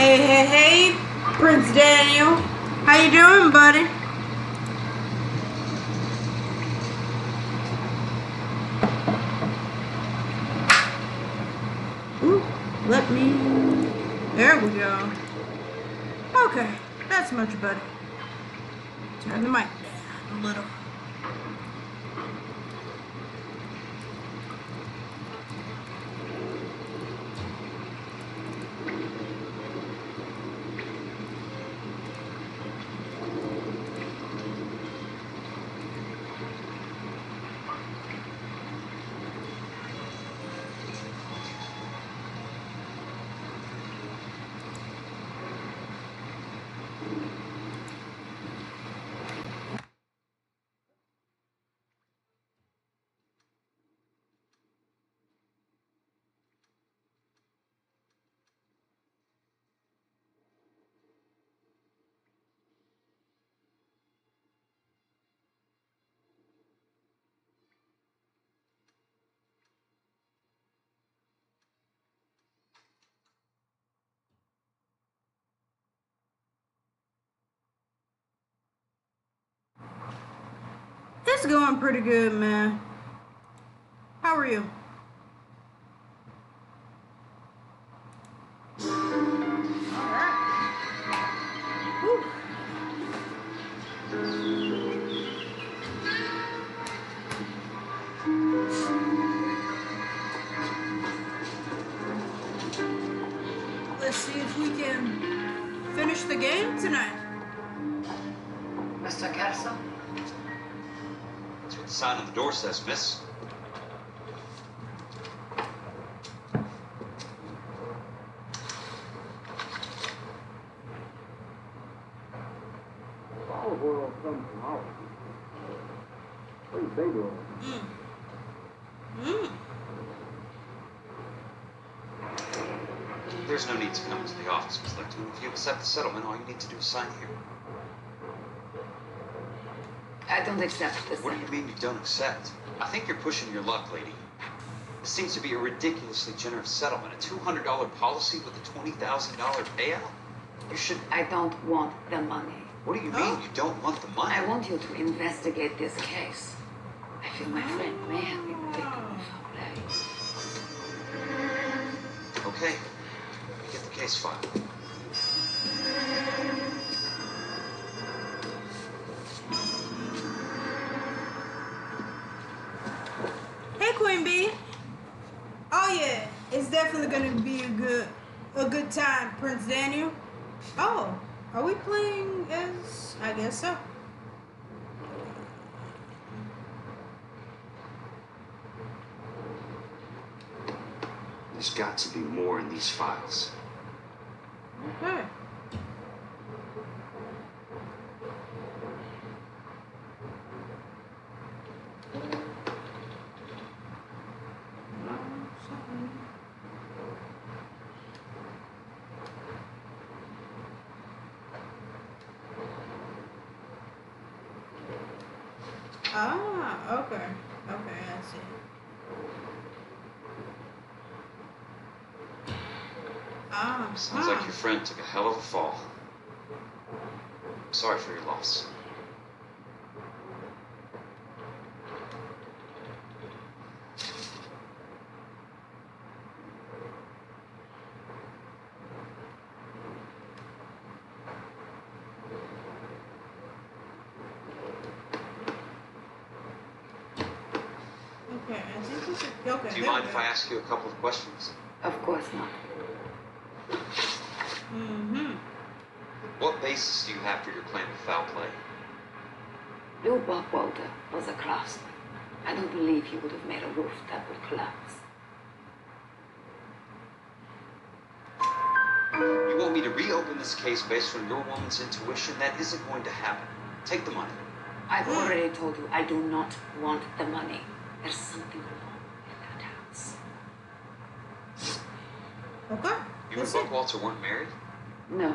Hey, Prince Daniel. How you doing, buddy? Ooh, let me... There we go. Okay, that's much better. Turn the mic down a little. It's going pretty good, man. How are you? Let's see if we can finish the game tonight. Mr. Kelso? That's what the sign on the door says, miss. All the world comes from Hollywood. What do you think of it? There's no need to come into the office, Miss Licton. If you accept the settlement, all you need to do is sign here. I don't accept this. What do you mean you don't accept? I think you're pushing your luck, lady. This seems to be a ridiculously generous settlement. A $200 policy with a $20,000 payout? You should... I don't want the money. What do you mean you don't want the money? I want you to investigate this case. I feel my friend may have been the victim of foul play. Okay. Let me get the case file. Hey, Queen Bee. Oh yeah, it's definitely gonna be a good time, Prince Daniel. Oh, are we playing as? I guess so. There's got to be more in these files. Okay. Ah, okay. Okay, I see. Ah, Sounds like your friend took a hell of a fall. I'm sorry for your loss. Okay, I think we should. Okay. Do you mind if I ask you a couple of questions? Of course not. What basis do you have for your claim of foul play? Bill Buckwalter was a craftsman. I don't believe he would have made a roof that would collapse. You want me to reopen this case based on your woman's intuition? That isn't going to happen. Take the money. I've already told you I do not want the money. There's something wrong in that house. Okay. You and Buckwalter weren't married? No,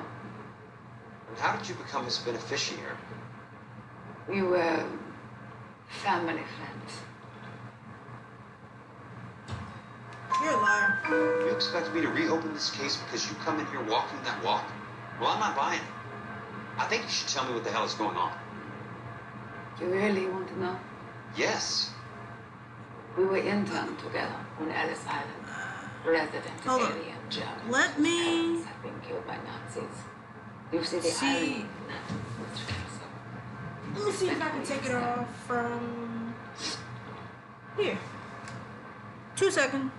And how did you become his beneficiary? we were family friends. You're lying. are. You expect me to reopen this case because you come in here walking that walk? Well, I'm not buying it. I think you should tell me what the hell is going on. You really want to know? Yes. We were interned together on Ellis Island. Resident Hold on. alien Germans. Let whose me parents had been killed by Nazis. You see the irony in that, Mr. Kelso? Let me see if I can take it off from here. 2 seconds.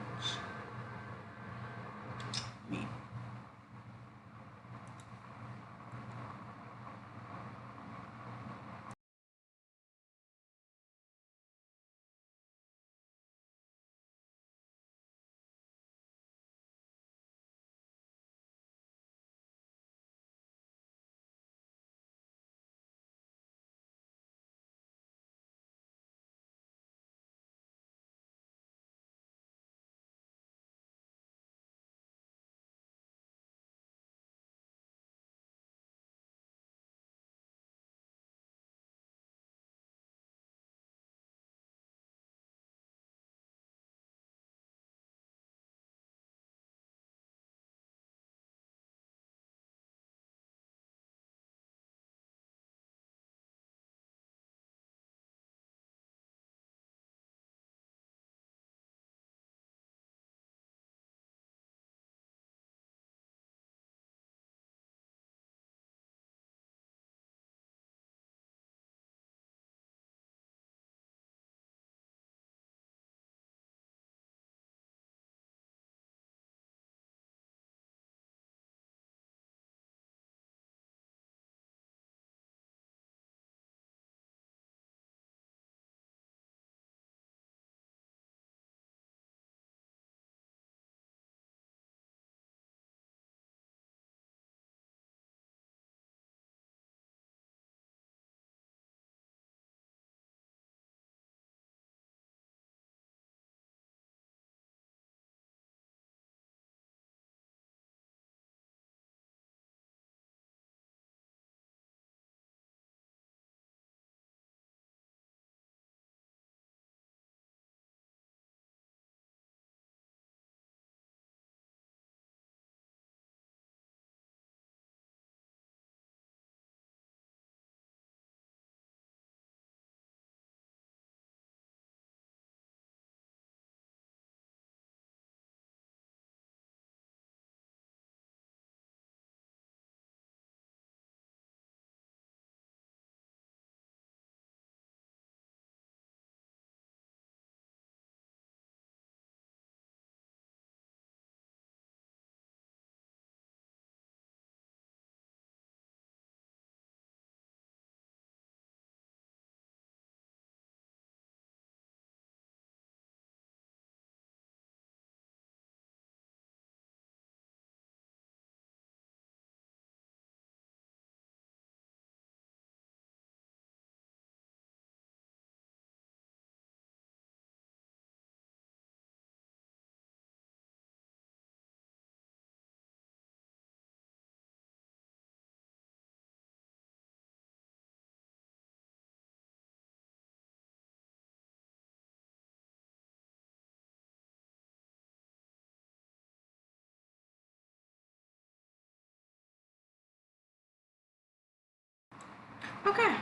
Okay.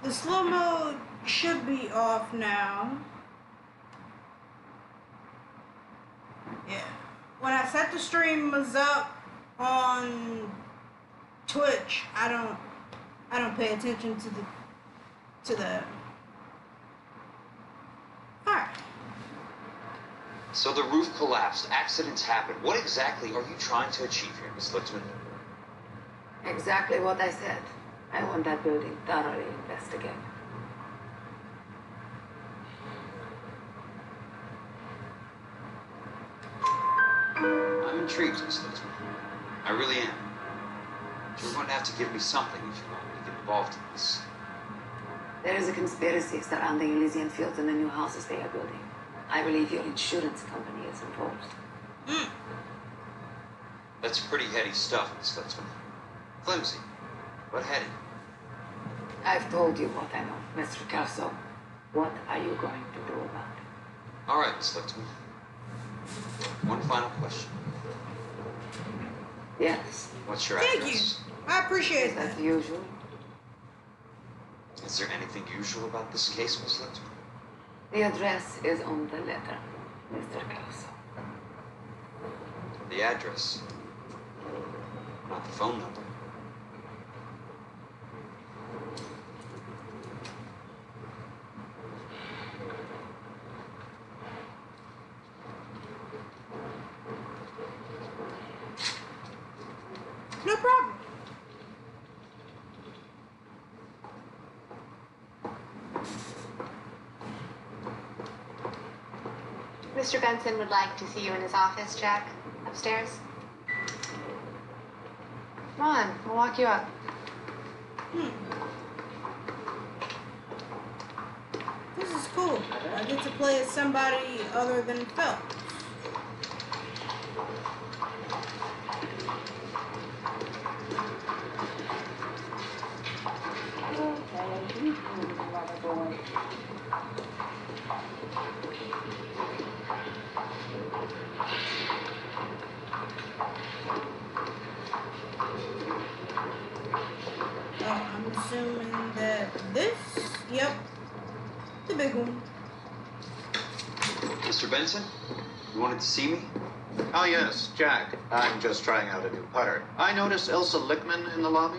The slow mode should be off now. Yeah. When I set the streamers up on Twitch, I don't pay attention to the Alright. So the roof collapsed. Accidents happen. What exactly are you trying to achieve here, Miss Litzman? Exactly what I said. I want that building thoroughly investigated. I'm intrigued, Miss Litzman. I really am. You're going to have to give me something if you want me to get involved in this. There is a conspiracy surrounding Elysian Fields and the new houses they are building. I believe your insurance company is involved. That's pretty heady stuff, Miss Litzman. Flimsy, but heady. I've told you what I know, Mr. Kelso. What are you going to do about it? All right, Miss Litzman. One final question. Yes. What's your Thank address? you. I appreciate Is that. that the usual? Is there anything usual about this case, Miss Littman? The address is on the letter, Mr. Kelso. The address, not the phone number. No problem. Mr. Benson would like to see you in his office, Jack. Upstairs. Come on, I'll walk you up. This is cool. I get to play as somebody other than Phelps. I'm assuming that this, yep, the big one. Mr. Benson, you wanted to see me? Ah, yes, Jack. I'm just trying out a new putter. I noticed Elsa Lickman in the lobby.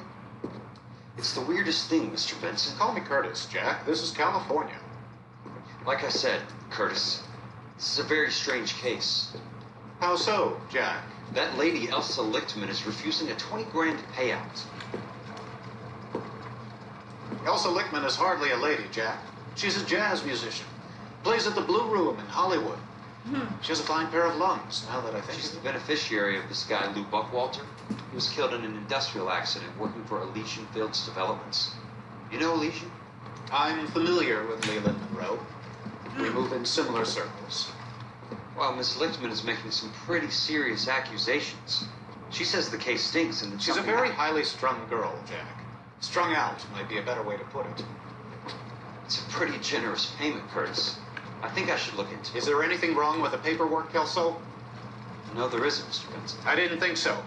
It's the weirdest thing, Mr. Benson. Call me Curtis, Jack. This is California. Like I said, Curtis, this is a very strange case. How so, Jack? That lady, Elsa Lichtman, is refusing a 20 grand payout. Elsa Lickman is hardly a lady, Jack. She's a jazz musician. Plays at the Blue Room in Hollywood. She has a fine pair of lungs, now that I think She's of the it. beneficiary of this guy, Lou Buckwalter. He was killed in an industrial accident working for Elysian Fields Developments. You know Elysian? I'm familiar with Leland Monroe. We move in similar circles. Well, Miss Lichtman is making some pretty serious accusations. She says the case stinks and that She's a something very happened. highly strung girl, Jack. Strung out might be a better way to put it. It's a pretty generous payment, Curtis. I think I should look into it. Is there anything wrong with the paperwork, Kelso? No, there isn't, Mr. Benson. I didn't think so.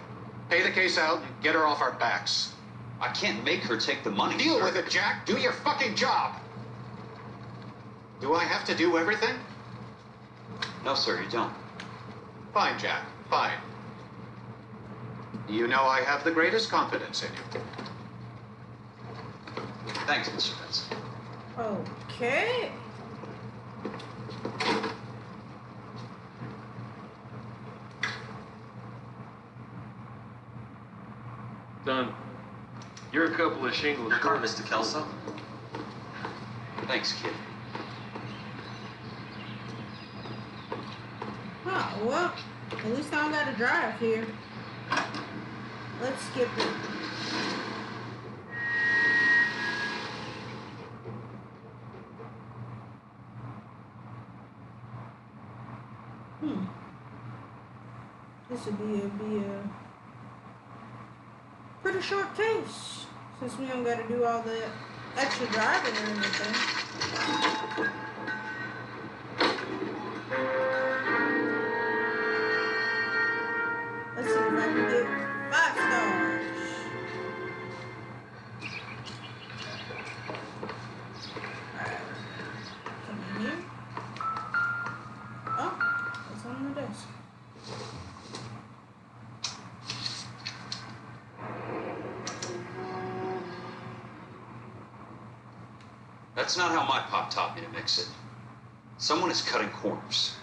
Pay the case out and get her off our backs. I can't make her take the money. Deal sir. with it, Jack. Do your fucking job. Do I have to do everything? No, sir, you don't. Fine, Jack. Fine. You know I have the greatest confidence in you. Thanks, Mr. Benson. Okay. Done. You're a couple of shingles. Your car, Mr. Kelso. Thanks, kid. Huh, well, at least I don't gotta drive here. Let's skip it. This would be a pretty short case, since we don't gotta do all the extra driving or anything. Let's see if I can get 5 stars. Alright. Come in here. Oh, it's on the desk. That's not how my pop taught me to mix it. Someone is cutting corners.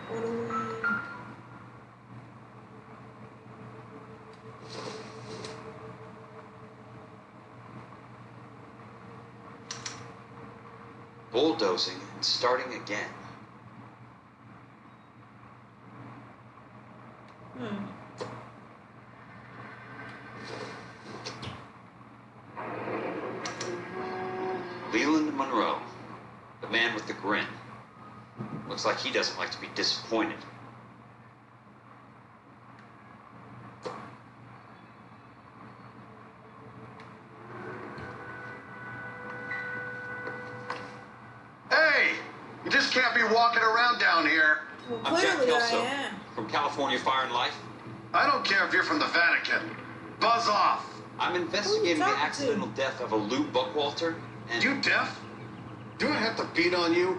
What do we... Bulldozing and starting again. Leland Monroe, the man with the grin. Looks like he doesn't like to be disappointed. just can't be walking around down here. Well, I'm Jack clearly I Kelso am. from California Fire and Life. I don't care if you're from the Vatican. Buzz off. I'm investigating the talking to? accidental death of a Lou Buckwalter, and You deaf? Do I have to beat on you?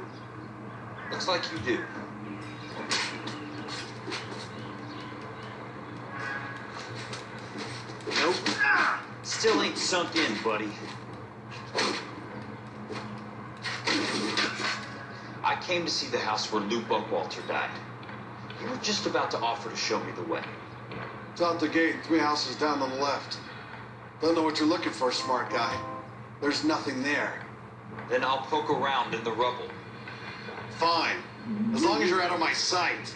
looks like you do. Nope. Still ain't sunk in, buddy. I came to see the house where Lou Buckwalter died. You were just about to offer to show me the way. It's out the gate, 3 houses down on the left. Don't know what you're looking for, smart guy. There's nothing there. Then I'll poke around in the rubble. Fine. As long as you're out of my sight.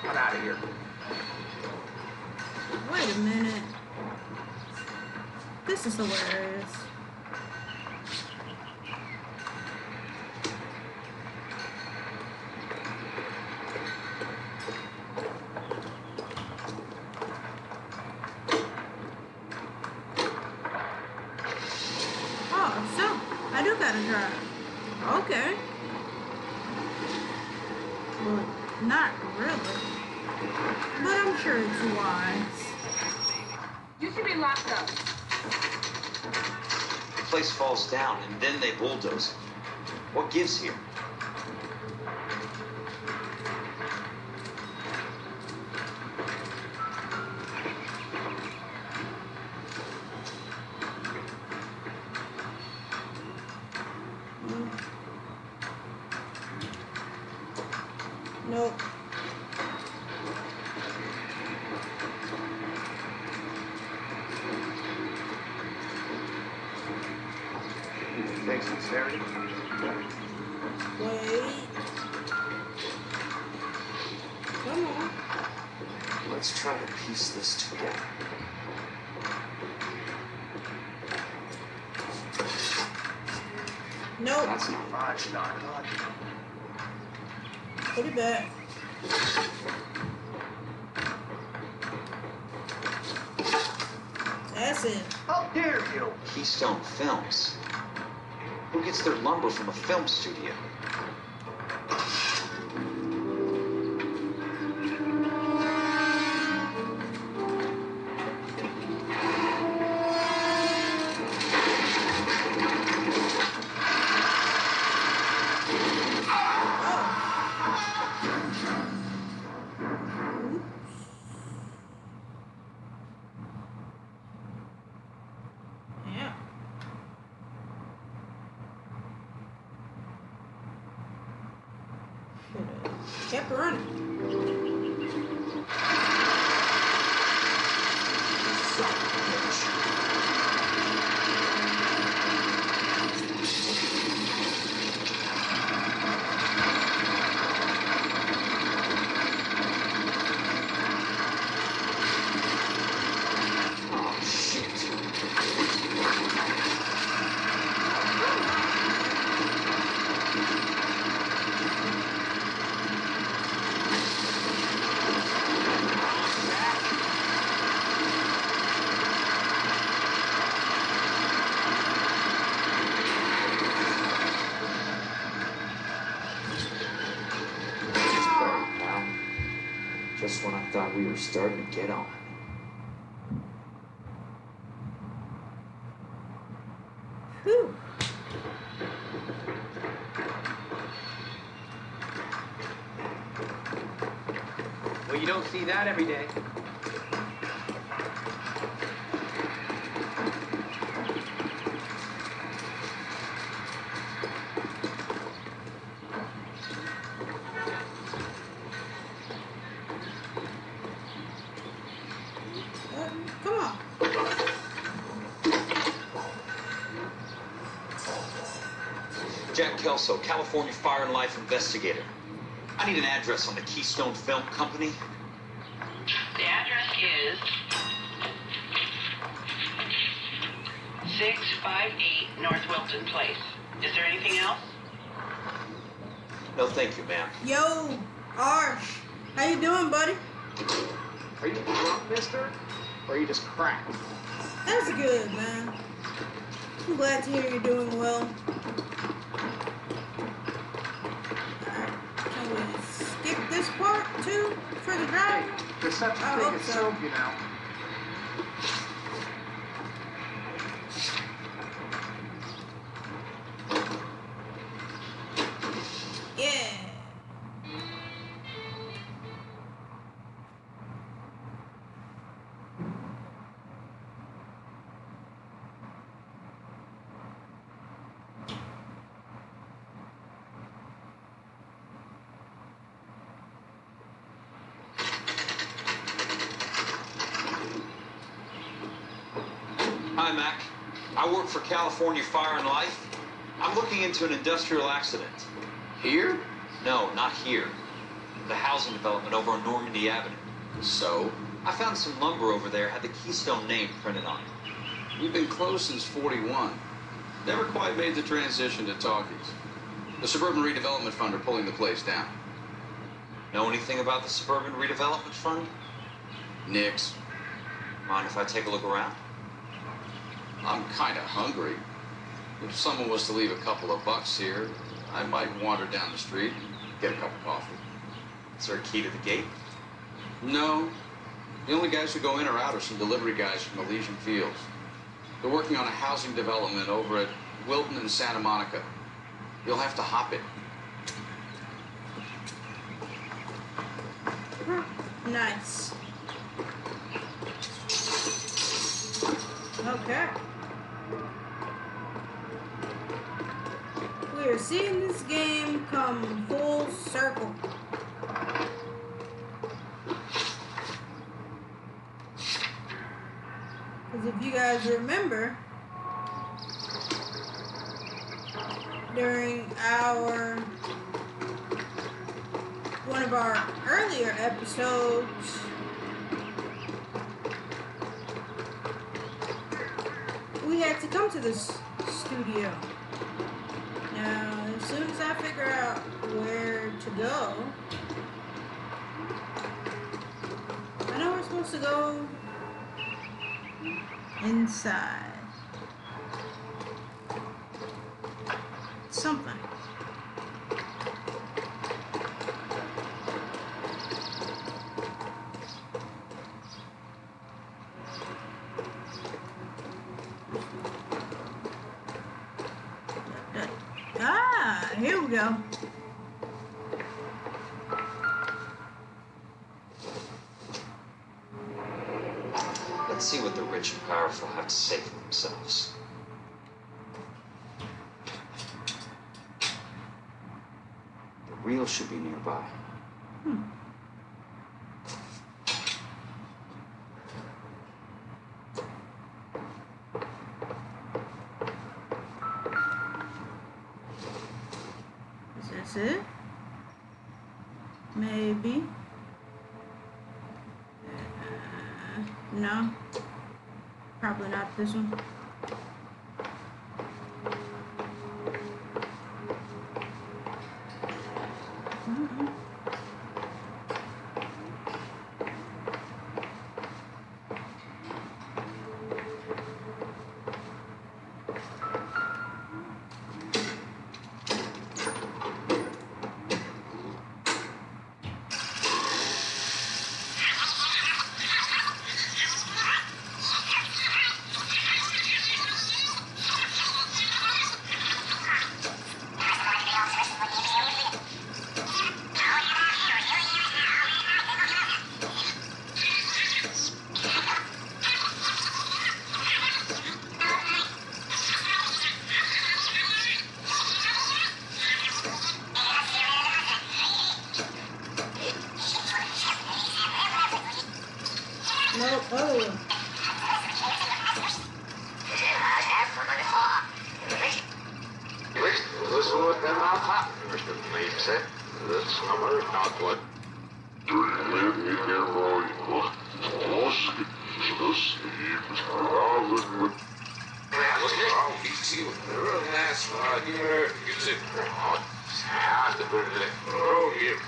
Get out of here. Wait a minute. This is hilarious. Oh, so I do gotta drive. Okay. Well, not really. But I'm sure it's wise. You should be locked up. The place falls down, and then they bulldoze it. What gives here? Nope. Take sincerity. Wait. Come on. Let's try to piece this together. Nope. That's not much, not much. Put it back. That's it. How dare you? Keystone Films. Who gets their lumber from a film studio? Yeah. Should've kept running. Son of a bitch. Oh, shit. Sorry, pal. Just when I thought we were starting to get on. Whew. Well, you don't see that every day. Come on. Jack Kelso, California Fire and Life investigator. I need an address on the Keystone Film Company. The address is 658 North Wilton Place. Is there anything else? No, thank you, ma'am. Yo, Arsh. How you doing, buddy? Are you drunk, mister? Or are you just cracked? That's good, man. I'm glad to hear you're doing well. Can we skip this part, too, for the drive? There's such a thing as soap, you know. Yeah. Hi, Mac. I work for California Fire and Life. I'm looking into an industrial accident. Here? No, not here. The housing development over on Normandy Avenue. So? I found some lumber over there, had the Keystone name printed on it. We've been closed since '41. Never quite made the transition to talkies. The Suburban Redevelopment Fund are pulling the place down. Know anything about the Suburban Redevelopment Fund? Nix. Mind if I take a look around? I'm kind of hungry. If someone was to leave a couple of bucks here, I might wander down the street and get a cup of coffee. Is there a key to the gate? No. The only guys who go in or out are some delivery guys from Elysian Fields. They're working on a housing development over at Wilton and Santa Monica. You'll have to hop it. Nice. Okay. We are seeing this game come full circle. Because if you guys remember, during one of our earlier episodes, we had to come to this studio. Now, as soon as I figure out where to go, I know we're supposed to go inside. Something. Ah, here we go. Let's see what the rich and powerful have to say for themselves. The real should be nearby. Is this it? Maybe. No. Probably not this one. Nope. Oh. Hasta perder. Oh, yeah.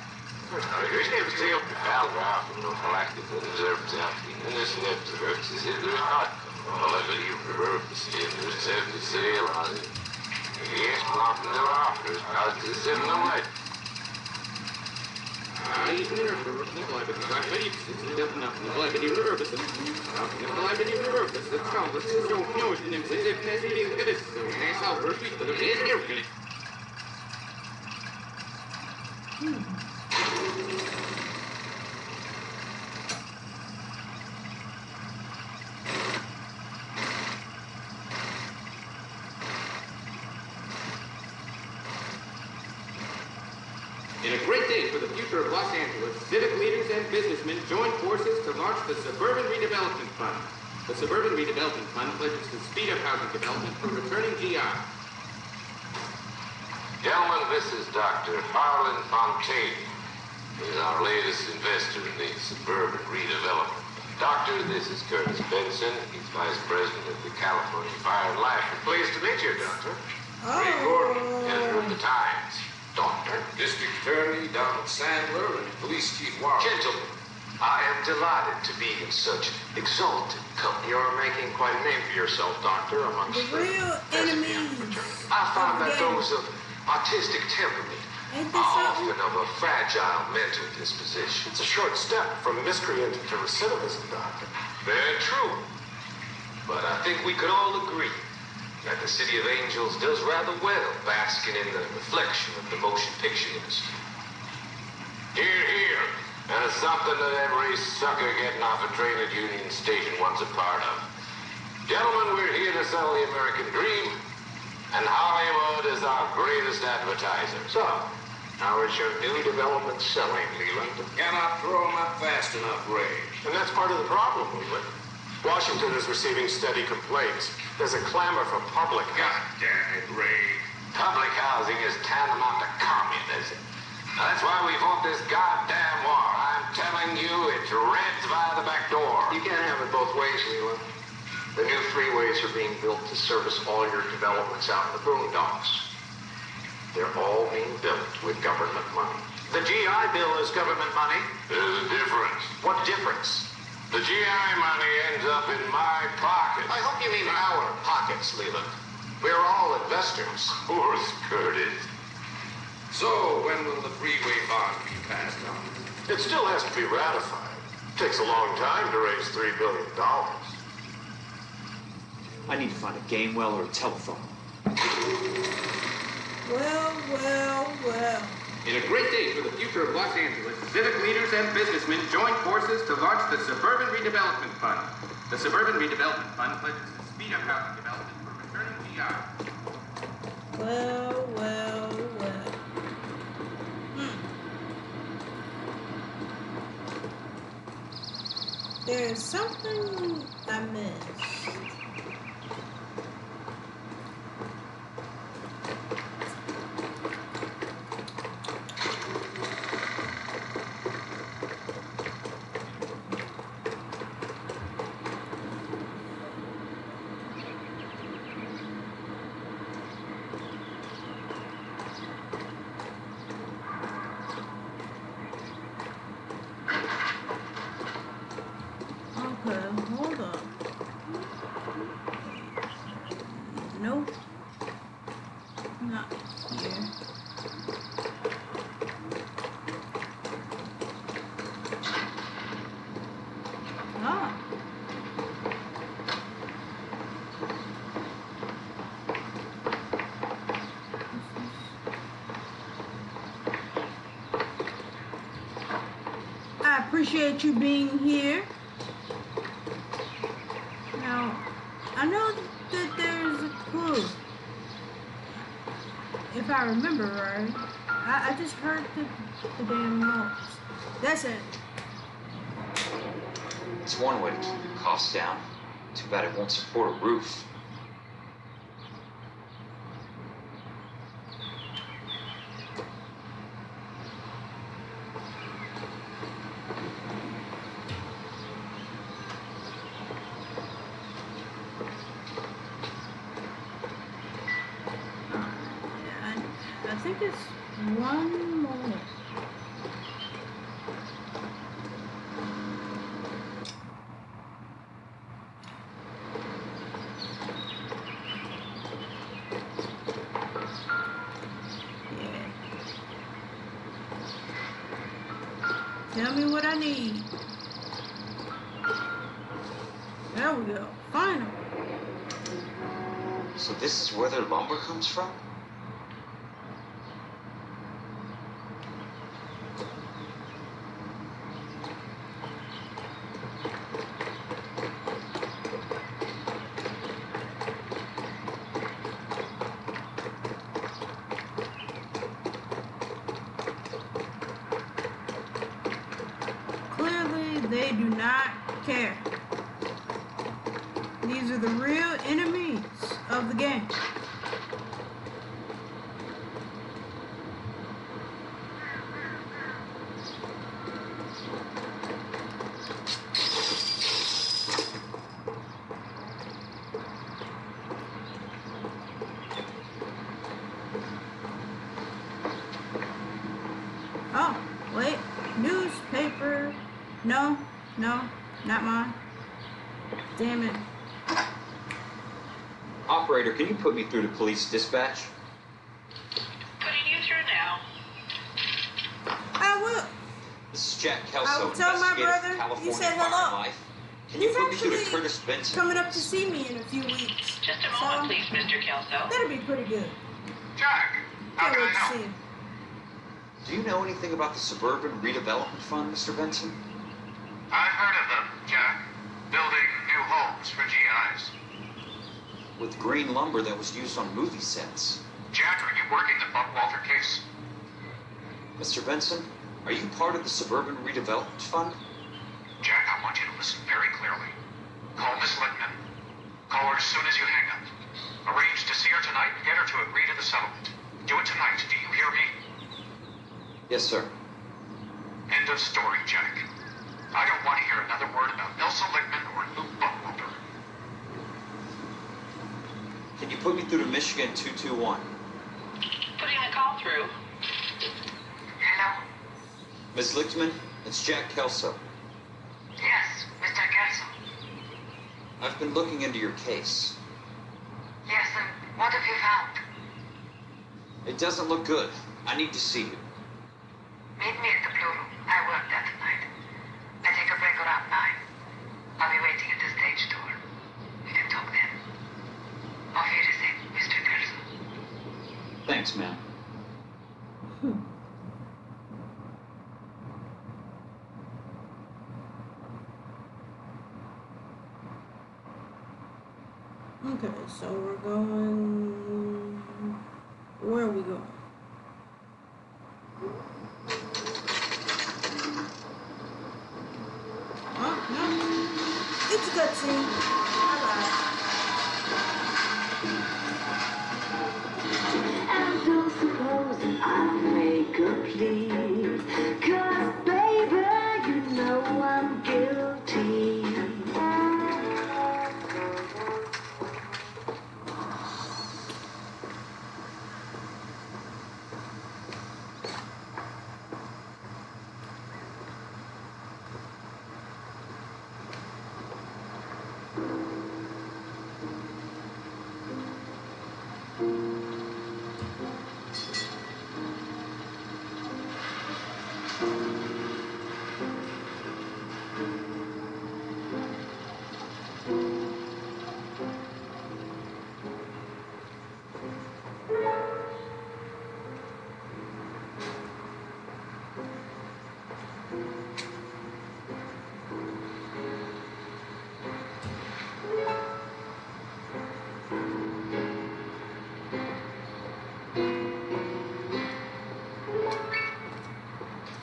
Here's the tail. Paragraph and no galactic reserves out. And this net reserves is it. There's not. Well, I believe the verb is in. There's 70 sail on it. Yes, not in the loft. There's not to 7 away. In a great day for the future of Los Angeles, civic leaders and businessmen join forces to launch the Suburban Redevelopment Fund. The Suburban Redevelopment Fund pledges to speed up housing development for returning GI. Gentlemen, this is Dr. Harlan Fontaine. He's our latest investor in the Suburban Redevelopment. Doctor, this is Curtis Benson. He's Vice President of the California Fire and Life. Pleased to meet you, Doctor. Ray Gordon, editor of the Times. Doctor, District Attorney Donald Sandler, and Police Chief Warren. Gentlemen, I am delighted to be in such exalted company. You're making quite a name for yourself, Doctor, amongst the real enemies. I found that those of artistic temperament are often of a fragile mental disposition. It's a short step from miscreant to recidivism, Doctor. Very true. But I think we could all agree that the City of Angels does rather well basking in the reflection of the motion picture industry. Hear, hear. And it's something that every sucker getting off a train at Union Station wants a part of. Gentlemen, we're here to sell the American dream, and Hollywood is our greatest advertiser. So, how is your new development selling, Leland? Cannot throw them up fast enough, Ray. And that's part of the problem, Leland. Washington is receiving steady complaints. There's a clamor for public. God damn it, Ray. Public housing is tantamount to communism. That's why we fought this goddamn war. I'm telling you, it's Reds by the back door. You can't have it both ways, Leland. The new freeways are being built to service all your developments out in the boondocks. They're all being built with government money. The GI Bill is government money. There's a difference. What difference? The GI money ends up in my pocket. I hope you mean our pockets, Leland. We're all investors. Poor Curtis. So, when will the freeway bond be passed on? It still has to be ratified. It takes a long time to raise $3 billion. I need to find a game well or a telephone. Well. In a great day for the future of Los Angeles, civic leaders and businessmen join forces to launch the Suburban Redevelopment Fund. The Suburban Redevelopment Fund pledges to speed up housing development for returning GI. Well. There's something I missed. Hold on. Nope. Not here. Ah. I appreciate you being here. Now, I know that there's a clue. If I remember right. I just heard the damn noise. That's it. It's one way to keep your costs down. Too bad it won't support a roof. I think it's One more. Tell me what I need. There we go. Finally. So this is where their lumber comes from? Clearly, they do not care. These are the real enemies of the game. Oh, wait. Newspaper. No, not mine. Damn it. Operator, can you put me through to police dispatch? Putting you through now. I will. This is Jack Kelso, I will tell my investigator brother for California you said Fire and hello. Life. Can you He's put me through to actually Curtis Benson? coming up to see me in a few weeks. Just a moment, please, Mr. Kelso. That'll be pretty good. Jack, how Can't can I wait to help? see him. Do you know anything about the Suburban Redevelopment Fund, Mr. Benson? I've heard of them, Jack. Building new homes for GIs. With green lumber that was used on movie sets. Jack, are you working the Buckwalter case? Mr. Benson, are you part of the Suburban Redevelopment Fund? Jack, I want you to listen very clearly. Call Miss Littman. Call her as soon as you hang up. Arrange to see her tonight and get her to agree to the settlement. Do it tonight. Do you hear me? Yes, sir. End of story, Jack. I don't want to hear another word about Elsa Lichtman or Luke Buckwalter. Can you put me through to Michigan 221? Putting the call through. Hello? Miss Lichtman, it's Jack Kelso. Yes, Mr. Kelso. I've been looking into your case. Yes, and what have you found? It doesn't look good. I need to see you. Meet me at the Blue Room. I work there tonight. I take a break around 9. I'll be waiting at the stage door. We can talk then. Auf Wiedersehen, Mr. Kelso. Thanks, ma'am. Okay, so we're going... Where are we going? Oh, no. It's a cutscene. And don't suppose I'll make a plea, 'cause baby, you know I'm guilty.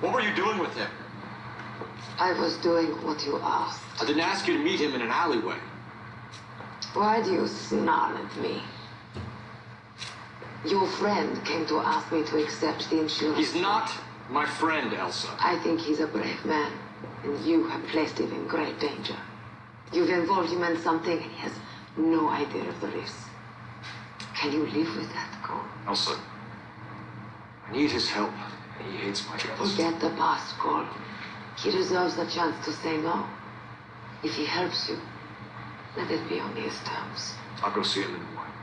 What were you doing with him? I was doing what you asked. I didn't ask you to meet him in an alleyway. Why do you snarl at me? Your friend came to ask me to accept the insurance. He's not my friend, Elsa. I think he's a brave man, and you have placed him in great danger. You've involved him in something, and he has no idea of the risks. Can you live with that, Cole? Elsa, I need his help. He hates my guts. Forget the past, Cole. He deserves the chance to say no. If he helps you, let it be on his terms. I'll go see him in the morning.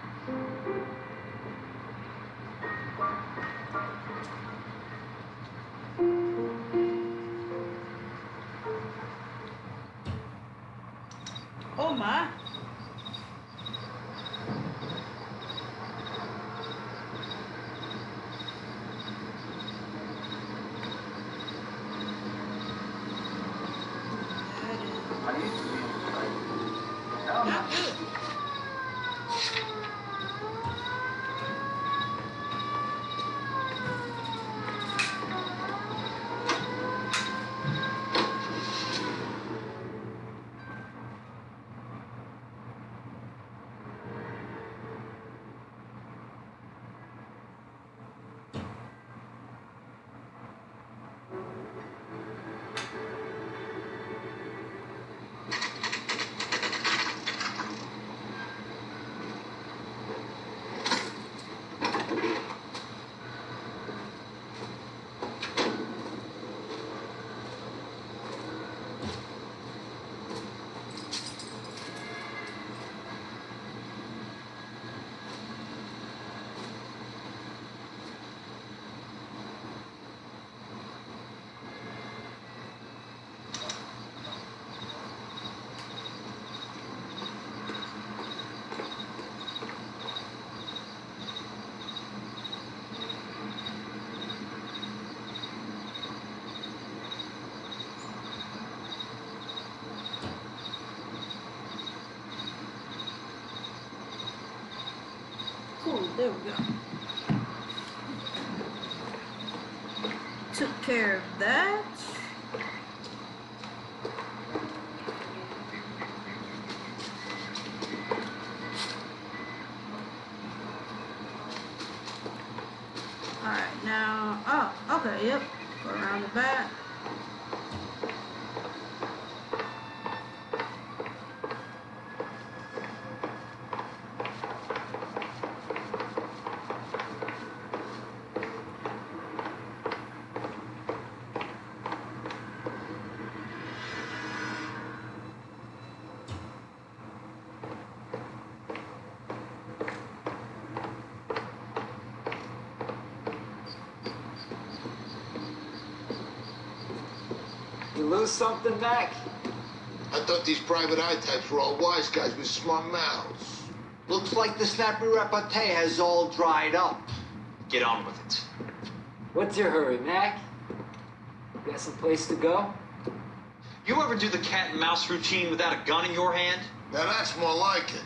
Oh my. I used to be inside. Now I'm not. Cool, there we go. Took care of that. Alright, now, oh, okay, yep. Go around the back. You lose something, Mac? I thought these private eye types were all wise guys with smart mouths. Looks like the snappy repartee has all dried up. Get on with it. What's your hurry, Mac? Got some place to go? You ever do the cat and mouse routine without a gun in your hand? Now that's more like it.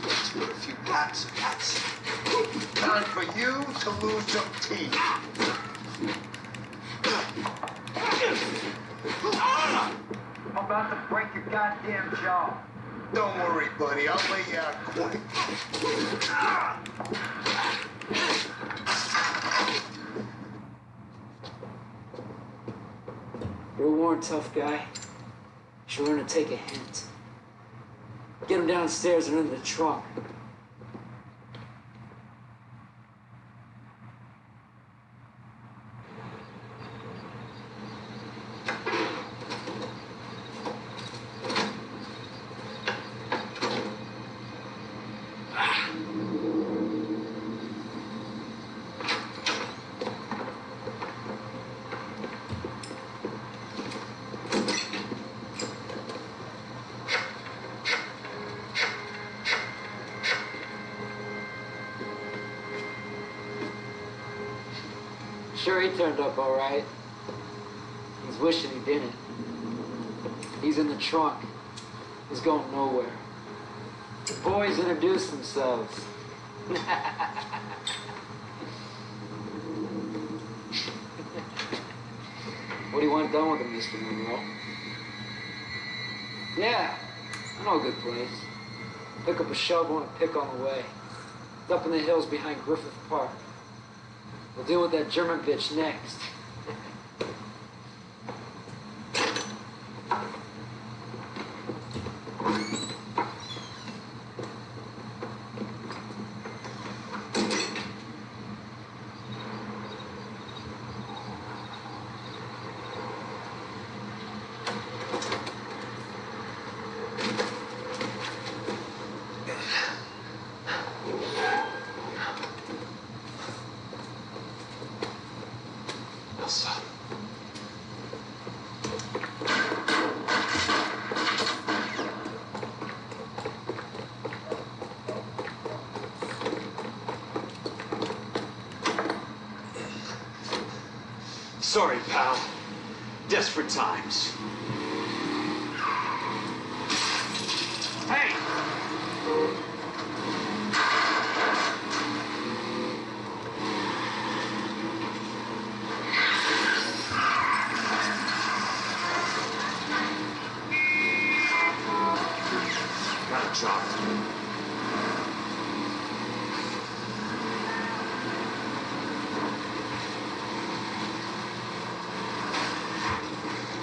Let's put a few pats of cats. Time for you to lose some teeth. I'm about to break your goddamn jaw. Don't worry, buddy. I'll lay you out quick. You're a worn, tough guy. Should learn to take a hint. Get him downstairs and into the trunk. Sure, he turned up all right. He's wishing he didn't. He's in the trunk. He's going nowhere. The boys introduce themselves. What do you want done with him, Mr. Monroe? Yeah, I know a good place. Pick up a shovel and pick on the way. It's up in the hills behind Griffith Park. We'll deal with that German bitch next. Sorry, pal. Desperate times. Hey! Got a job to do.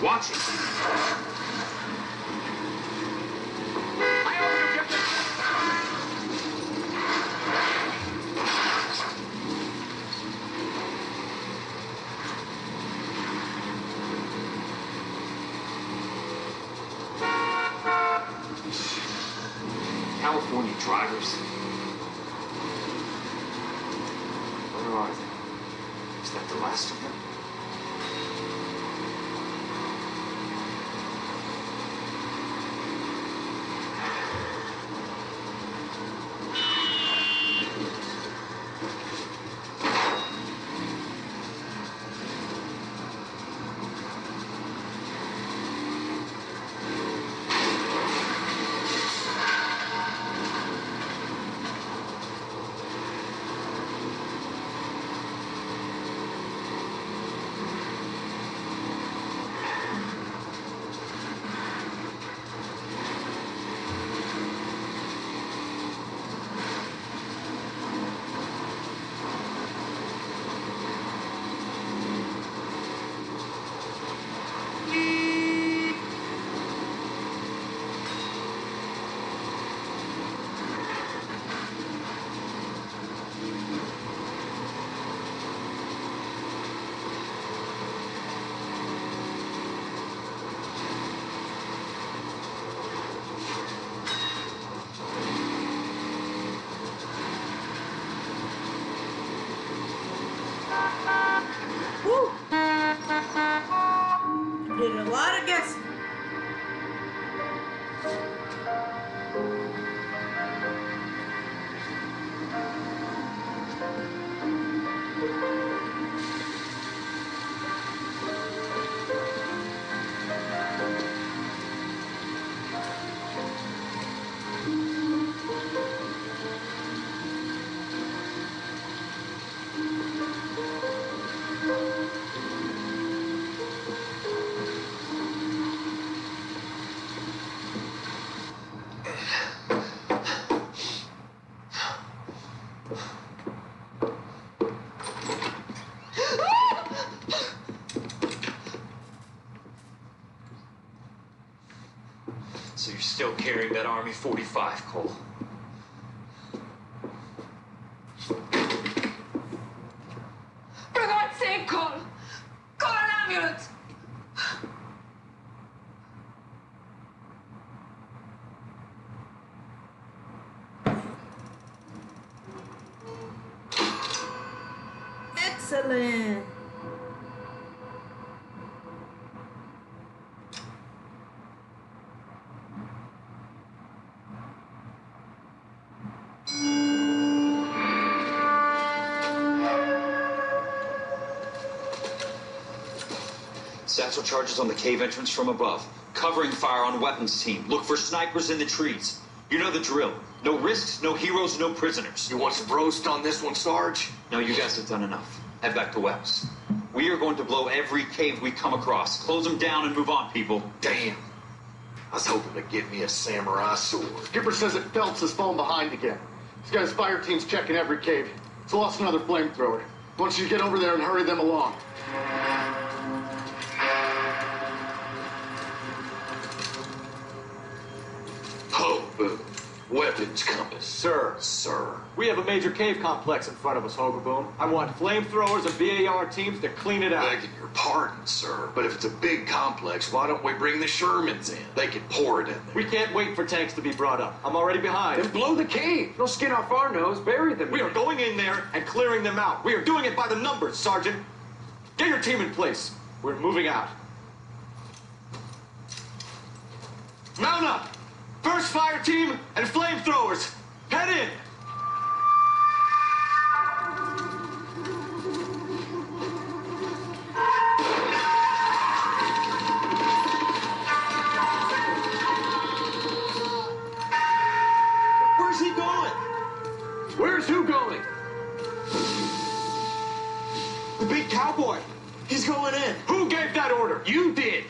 Watch it. California drivers. Where are they? Is that the last of them? Woo! Did a lot of guessing. So you're still carrying that Army 45, Cole? For God's sake, Cole! Call an ambulance! Excellent. Satchel charges on the cave entrance from above. Covering fire on weapons team. Look for snipers in the trees. You know the drill. No risks, no heroes, no prisoners. You want some roast on this one, Sarge? No, you guys have done enough. Head back to West. We are going to blow every cave we come across. Close them down and move on, people. Damn. I was hoping to get me a samurai sword. Skipper says that Phelps has fallen behind again. He's got his fire teams checking every cave. He's lost another flamethrower. I want you to get over there and hurry them along. Hope, weapons compass. Sir. We have a major cave complex in front of us, Hogaboom. I want flamethrowers and VAR teams to clean it out. Begging your pardon, sir, but if it's a big complex, why don't we bring the Shermans in? They can pour it in there. We can't wait for tanks to be brought up. I'm already behind. Then blow the cave. No skin off our nose. Bury them. We are going in there and clearing them out. We are doing it by the numbers, Sergeant. Get your team in place. We're moving out. Mount up! First fire team and flamethrowers. Head in! Where's he going? Where's who going? The big cowboy. He's going in. Who gave that order? You did.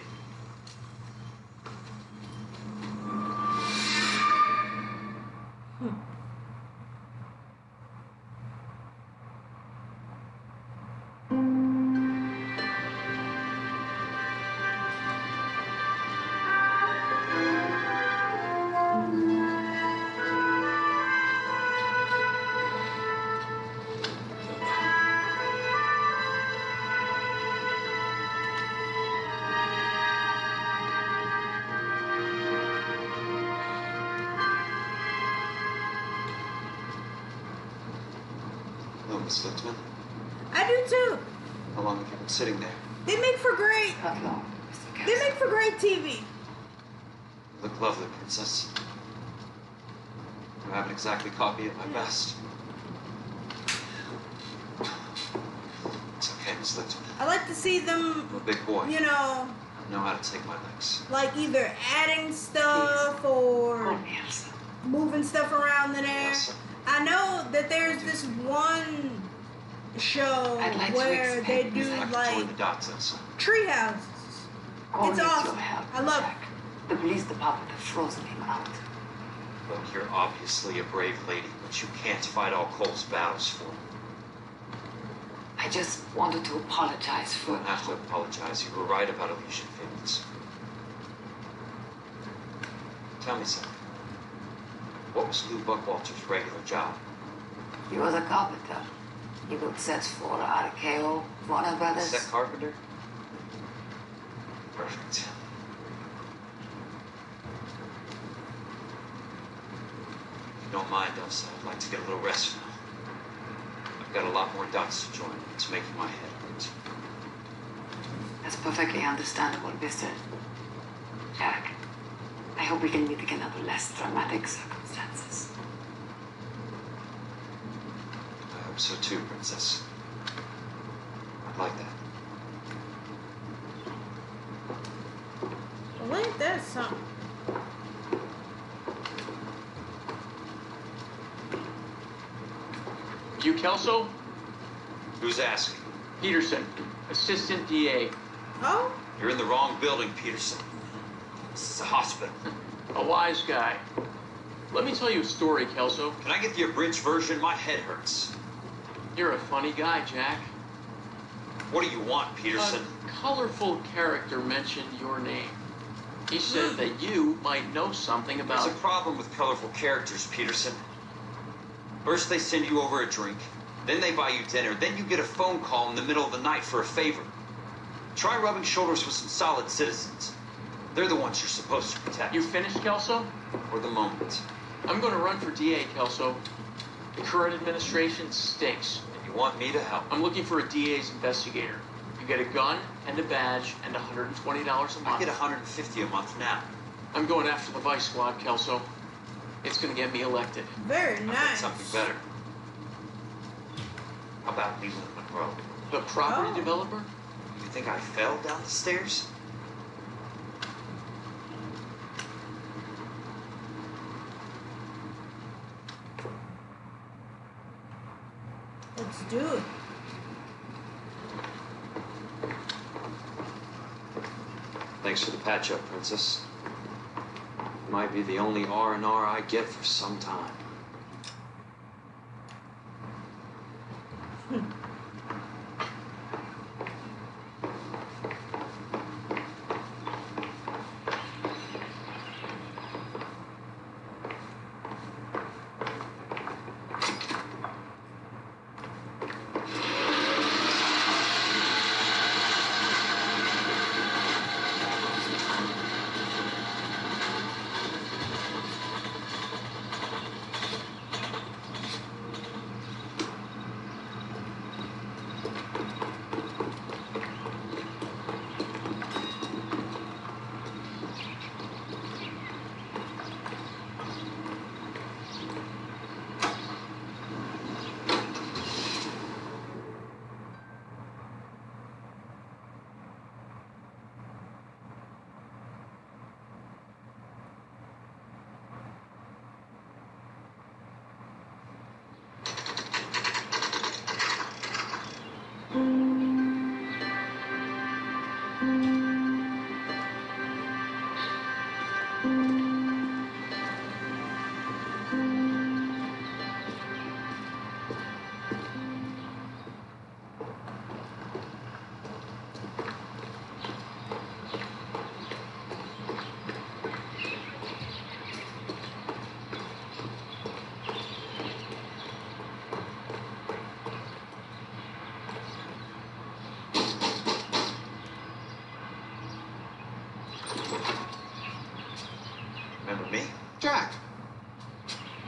Hello, Miss Lichtman. I do too. How long have you been sitting there? They make for great. Hello, Mr. Kelso. They make for great TV. You look lovely, Princess. You haven't exactly caught me at my best. It's okay, Miss Lichtman. I like to see them, I'm a big boy. you know, I know how to take my licks. like either adding stuff or moving stuff around in there. I know that there's this one show I'd like to where they expect do Miss Lichtman. like Join the dots, Elsa. tree houses. All It's needs awesome. your help, I love Jack. The police department have frozen him out. Look, you're obviously a brave lady, but you can't fight all Cole's battles for him. I just wanted to apologize You for... don't have to apologize. You were right about Elysian Fields. Tell me something. What was Lou Buckwalter's regular job? He was a carpenter. He built sets for RKO, Warner Brothers. Set carpenter? Perfect. If you don't mind, Elsa, I'd like to get a little rest now. I've got a lot more dots to join. It's making my head hurt. That's perfectly understandable, Mr. Jack. I hope we can meet again under less dramatic circumstances. I hope so too, Princess. I'd like that. Well, ain't that something? You Kelso? Who's asking? Peterson, assistant DA. Oh? You're in the wrong building, Peterson. This is a hospital. A wise guy. Let me tell you a story, Kelso. Can I get the abridged version? My head hurts. You're a funny guy, Jack. What do you want, Peterson? A colorful character mentioned your name. He said that you might know something about... There's a problem with colorful characters, Peterson. First they send you over a drink, then they buy you dinner, then you get a phone call in the middle of the night for a favor. Try rubbing shoulders with some solid citizens. They're the ones you're supposed to protect. You finished, Kelso? For the moment. I'm going to run for DA, Kelso. The current administration stinks. And you want me to help? I'm looking for a DA's investigator. You get a gun and a badge and $120 a month. I get $150 a month now. I'm going after the Vice Squad, Kelso. It's going to get me elected. Very I've got nice. something better. How about Leland Monroe? The property developer? You think I fell down the stairs? Let's do it. Thanks for the patch-up, Princess. Might be the only R&R I get for some time.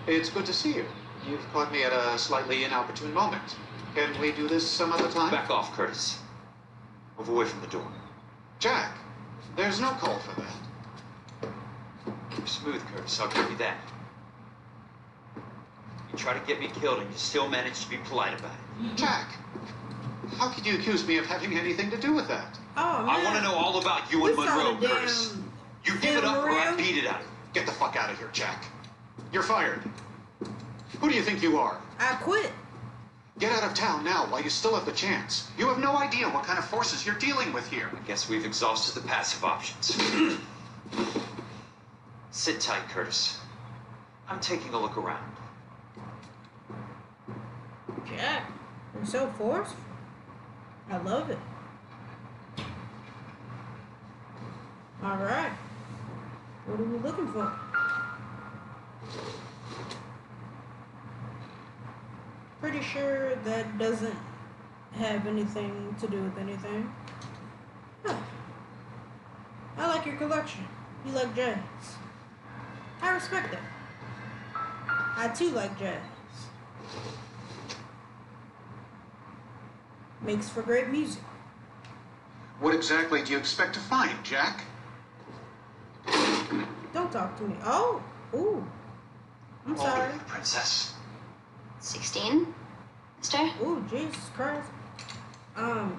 It's good to see you. You've caught me at a slightly inopportune moment. Can we do this some other time? Back off, Curtis. Move away from the door. Jack, there's no call for that. Keep smooth, Curtis. I'll give you that. You try to get me killed and you still manage to be polite about it. Jack, how could you accuse me of having anything to do with that? Oh, man. I want to know all about you and Monroe, Curtis. You give it up or I beat it out of you. Get the fuck out of here, Jack. You're fired. Who do you think you are? I quit. Get out of town now while you still have the chance. You have no idea what kind of forces you're dealing with here. I guess we've exhausted the passive options. Sit tight, Curtis. I'm taking a look around. Jack, you're so forceful. I love it. All right. What are we looking for? Pretty sure that doesn't have anything to do with anything. Huh. I like your collection. You like jazz. I respect that. I too like jazz. Makes for great music. What exactly do you expect to find, Jack? Don't talk to me. Oh, ooh. I'm sorry. Princess. 16, mister? Ooh, Jesus Christ. How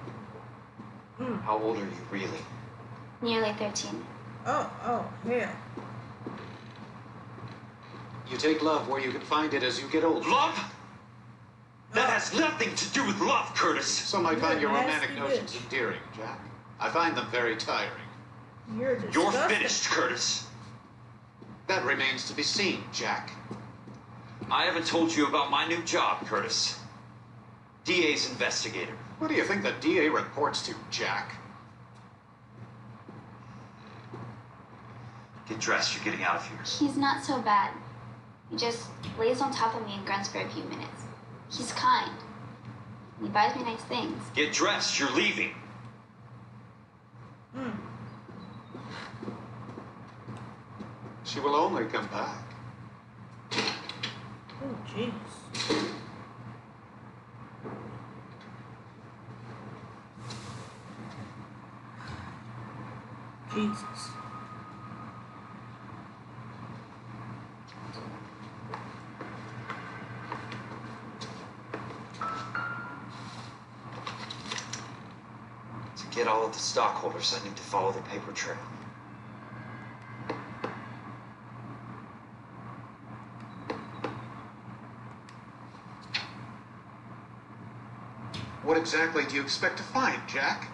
old are you really? Nearly 13. Oh, yeah. You take love where you can find it as you get older. Love? That has nothing to do with love, Curtis. Some might find your romantic notions endearing, Jack. I find them very tiring. You're disgusting. Finished, Curtis. That remains to be seen, Jack. I haven't told you about my new job, Curtis. DA's investigator. What do you think the DA reports to, Jack? Get dressed, you're getting out of here. He's not so bad. He just lays on top of me and grunts for a few minutes. He's kind. And he buys me nice things. Get dressed, you're leaving. She will only come back. Oh, jeez. Jesus. To get all of the stockholders, I need to follow the paper trail. What exactly do you expect to find, Jack?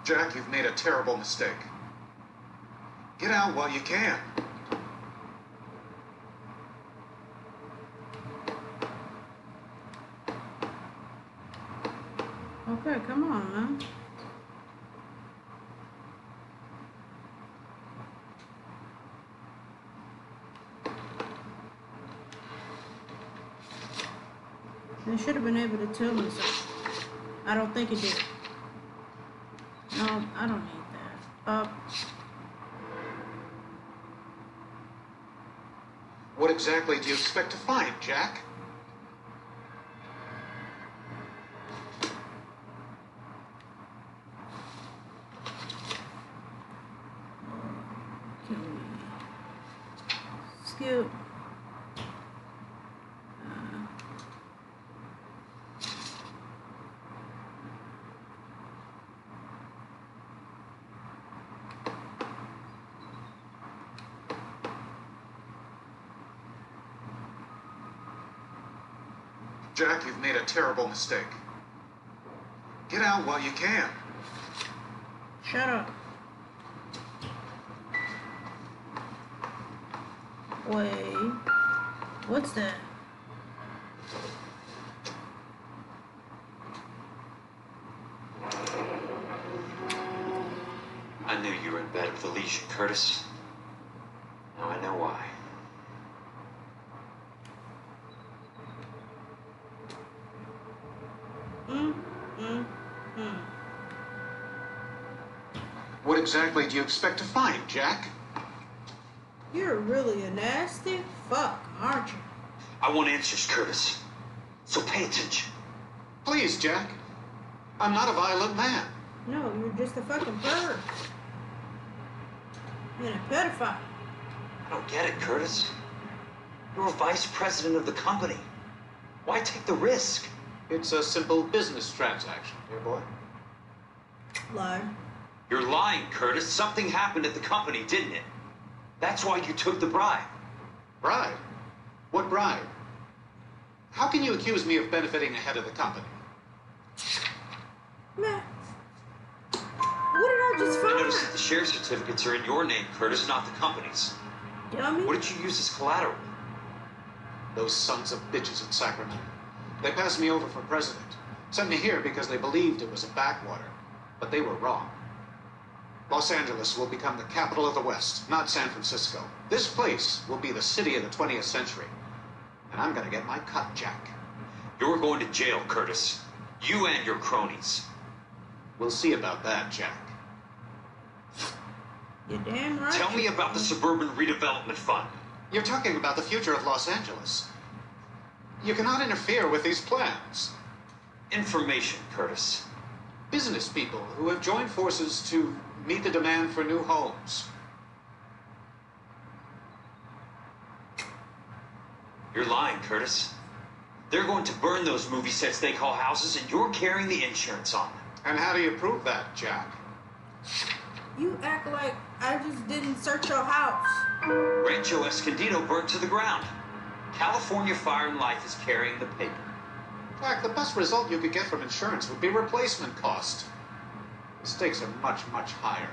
Jack, you've made a terrible mistake. Get out while you can. Okay, come on, man. They should have been able to tell me something. I don't think it did. No, I don't need that. What exactly do you expect to find, Jack? Skip. Jack, you've made a terrible mistake. Get out while you can. Shut up. Wait. What's that? I knew you were in bed with the Legion, Curtis. Now I know why. What exactly do you expect to find, Jack? You're really a nasty fuck, aren't you? I want answers, Curtis. So pay attention. Please, Jack. I'm not a violent man. No, you're just a fucking perv. And a pedophile. I don't get it, Curtis. You're a vice president of the company. Why take the risk? It's a simple business transaction, dear boy. Lie. You're lying, Curtis. Something happened at the company, didn't it? That's why you took the bribe. Bribe? What bribe? How can you accuse me of benefiting the head of the company? Man. What did I just find? I noticed that the share certificates are in your name, Curtis, not the company's. Dummy. What did you use as collateral? Those sons of bitches in Sacramento. They passed me over for president. Sent me here because they believed it was a backwater. But they were wrong. Los Angeles will become the capital of the West, not San Francisco. This place will be the city of the 20th century. And I'm gonna get my cut, Jack. You're going to jail, Curtis. You and your cronies. We'll see about that, Jack. You're damn right. Tell me about the Suburban Redevelopment Fund. You're talking about the future of Los Angeles. You cannot interfere with these plans. Information, Curtis. Business people who have joined forces to meet the demand for new homes. You're lying, Curtis. They're going to burn those movie sets they call houses, and you're carrying the insurance on them. And how do you prove that, Jack? You act like I just didn't search your house. Rancho Escondido burnt to the ground. California Fire and Life is carrying the paper. Jack, the best result you could get from insurance would be replacement cost. The stakes are much, much higher.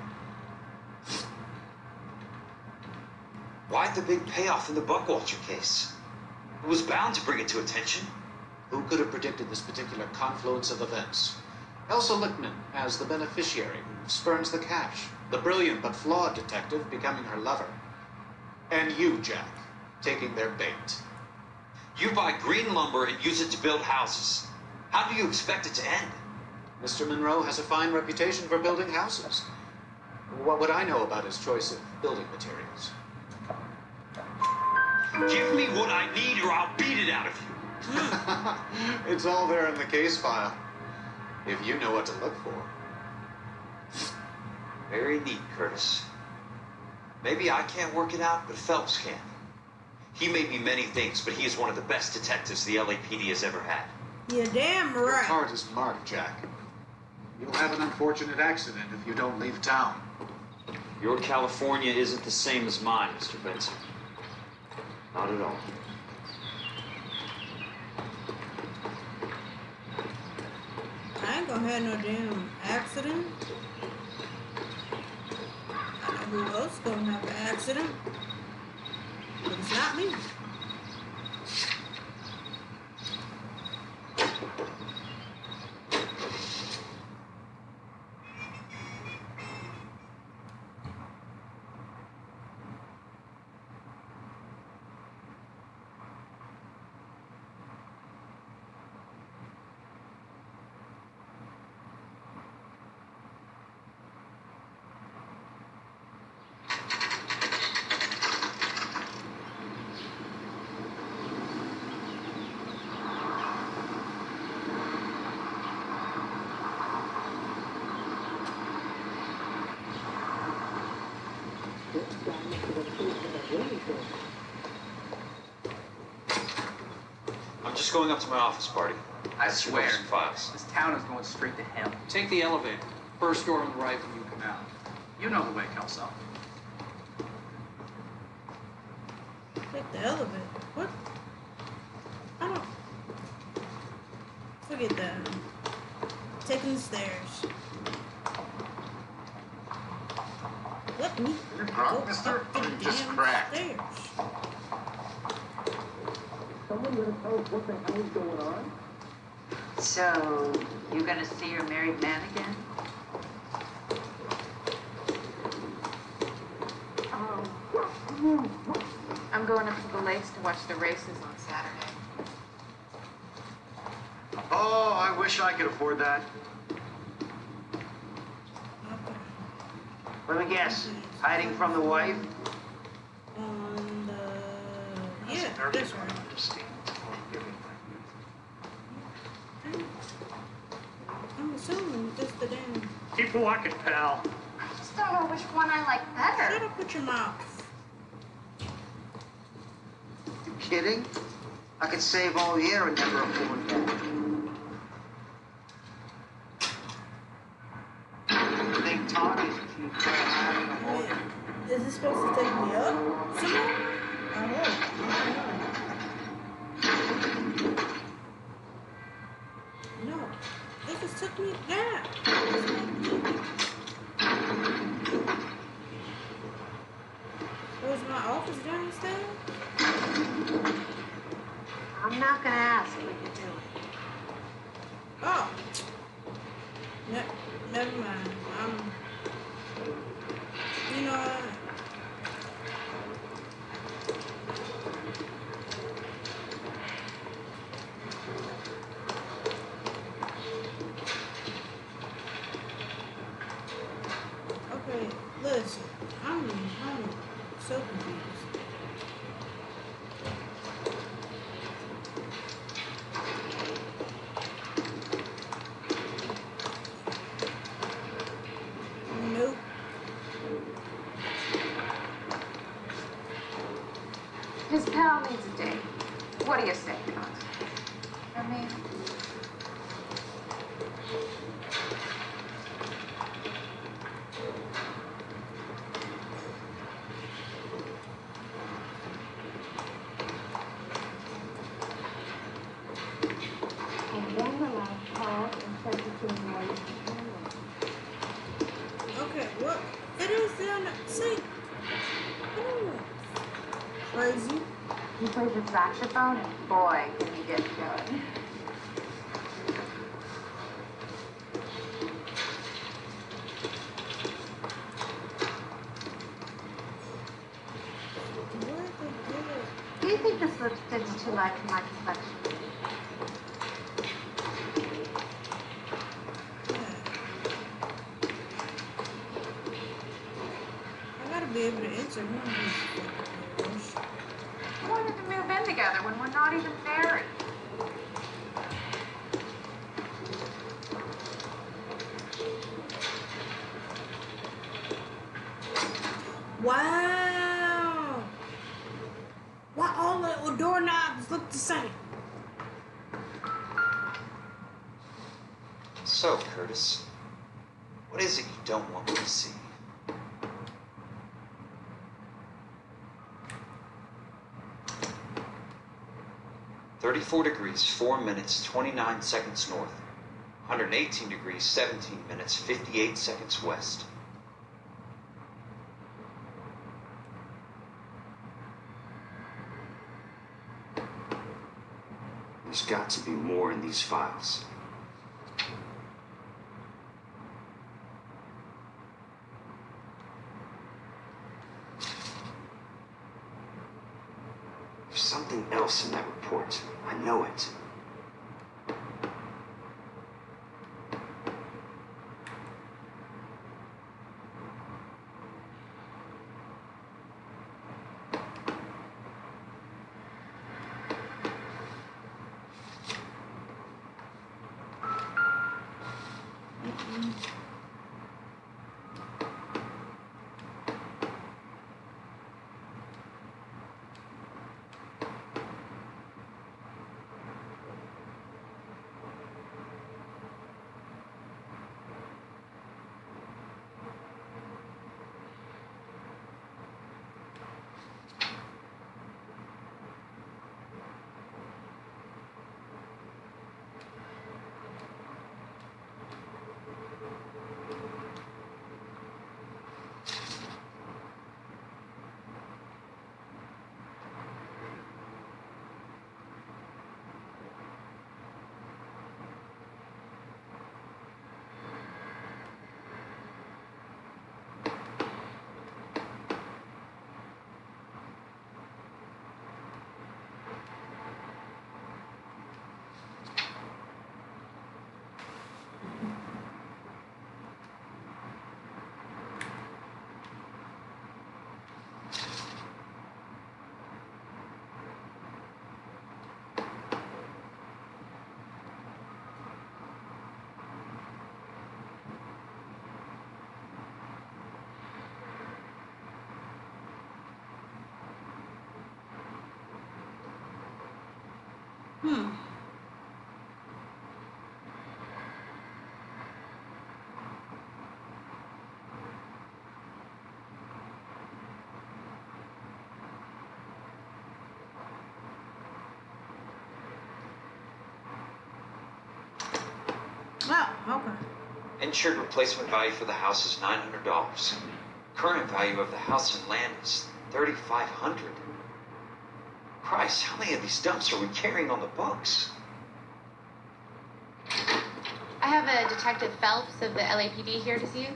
Why the big payoff in the Buckwalter case? It was bound to bring it to attention. Who could have predicted this particular confluence of events? Elsa Lichtman as the beneficiary who spurns the cash. The brilliant but flawed detective becoming her lover. And you, Jack, taking their bait. You buy green lumber and use it to build houses. How do you expect it to end? Mr. Monroe has a fine reputation for building houses. What would I know about his choice of building materials? Give me what I need or I'll beat it out of you. It's all there in the case file. If you know what to look for. Very neat, Curtis. Maybe I can't work it out, but Phelps can. He may be many things, but he is one of the best detectives the LAPD has ever had. You're damn right. Your card is marked, Jack. You'll have an unfortunate accident if you don't leave town. Your California isn't the same as mine, Mr. Benson. Not at all. I ain't gonna have no damn accident. I know who else gonna have an accident. But it's not me. I'm just going up to my office party. I swear, some files. this town is going straight to hell. Take the elevator. First door on the right when you come out. You know the way, Kelso. Take the elevator. What? I don't. Forget that. Taking the stairs. Let me You're go drunk, mister? up the Or you just damn cracked? stairs. someone gonna tell us what the hell is going on? So, you gonna see your married man again? I'm going up to the lakes to watch the races on Saturday. Oh, I wish I could afford that. Let me guess. Hiding from the wife? On the... Yeah, that's right. I'm assuming just the damn... Keep walking, pal. I just don't know which one I like better. Shut up with your mouth. You kidding? I could save all year and never afford that. Think Tony's cheap for having a mortgage. Is this supposed to take me up somewhere? I hope. No. It just took me down. Was my office downstairs? I'm not gonna ask what you're doing. Oh. Never mind. You know what? Okay, listen. I'm so confused. Nope. His pal needs a date. What do you say, Cons? I mean... And then the last call and said to Noire. Okay, what? It is down there. See? Oh, crazy. He plays the saxophone, and boy, can he get it going. Do you think this lipstick's too light for my complexion? I gotta be able to answer one of these. I wanted to move in together when we're not even married. Wow! Why all the doorknobs look the same? So, Curtis, what is it you don't want me to see? "34 degrees, 4 minutes, 29 seconds north. 118 degrees, 17 minutes, 58 seconds west." There's got to be more in these files. There's something else in that report. I know it. Oh, okay. Insured replacement value for the house is $900. Current value of the house and land is $3,500. Christ, how many of these dumps are we carrying on the books? I have a Detective Phelps of the LAPD here to see you.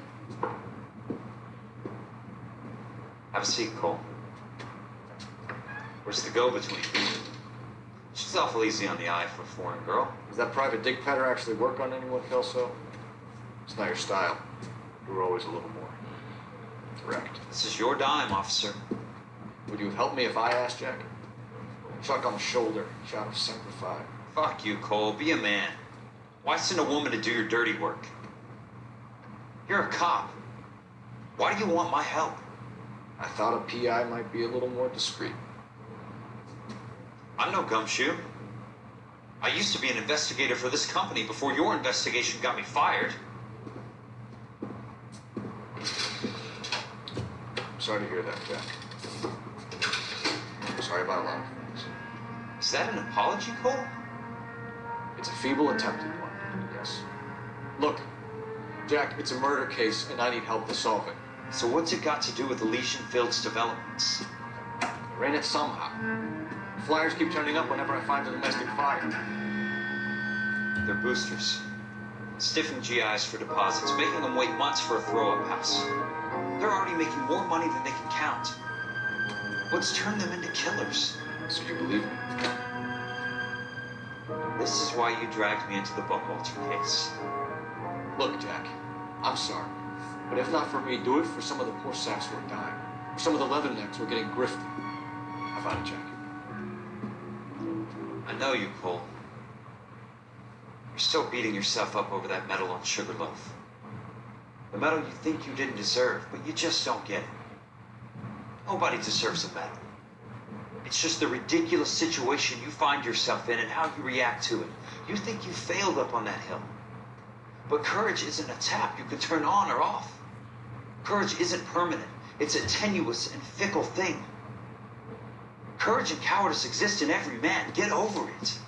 Have a seat, Cole. Where's the go-between? She's awful easy on the eye for a foreign girl. Does that private dick petter actually work on anyone, Kelso? It's not your style. You were always a little more direct. This is your dime, officer. Would you have helped me if I asked, Jack? Chuck on the shoulder, shot of Semper Fi. Fuck you, Cole. Be a man. Why send a woman to do your dirty work? You're a cop. Why do you want my help? I thought a PI might be a little more discreet. I'm no gumshoe. I used to be an investigator for this company before your investigation got me fired. Sorry to hear that, Jack. Sorry about a lot of things. Is that an apology, Cole? It's a feeble attempted one, yes. Look, Jack, it's a murder case, and I need help to solve it. So what's it got to do with Elysian Fields developments? Ran it somehow. Flyers keep turning up whenever I find a domestic fire. They're boosters. Stiffing GIs for deposits, making them wait months for a throw-up house. They're already making more money than they can count. What's turned them into killers? So you believe me? This is why you dragged me into the Buckwalter case. Look, Jack, I'm sorry. But if not for me, do it for some of the poor saps who are dying. For some of the leathernecks who are getting grifted. Have at it, Jack. I know you, Cole. You're still beating yourself up over that medal on Sugarloaf. The medal you think you didn't deserve, but you just don't get it. Nobody deserves a medal. It's just the ridiculous situation you find yourself in and how you react to it. You think you failed up on that hill. But courage isn't a tap you can turn on or off. Courage isn't permanent. It's a tenuous and fickle thing. Courage and cowardice exist in every man. Get over it.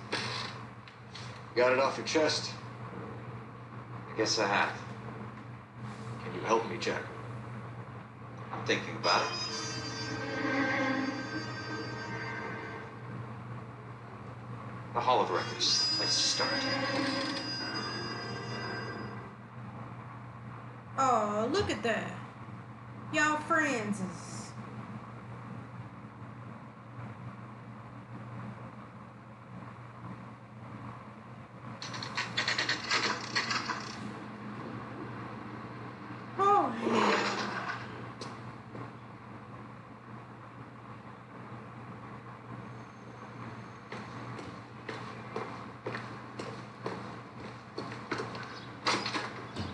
Got it off your chest. I guess I have. Can you help me, Jack? I'm thinking about it. The Hall of Records, the place to start. Oh, look at that. Y'all friends is... Oh, hell.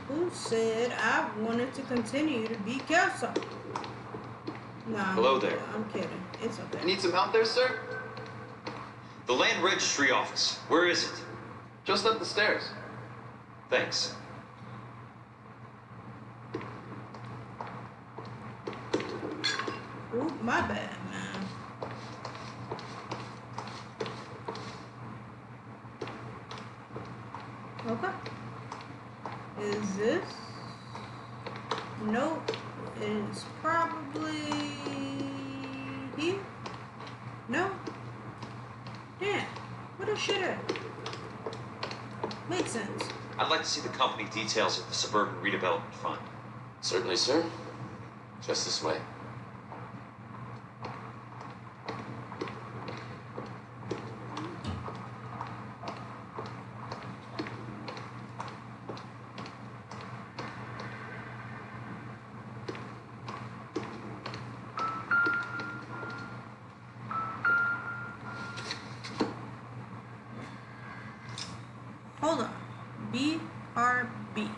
Who said I wanted to continue to be Kelso? Nah, Hello there. I'm kidding. It's okay. Need some help there, sir? The Land Registry Office. Where is it? Just up the stairs. Thanks. Ooh, my bad, man. Okay. Is this? Nope. It's probably here. No. Yeah. What a shit at? Makes sense. I'd like to see the company details of the Suburban Redevelopment Fund. Certainly, sir. Just this way. Hold on. BRB.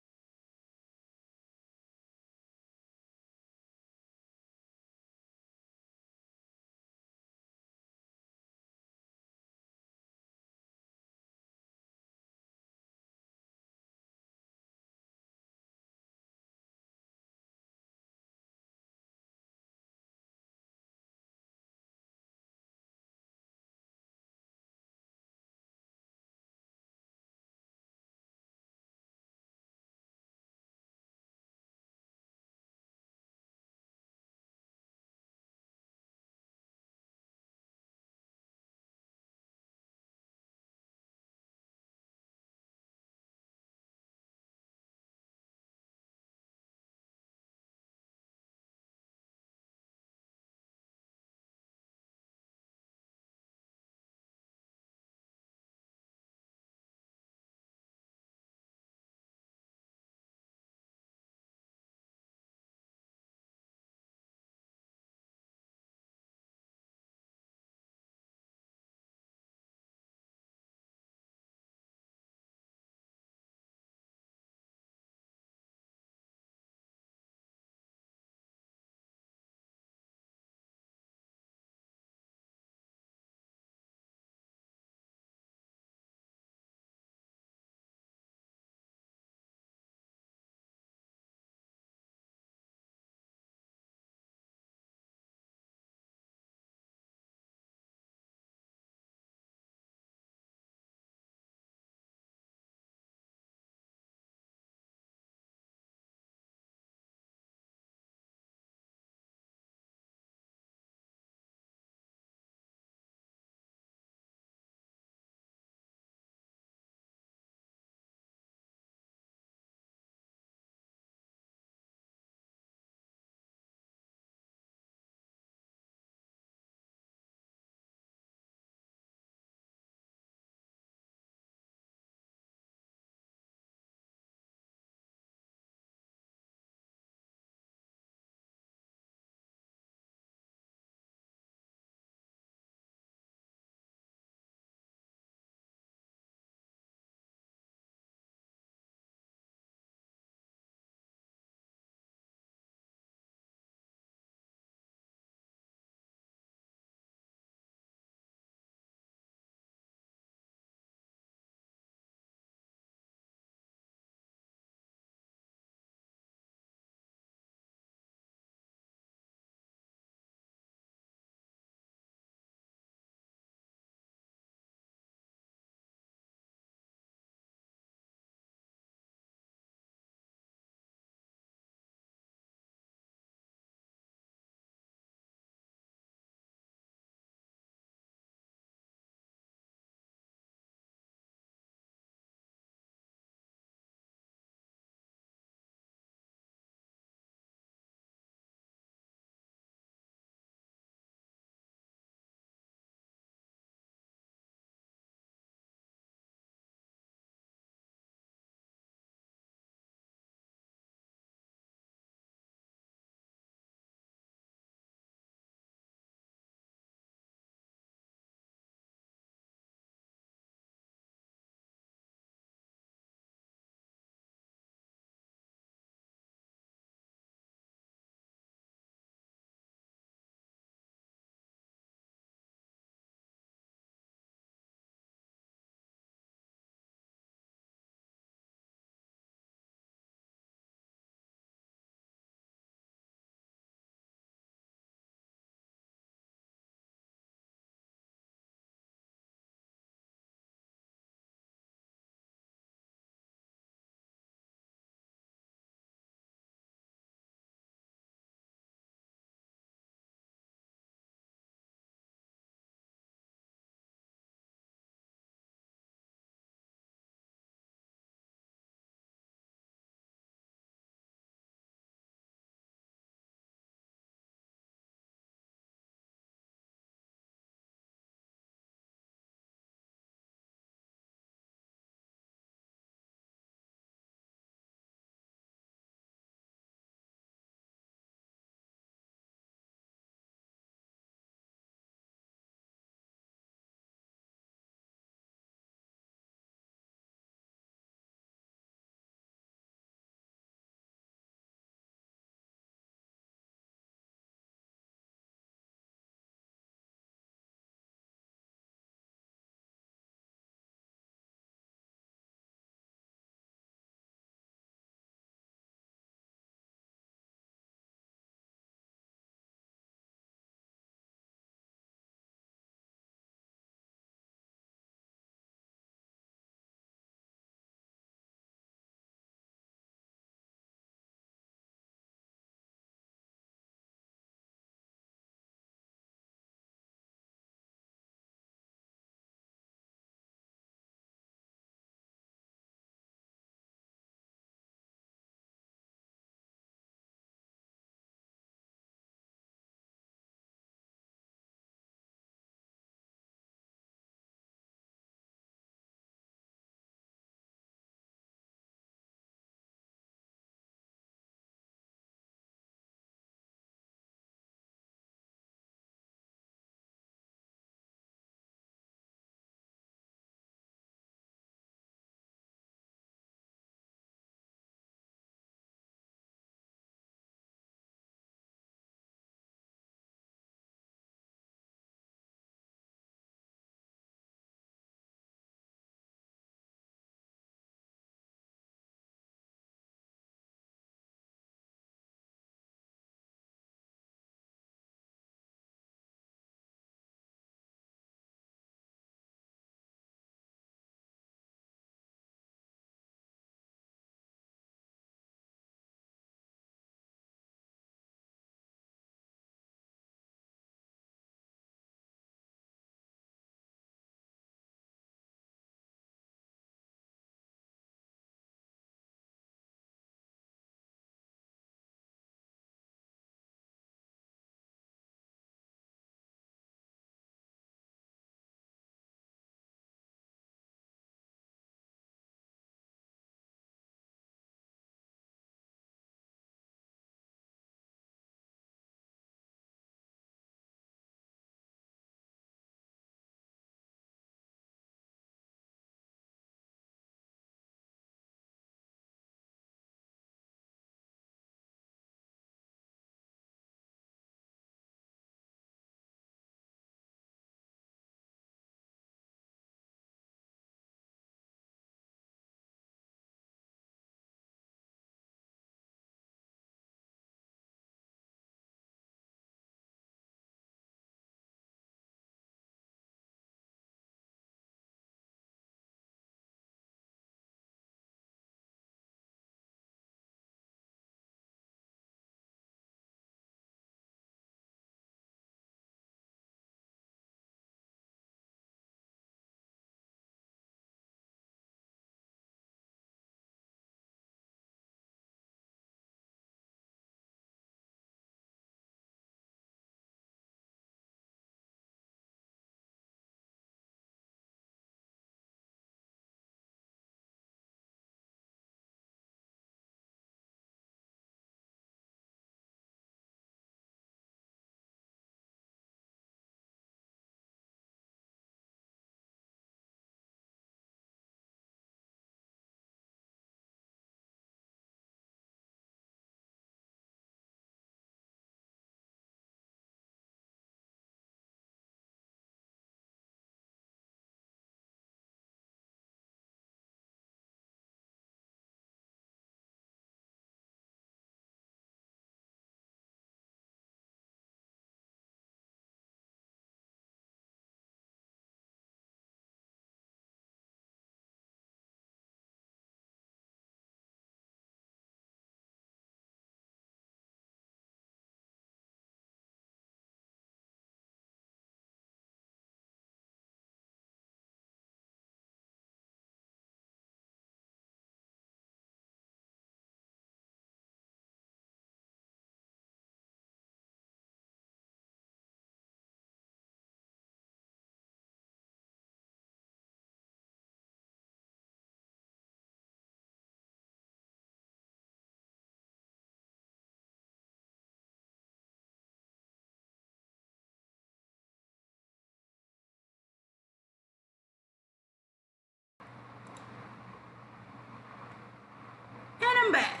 Welcome back.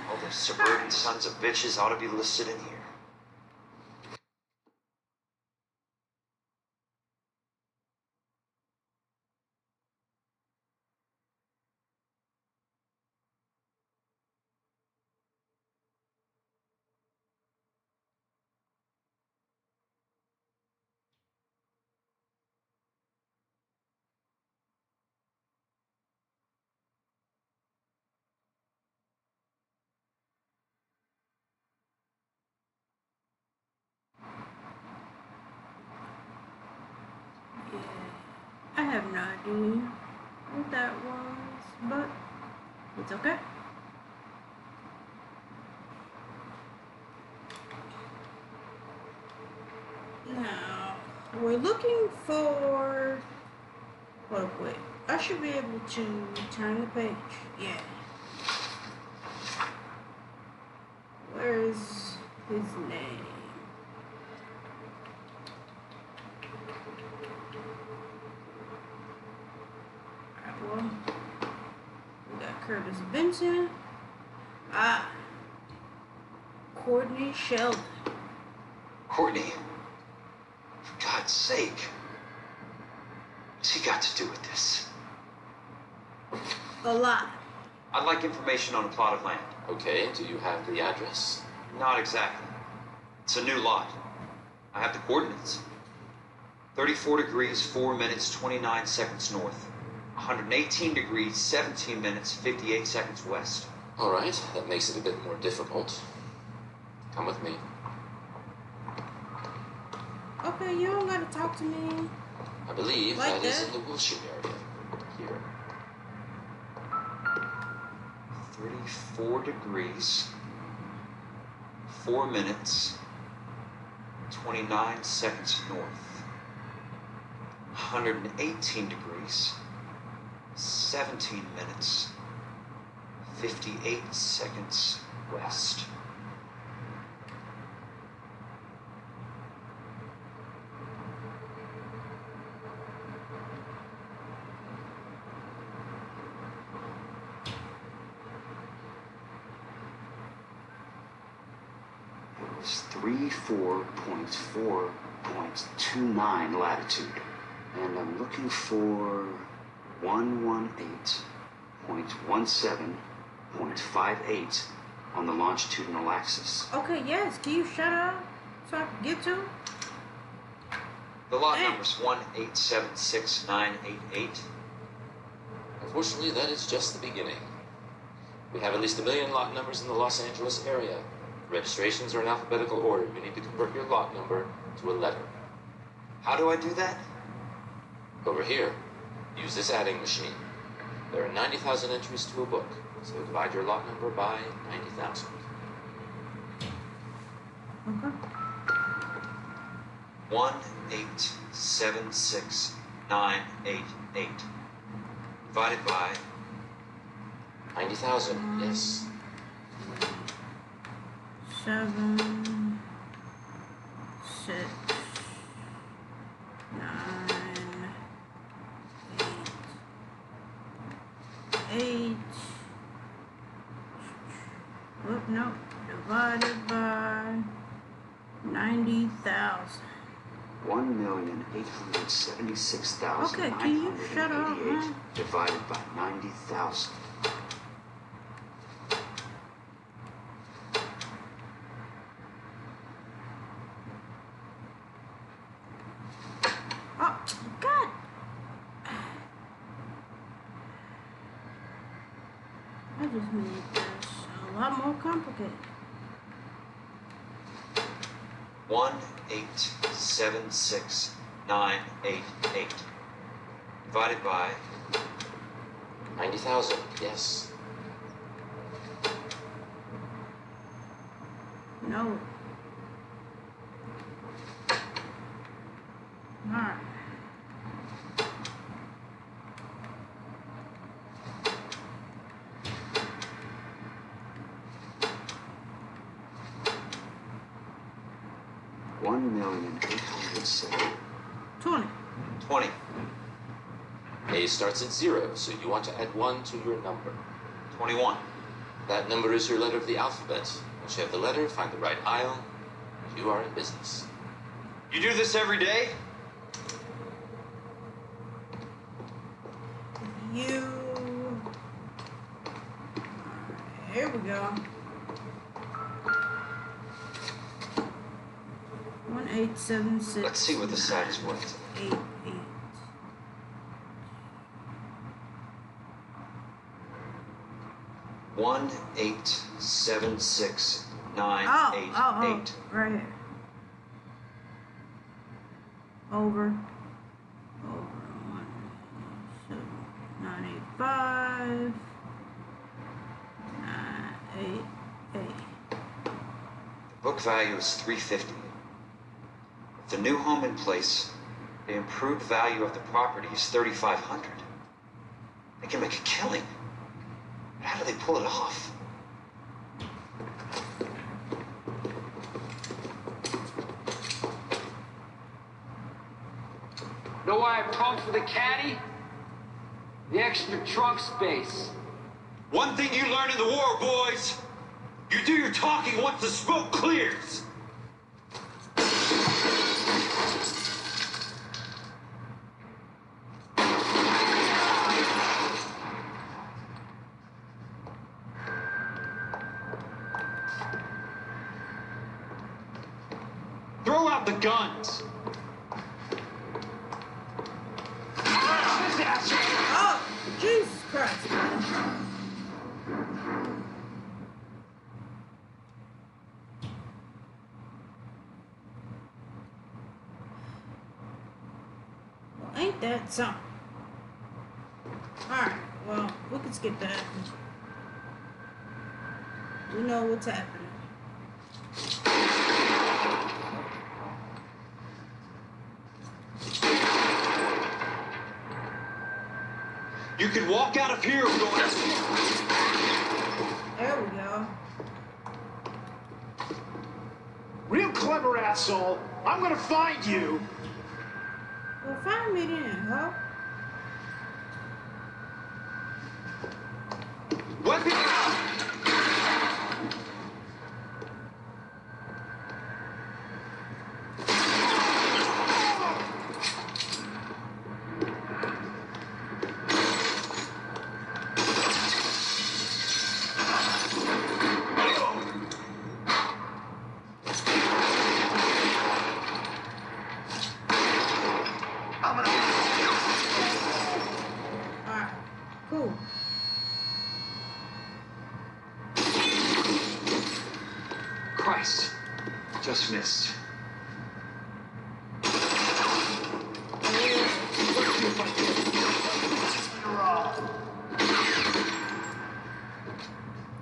All those suburban sons of bitches ought to be listed in here. I have no idea what that was, but it's okay. Now, we're looking for... Oh, wait. I should be able to turn the page. Yeah. Where's his name? Well, we got Curtis Benson. Courtney Sheldon. Courtney, for God's sake, what's he got to do with this? A lot. I'd like information on a plot of land. Okay, do you have the address? Not exactly. It's a new lot. I have the coordinates. 34 degrees, 4 minutes, 29 seconds north. 118 degrees, 17 minutes, 58 seconds west. All right, that makes it a bit more difficult. Come with me. Okay, you don't gotta talk to me. I believe like that is in the Wilshire area. Here. 34 degrees, 4 minutes, 29 seconds north. 118 degrees, 17 minutes, 58 seconds west. It's 34.4.29 latitude. And I'm looking for 118.17.58 on the longitudinal axis. Okay, yes. Can you shut up so I can get to it? The lot number's 1876988. Unfortunately, that is just the beginning. We have at least 1 million lot numbers in the Los Angeles area. Registrations are in alphabetical order. You need to convert your lot number to a letter. How do I do that? Over here. Use this adding machine. There are 90,000 entries to a book, so divide your lot number by 90,000. Okay. 1876988 divided by 90,000. Yes. 7, 6, 9, 8. Whoop, no. Divided by 90,000. 1,876,988 Okay, can you shut up, man? divided by 90,000. Oh, God. I just made this a lot more complicated. 1876988 divided by 90,000. Yes. No. Alright. $1,807,000. 20. 20. A starts at 0, so you want to add 1 to your number. 21. That number is your letter of the alphabet. Once you have the letter, find the right aisle. You are in business. You do this every day? Here we go. 1876. Let's see what the side is worth. 88. One 876 988. Right here. Over 985 988. The book value is $350. With the new home in place, the improved value of the property is $3,500. They can make a killing. But how do they pull it off? Know why I pumped for the caddy? The extra trunk space. One thing you learn in the war, boys. You do your talking once the smoke clears. Throw out the guns. Oh, Jesus Christ. Well, ain't that something? Alright, well, we can skip that. We know what's happening. You can walk out of here and go in. There we go. Real clever, asshole. I'm gonna find you. Well, find me then, huh? Weapon out! Alright, cool. Christ. Just missed.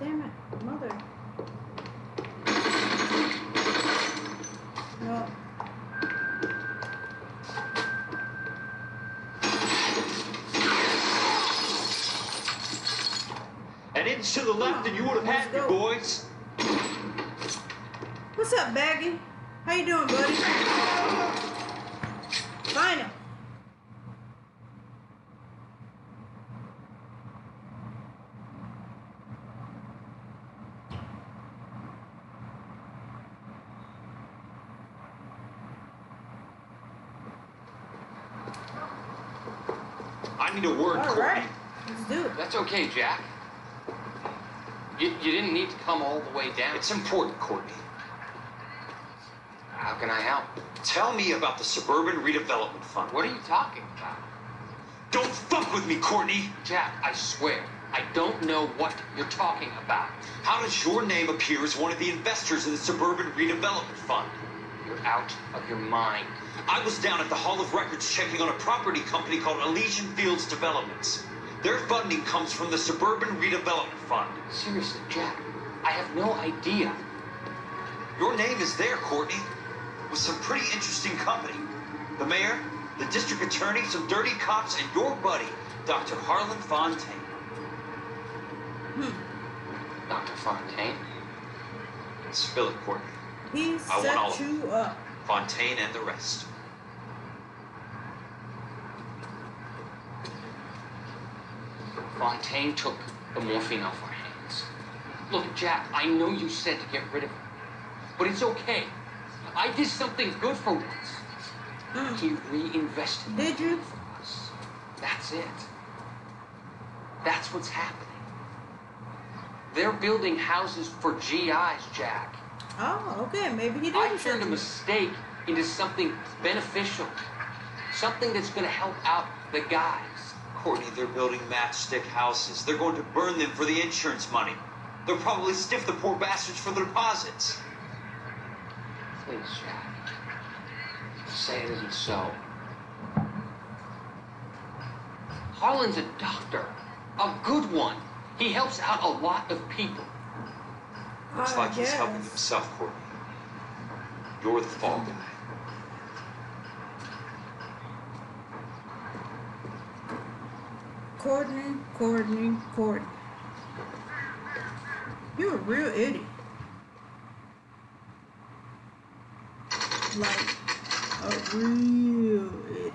Damn it, mother. No. An inch to the left and you would have had me, boys. What's up, Baggy? How you doing, buddy? Find him. I need a word, All Courtney. right, let's do it. That's okay, Jack. You didn't need to come all the way down. It's important, Courtney. How can I help? Tell me about the Suburban Redevelopment Fund. What are you talking about? Don't fuck with me, Courtney. Jack, I swear, I don't know what you're talking about. How does your name appear as one of the investors in the Suburban Redevelopment Fund? You're out of your mind. I was down at the Hall of Records checking on a property company called Elysian Fields Developments. Their funding comes from the Suburban Redevelopment Fund. Seriously, Jack, I have no idea. Your name is there, Courtney, with some pretty interesting company. The mayor, the district attorney, some dirty cops, and your buddy, Dr. Harlan Fontaine. Dr. Fontaine? Spill it, Courtney. He I want all set of you up. Fontaine and the rest. Fontaine took the morphine off our hands. Look, Jack, I know you said to get rid of him, but it's okay. I did something good for once. He reinvested. Did you? For us. That's it. That's what's happening. They're building houses for GIs, Jack. Oh, okay. Maybe he did. I turned a mistake into something beneficial. Something that's going to help out the guys. Courtney, they're building matchstick houses. They're going to burn them for the insurance money. They'll probably stiff the poor bastards for their deposits. Please, Jack. Say it isn't so. Harlan's a doctor. A good one. He helps out a lot of people. Looks like he's helping himself, Courtney. You're the fall guy. Courtney. You're a real idiot. Like, a real idiot.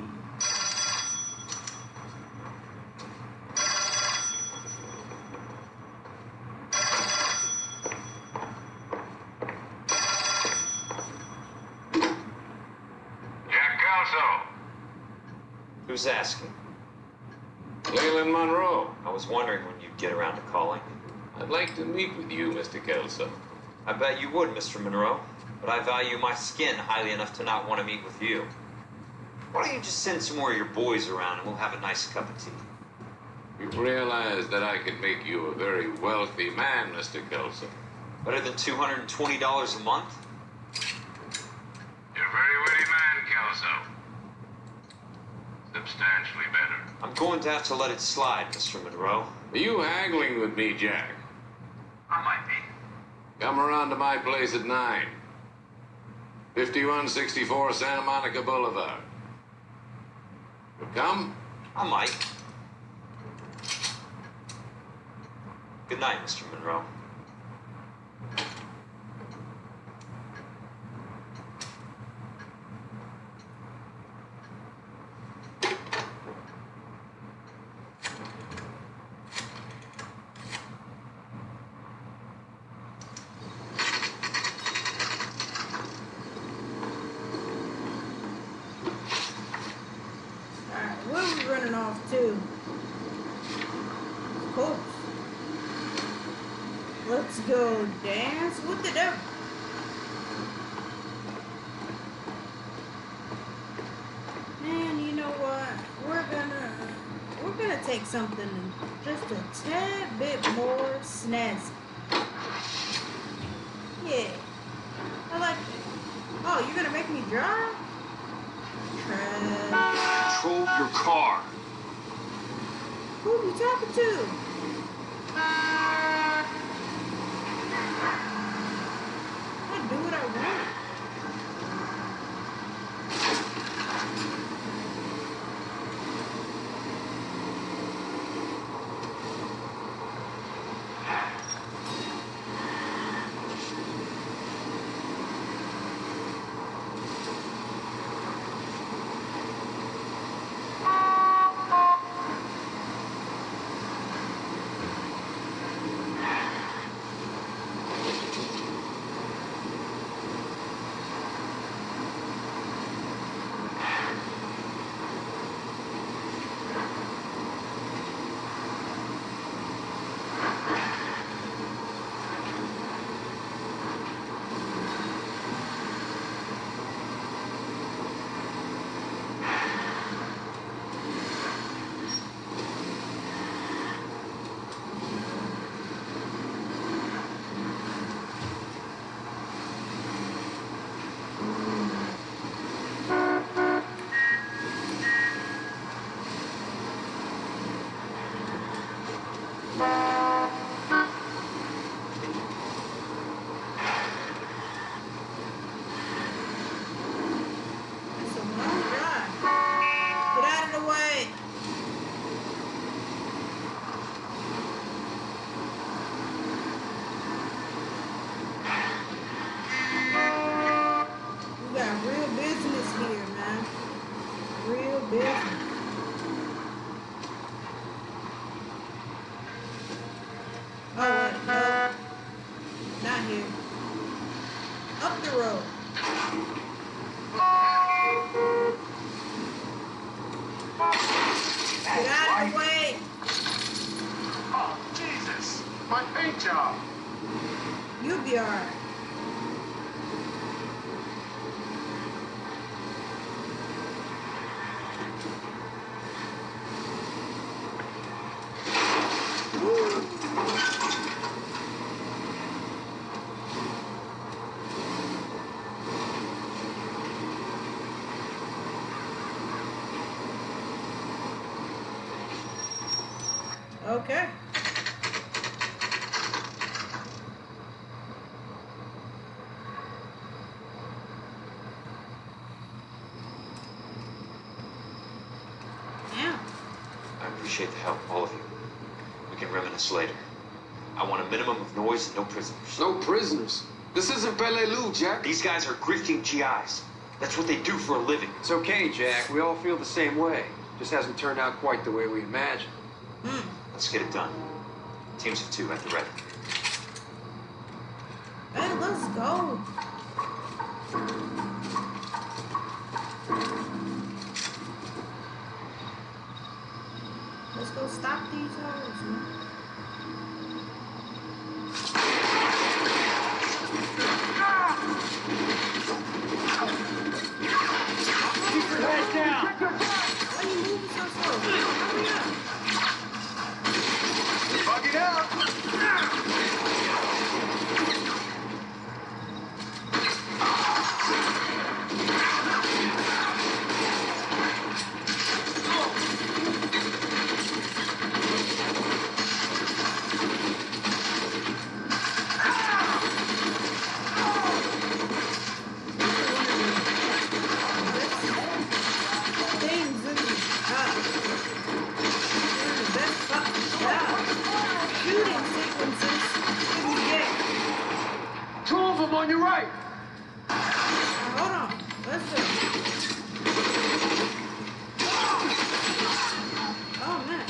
Jack Kelso. Who's asking? Leland Monroe. I was wondering when you'd get around to calling. I'd like to meet with you, Mr. Kelso. I bet you would, Mr. Monroe. But I value my skin highly enough to not want to meet with you. Why don't you just send some more of your boys around and we'll have a nice cup of tea? You realize that I could make you a very wealthy man, Mr. Kelso. Better than $220 a month? You're a very witty man, Kelso. Substantially better. I'm going to have to let it slide, Mr. Monroe. Are you haggling with me, Jack? I might be. Come around to my place at 9. 5164 Santa Monica Boulevard. You come? I might. Good night, Mr. Monroe. Where are we running off to? Of course. Let's go dance with the devil. And you know what? We're gonna take something just a tad bit more snazzy. Yeah. I like it. Oh, you're gonna make me drive? Control your car. Who are you talking to? I do what I want. road. Get out of the way. Oh, Jesus! My paint job! You'll be alright. Okay. Yeah. I appreciate the help, all of you. We can reminisce later. I want a minimum of noise and no prisoners. No prisoners? This isn't Peleliu, Jack. These guys are grifting GIs. That's what they do for a living. It's okay, Jack. We all feel the same way. Just hasn't turned out quite the way we imagined. Let's get it done. Teams of 2 at the ready. Hey, let's go. Let's go stop these hoes, man. Keep your head down. Why are you moving so slow? Hurry up. Bug it out! Things in the best shooting sequences in the game. 2 of them on your right. Hold on. Let's go. Oh man,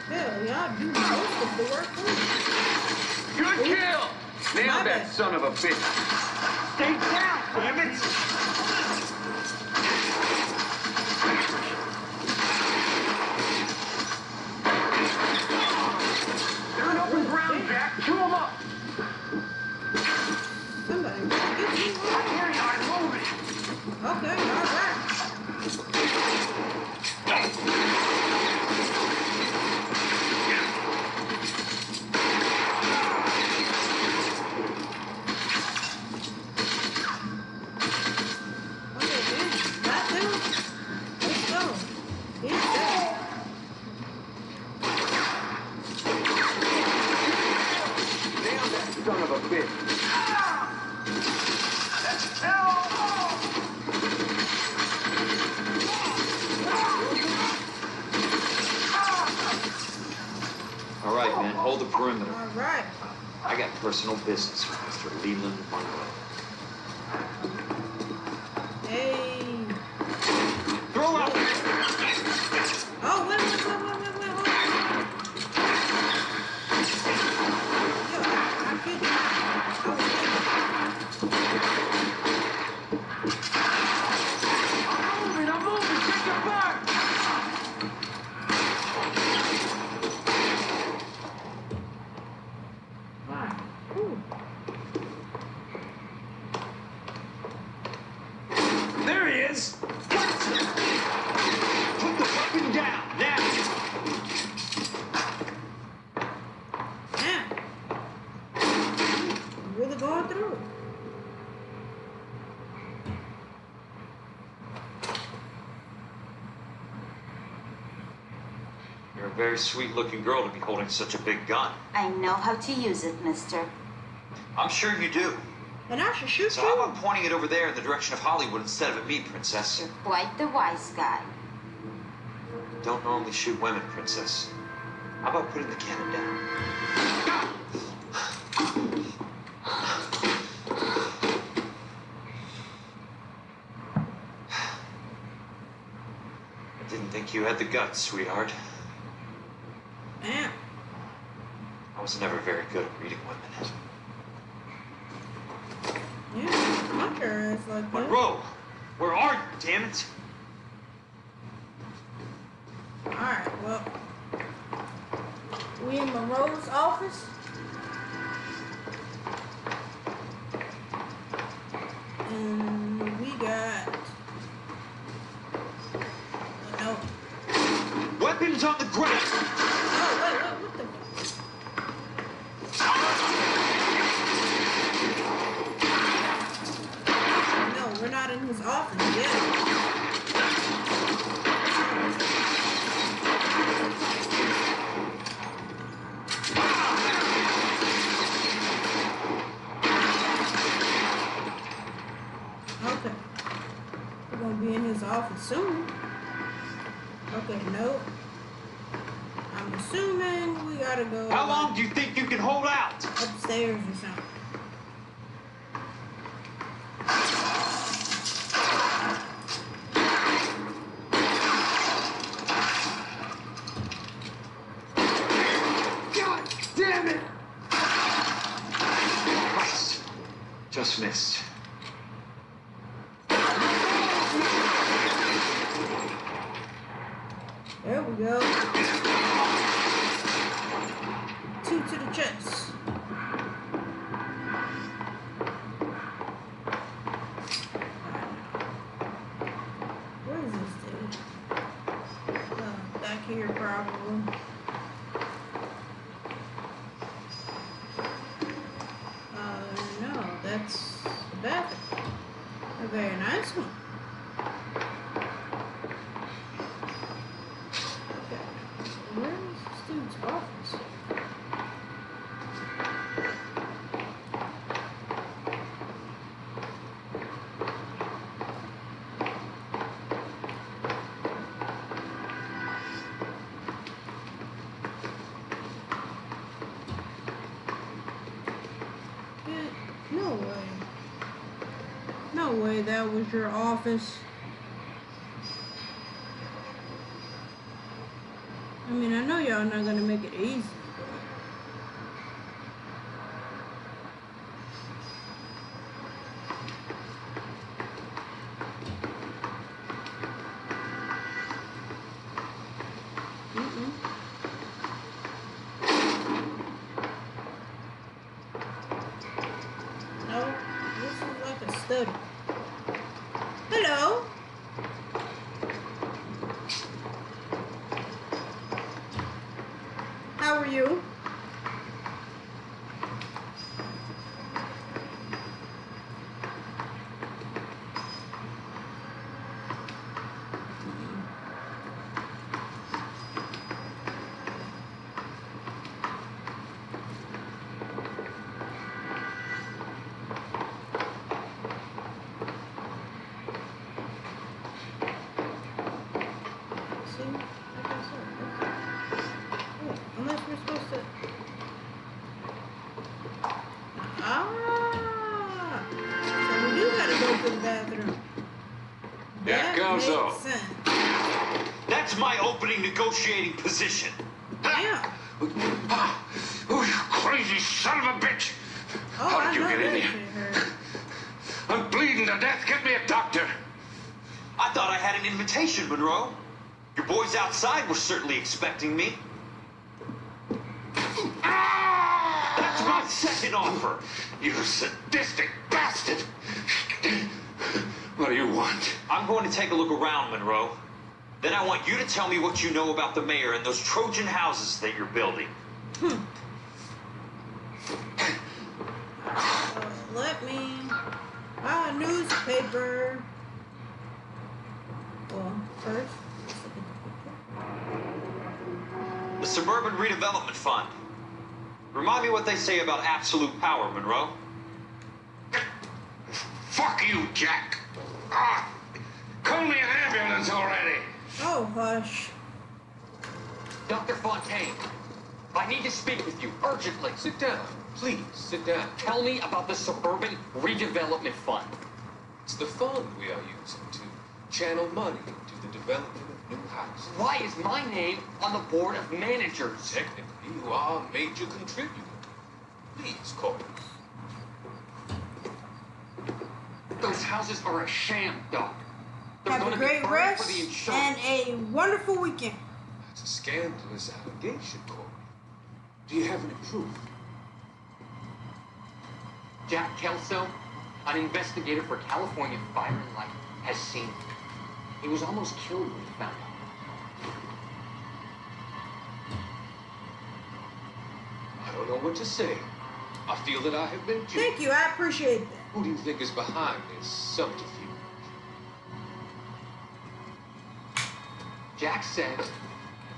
hell, y'all do most of the work for me. Good kill. My Nailed that bad. son of a bitch. Stay down, damn it. They're in open ground, Jack. Chew them up. Somebody get you. I hear you. I'm moving. Okay, all right. Okay, man. Got them. Let's go. He's dead. Nailed that son of a bitch. All right, man, hold the perimeter. All right. I got personal business with Mr. Leland Monroe. Hey. Throw out! Oh, wait, hold on. Yo, I kid you not. I was I'm moving. Check your back. fine. Ooh. There he is. Put the weapon down now. Damn. Really going through it. You're a very sweet-looking girl to be holding such a big gun. I know how to use it, mister. I'm sure you do. And I should shoot So you. how about pointing it over there in the direction of Hollywood instead of at me, Princess? You're quite the wise guy. Don't normally shoot women, Princess. How about putting the cannon down? I didn't think you had the guts, sweetheart. Damn. I was never very good at reading women. Yeah, look her ass like that. Monroe, where are you, damn it? Alright, well. We in Monroe's office. And we got a note. Weapons on the ground! Oh, wait, what the? No, we're not in his office yet. Okay. We're gonna be in his office soon. Okay, no. I'm assuming we gotta go. How long do you think you can hold out? Upstairs or something. God damn it! Christ. Just missed. There we go. 2 to the chest. Where is this dude? Back here, probably. No, that's the bathroom. A very nice one. Where is this dude's office? No way. No way that was your office. I mean, I know y'all not gonna make it easy, No, this is like a study. Hello? How are you? See? Like I said, unless we're supposed to. Ah! So we do gotta go to the bathroom. That makes Gozo. sense. That's my opening negotiating position. Yeah. Oh, you crazy son of a bitch! Oh, How I did you know get in that here? shit hurt. I'm bleeding to death. Get me a doctor. I thought I had an invitation, Monroe. Your boys outside were certainly expecting me. That's my second offer. You sadistic bastard! What do you want? I'm going to take a look around, Monroe. Then I want you to tell me what you know about the mayor and those Trojan houses that you're building. Let me buy a newspaper. Well, first, let's look at The Suburban Redevelopment Fund. Remind me what they say about absolute power, Monroe. Fuck you, Jack. Ah, call me an ambulance already. Oh, hush. Dr. Fontaine, I need to speak with you urgently. Sit down. Please, sit down. Tell me about the Suburban Redevelopment Fund. It's the fund we are using to channel money into the development of new housing. Why is my name on the board of managers? Technically, you are a major contributor. Please, Corey. Those houses are a sham, Doc. They're Have a gonna be great burned rest for the insurance. and a wonderful weekend. That's a scandalous allegation, Corey. Do you have any proof? Jack Kelso, an investigator for California Fire and Light, has seen it. He was almost killed when he found out. I don't know what to say. I feel that I have been duped. Thank you, I appreciate that. Who do you think is behind this subterfuge? Jack says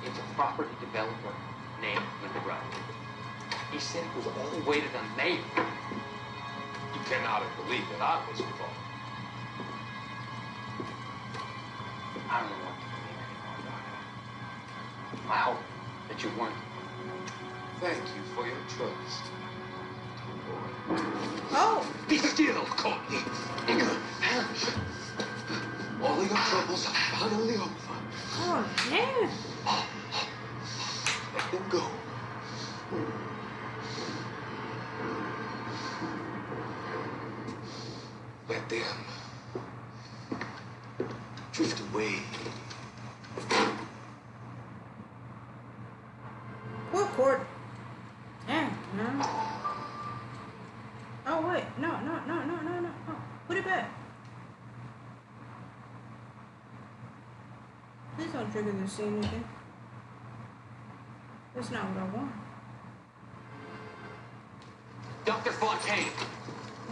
it's a property developer named Monroe. He said it was all the way to the mayor. You cannot have believed that I was involved. I don't know what to believe anymore, Doc. I hope that you weren't. Thank you for your trust. Oh! Be still, Courtney. All of your troubles are finally over. Oh, man. Let them go. Let them drift away. Poor Court. Damn, man. Oh, wait. No. Oh, put it back. Please don't trigger this scene again. That's not what I want. Dr. Fontaine,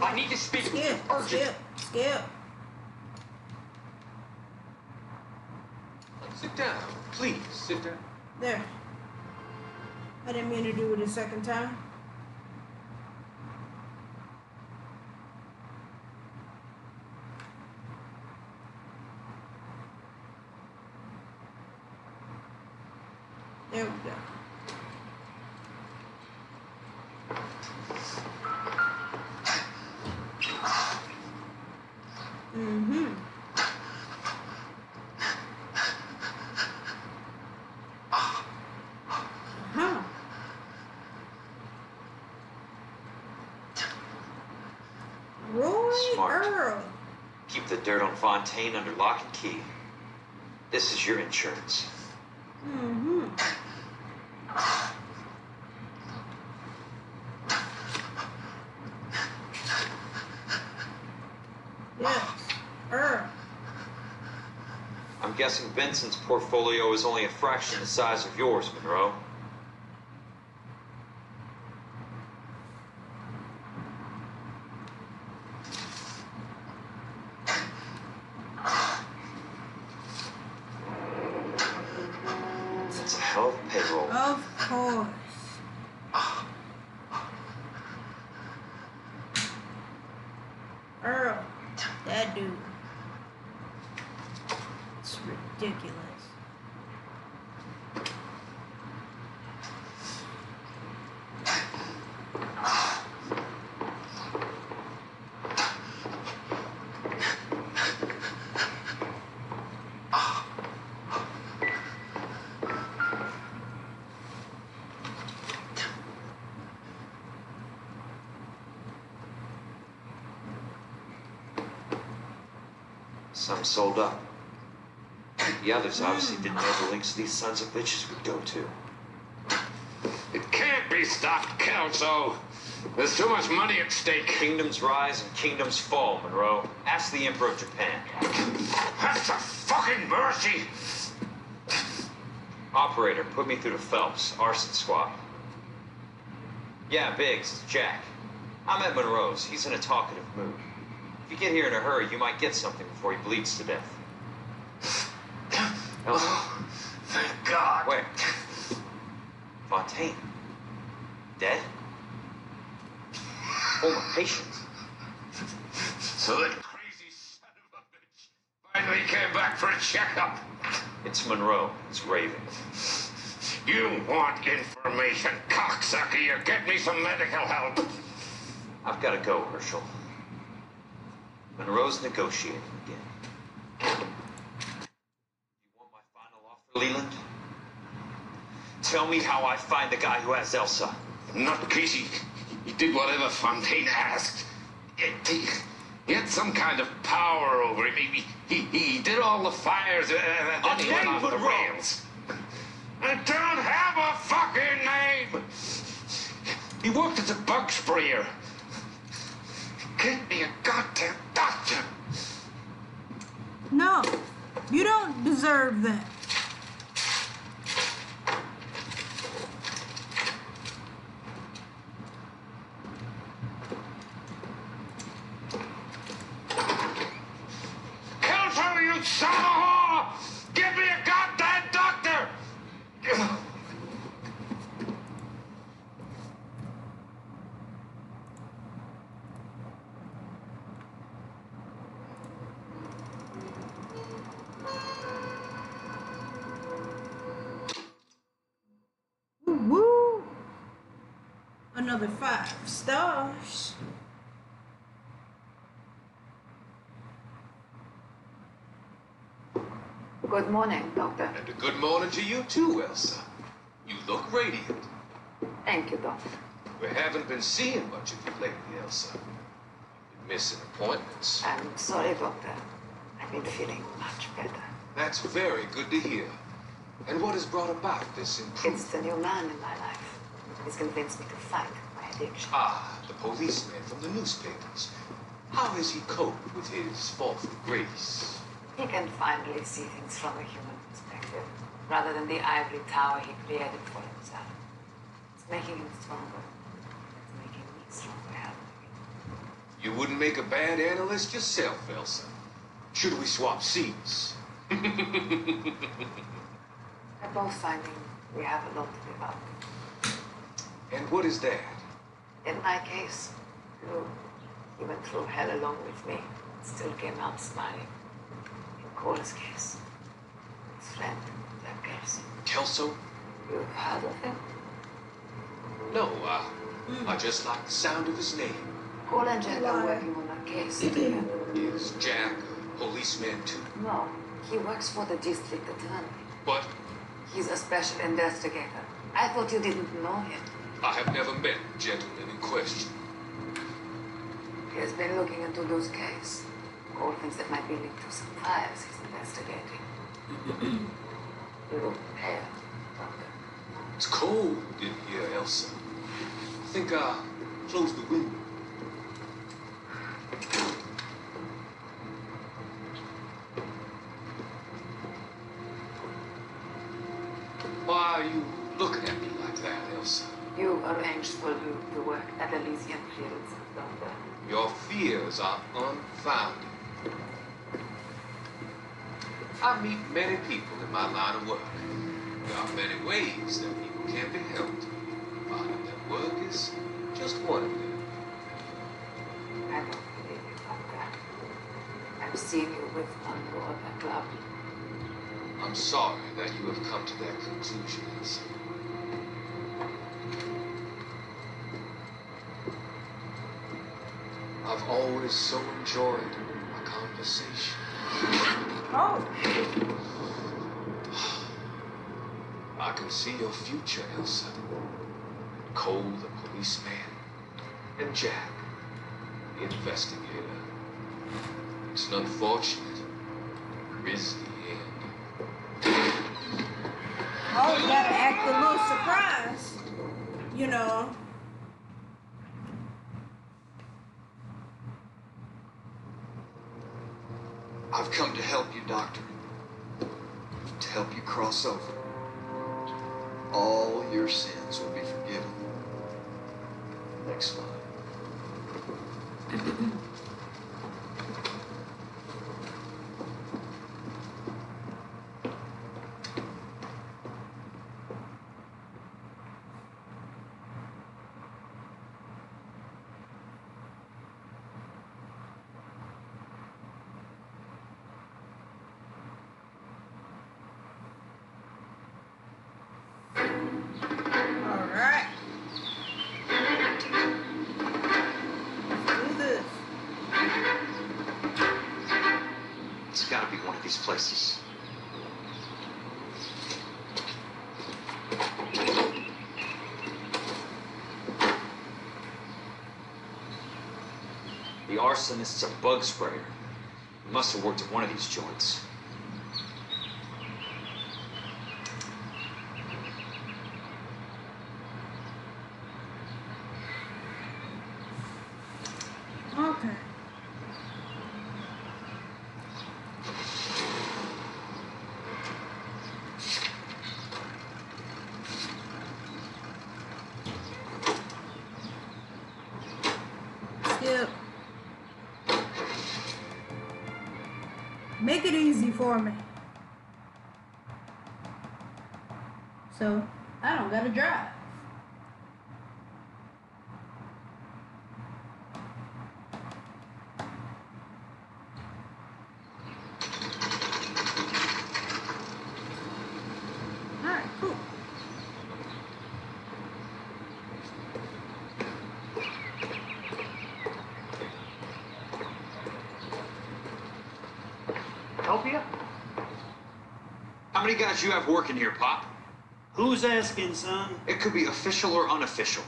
I need to speak with you urgently. Skip. Sit down. Please, sit down. There. I didn't mean to do it a second time. There we go. Mm-hmm. Huh. Roy Smart. Earl. Keep the dirt on Fontaine under lock and key. This is your insurance. Mm-hmm. Yes, Earl. I'm guessing Vincent's portfolio is only a fraction the size of yours, Monroe. That's a hell of a payroll. Of course. Earl, that dude. It's ridiculous. Some sold up. The others obviously didn't know the links these sons of bitches would go to. It can't be stopped, Kelso. There's too much money at stake. Kingdoms rise and kingdoms fall, Monroe. Ask the Emperor of Japan. That's a fucking mercy. Operator, put me through to Phelps, arson squad. Yeah, Biggs, it's Jack. I'm at Monroe's. He's in a talkative mood. If you get here in a hurry, you might get something before he bleeds to death. Oh, thank God. Where? Fontaine. Dead? Oh, my patience. So that crazy son of a bitch finally came back for a checkup. It's Monroe. He's raving. You want information, cocksucker. You get me some medical help. I've got to go, Herschel. Monroe's negotiating again. You want my final offer? Leland, tell me how I find the guy who has Elsa. Not Casey. He did whatever Fontaine asked. He had some kind of power over him. He did all the fires, and then he went off the rails. I don't have a fucking name! He worked as a bug sprayer. Get me a goddamn doctor! No, you don't deserve that. Kelso, you son of a whore! Give me a goddamn doctor! Woo! Another 5 stars. Good morning, Doctor. And a good morning to you too, Elsa. You look radiant. Thank you, Doctor. We haven't been seeing much of you lately, Elsa. You've been missing appointments. I'm sorry, Doctor. I've been feeling much better. That's very good to hear. And what has brought about this improvement? It's the new man in my life. He's convinced me to fight my addiction. Ah, the policeman from the newspapers. How has he coped with his fall from grace? He can finally see things from a human perspective, rather than the ivory tower he created for himself. It's making him stronger. It's making me stronger, haven't we? You wouldn't make a bad analyst yourself, Elsa. Should we swap seats? We're both finding we have a lot to live up. And what is that? In my case, Lou, he went through hell along with me, still came out smiling. Cole's case. His friend, Jack Kelso. Kelso? You've heard of him? No, I just like the sound of his name. Cole and Jack are working on a case together. Is Jack a policeman too? No, he works for the district attorney. But he's a special investigator. I thought you didn't know him. I have never met the gentleman in question. He has been looking into Lou's case. Cole thinks that might be linked to some fires he's investigating. Lou, pale, Doctor. It's cold in here, Elsa. I think I'll close the window. Why are you looking at me like that, Elsa? You arranged for Lou to work at Elysian Fields, Doctor. Your fears are unfounded. I meet many people in my line of work. There are many ways that people can be helped. Finding their work is just one of them. I don't believe you, Doctor. I've seen you with Monroe at the club. I'm sorry that you have come to that conclusion, Elsa. I've always so enjoyed our conversation. Oh. I can see your future, Elsa. Cole, the policeman, and Jack, the investigator. It's an unfortunate, grisly end. Oh, you gotta act a little surprised. You know. I've come to help you, Doctor. To help you cross over. All your sins will be forgiven. Next time. arsonist's a bug sprayer. He must have worked at one of these joints. Okay. Skip. Make it easy for me. So, I don't gotta drive. Alright, cool. Help you? How many guys you have working here, Pop? Who's asking, son? It could be official or unofficial.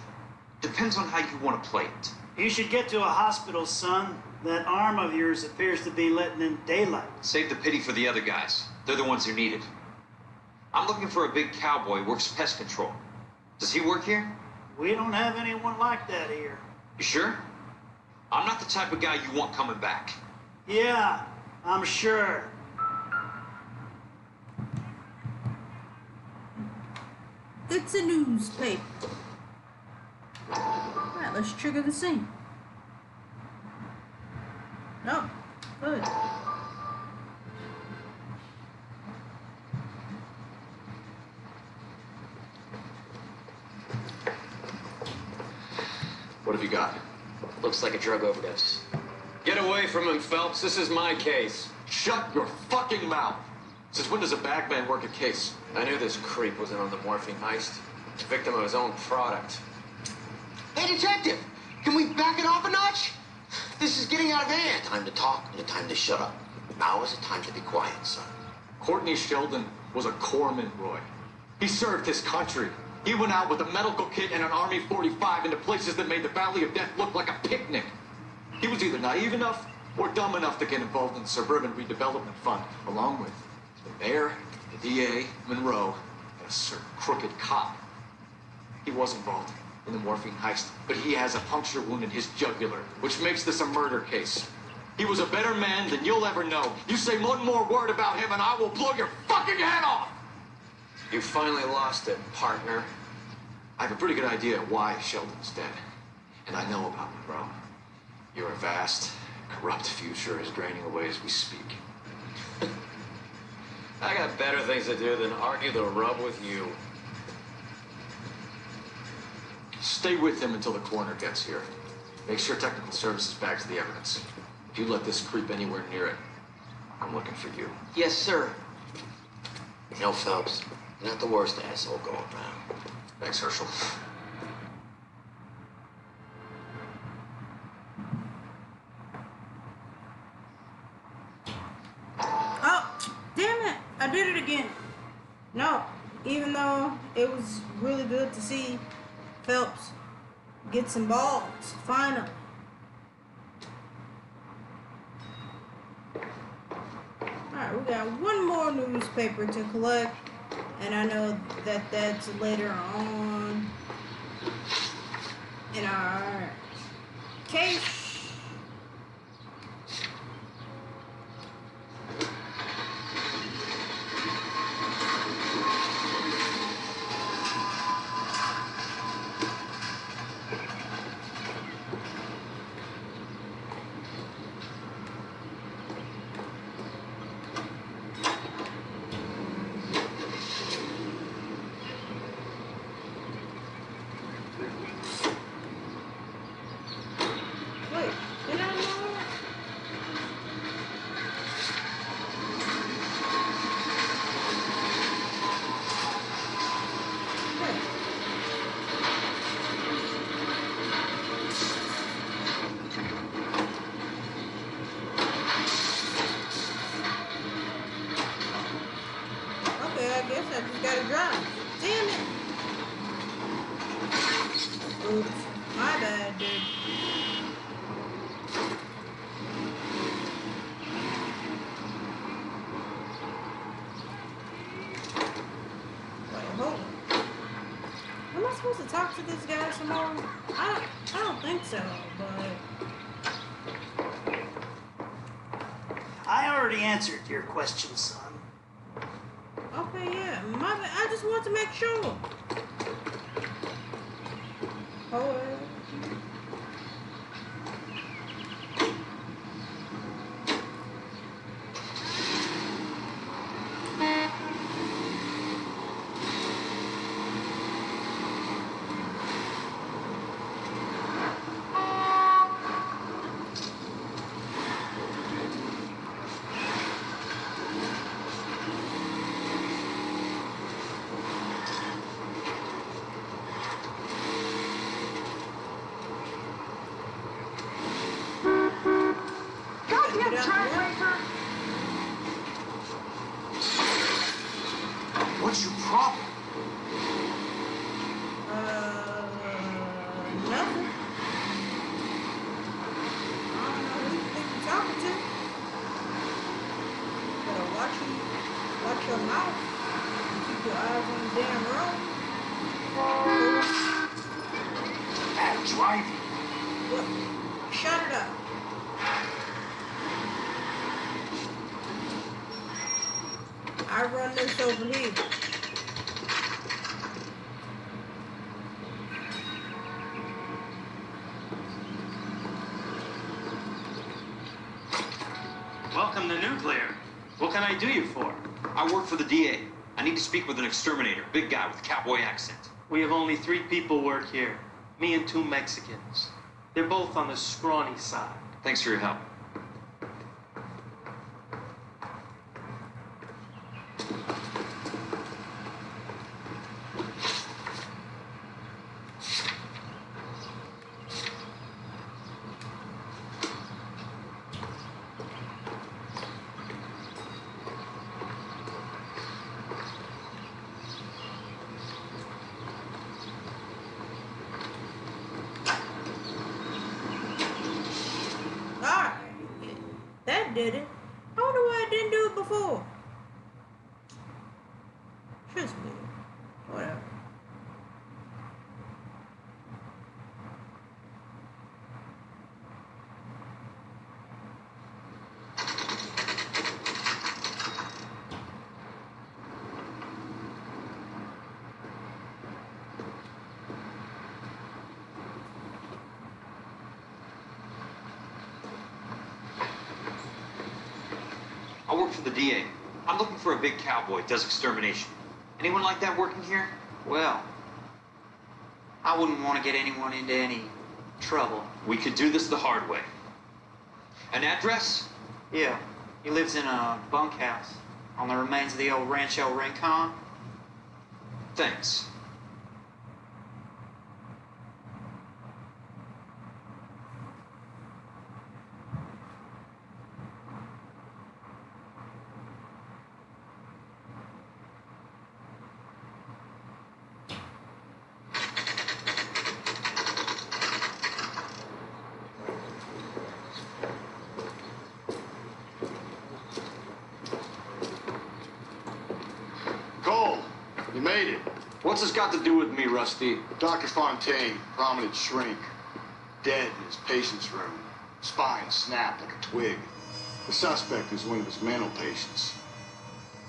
Depends on how you want to play it. You should get to a hospital, son. That arm of yours appears to be letting in daylight. Save the pity for the other guys. They're the ones who need it. I'm looking for a big cowboy who works pest control. Does he work here? We don't have anyone like that here. You sure? I'm not the type of guy you want coming back. Yeah, I'm sure. It's a newspaper. Alright, let's trigger the scene. Oh, good. What have you got? Looks like a drug overdose. Get away from him, Phelps. This is my case. Shut your fucking mouth. Since when does a bagman work a case? I knew this creep was in on the morphine heist. Victim of his own product. Hey, detective! Can we back it off a notch? This is getting out of hand. Time to talk and a time to shut up. Now is the time to be quiet, son. Courtney Sheldon was a corpsman, Roy. He served his country. He went out with a medical kit and an Army 45 into places that made the Valley of Death look like a picnic. He was either naive enough or dumb enough to get involved in the Suburban Redevelopment Fund, along with the mayor, the DA, Monroe, and a certain crooked cop. He was involved in the morphine heist, but he has a puncture wound in his jugular, which makes this a murder case. He was a better man than you'll ever know. You say one more word about him and I will blow your fucking head off! You finally lost it, partner. I have a pretty good idea why Sheldon's dead. And I know about Monroe. Your vast, corrupt future is draining away as we speak. I got better things to do than argue the rub with you. Stay with him until the coroner gets here. Make sure technical services bags the evidence. If you let this creep anywhere near it, I'm looking for you. Yes, sir. You know, Phelps, you're not the worst asshole going around. Thanks, Herschel. Oh, damn it. I did it again. No, even though it was really good to see Phelps get some balls, finally. Alright, we got one more newspaper to collect, and I know that that's later on in our case. I guess I just gotta drive. Damn it. Oops. My bad, dude. hold on. Am I supposed to talk to this guy some more? I don't think so, but... I already answered your question, son. Okay, yeah. My bad. I just want to make sure. Hold on. What's your problem? Nothing. I don't know who you think you're talking to. Better watch your mouth. Keep your eyes on the damn road. Bad driving. Look, shut it up. I run this over here. Welcome to Nuclear. What can I do you for? I work for the DA. I need to speak with an exterminator, big guy with a cowboy accent. We have only 3 people work here. Me and 2 Mexicans. They're both on the scrawny side. Thanks for your help. That did it. I wonder why I didn't do it before. Just weird. Whatever. I work for the DA. I'm looking for a big cowboy, does extermination. Anyone like that working here? Well, I wouldn't want to get anyone into any trouble. We could do this the hard way. An address? Yeah, he lives in a bunkhouse on the remains of the old Rancho Rincon. Thanks. Cole, you made it. What's this got to do with me, Rusty? Dr. Fontaine, prominent shrink, dead in his patient's room, spine snapped like a twig. The suspect is one of his mental patients.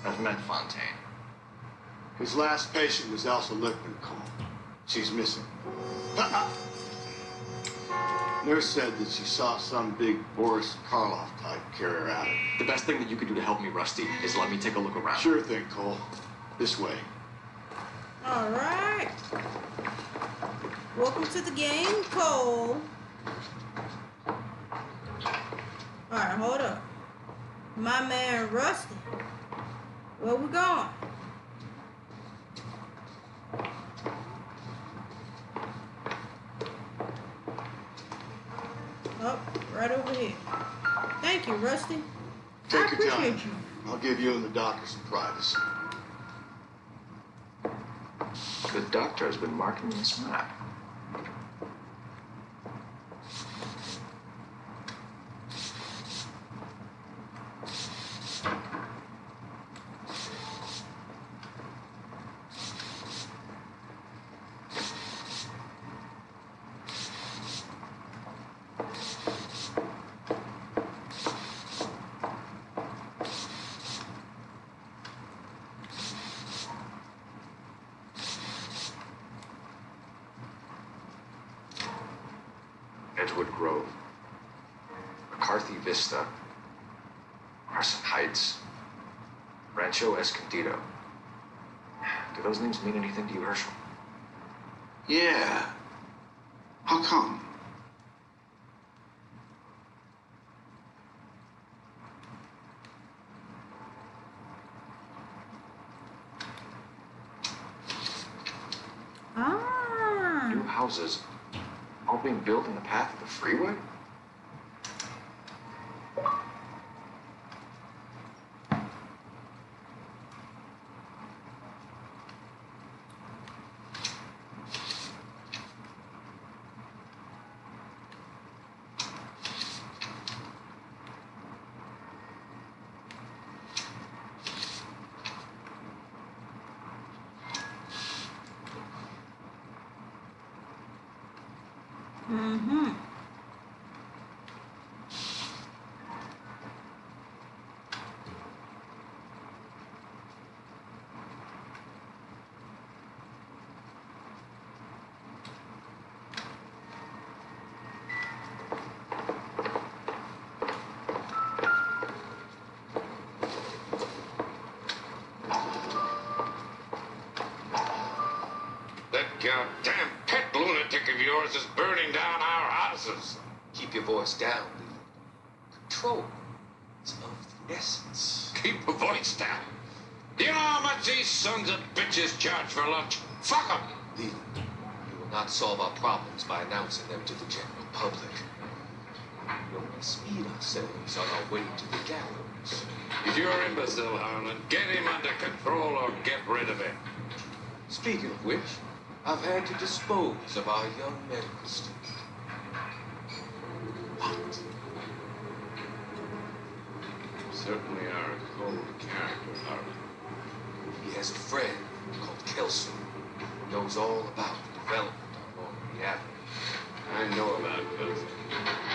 I've met Fontaine. His last patient was Elsa Lippman, Cole. She's missing. Nurse said that she saw some big Boris Karloff type carry her out. The best thing that you could do to help me, Rusty, is let me take a look around. Sure thing, Cole. This way. All right. Welcome to the game, Cole. All right, hold up. My man, Rusty. Where we going? Oh, right over here. Thank you, Rusty. Take your time. appreciate you. I'll give you and the doctor some privacy. The doctor has been marking this map. Edgewood Grove, McCarthy Vista, Arson Heights, Rancho Escondido. Do those names mean anything to you, Herschel? Yeah. How come? New houses all being built in the path of the freeway? Mm-hmm. That goddamn pet lunatic of yours is burning down our houses. Keep your voice down, Leland. Control is of the essence. Keep your voice down. Do you know how much these sons of bitches charge for lunch? Fuck them. Leland, we will not solve our problems by announcing them to the general public. We only speed ourselves on our way to the gallows. If you're imbecile, Harlan, get him under control or get rid of him. Speaking of which, I've had to dispose of our young medical student. What? You certainly are a cold character, Harlan. He has a friend called Kelso who knows all about the development on Noire Avenue. I know about Kelso.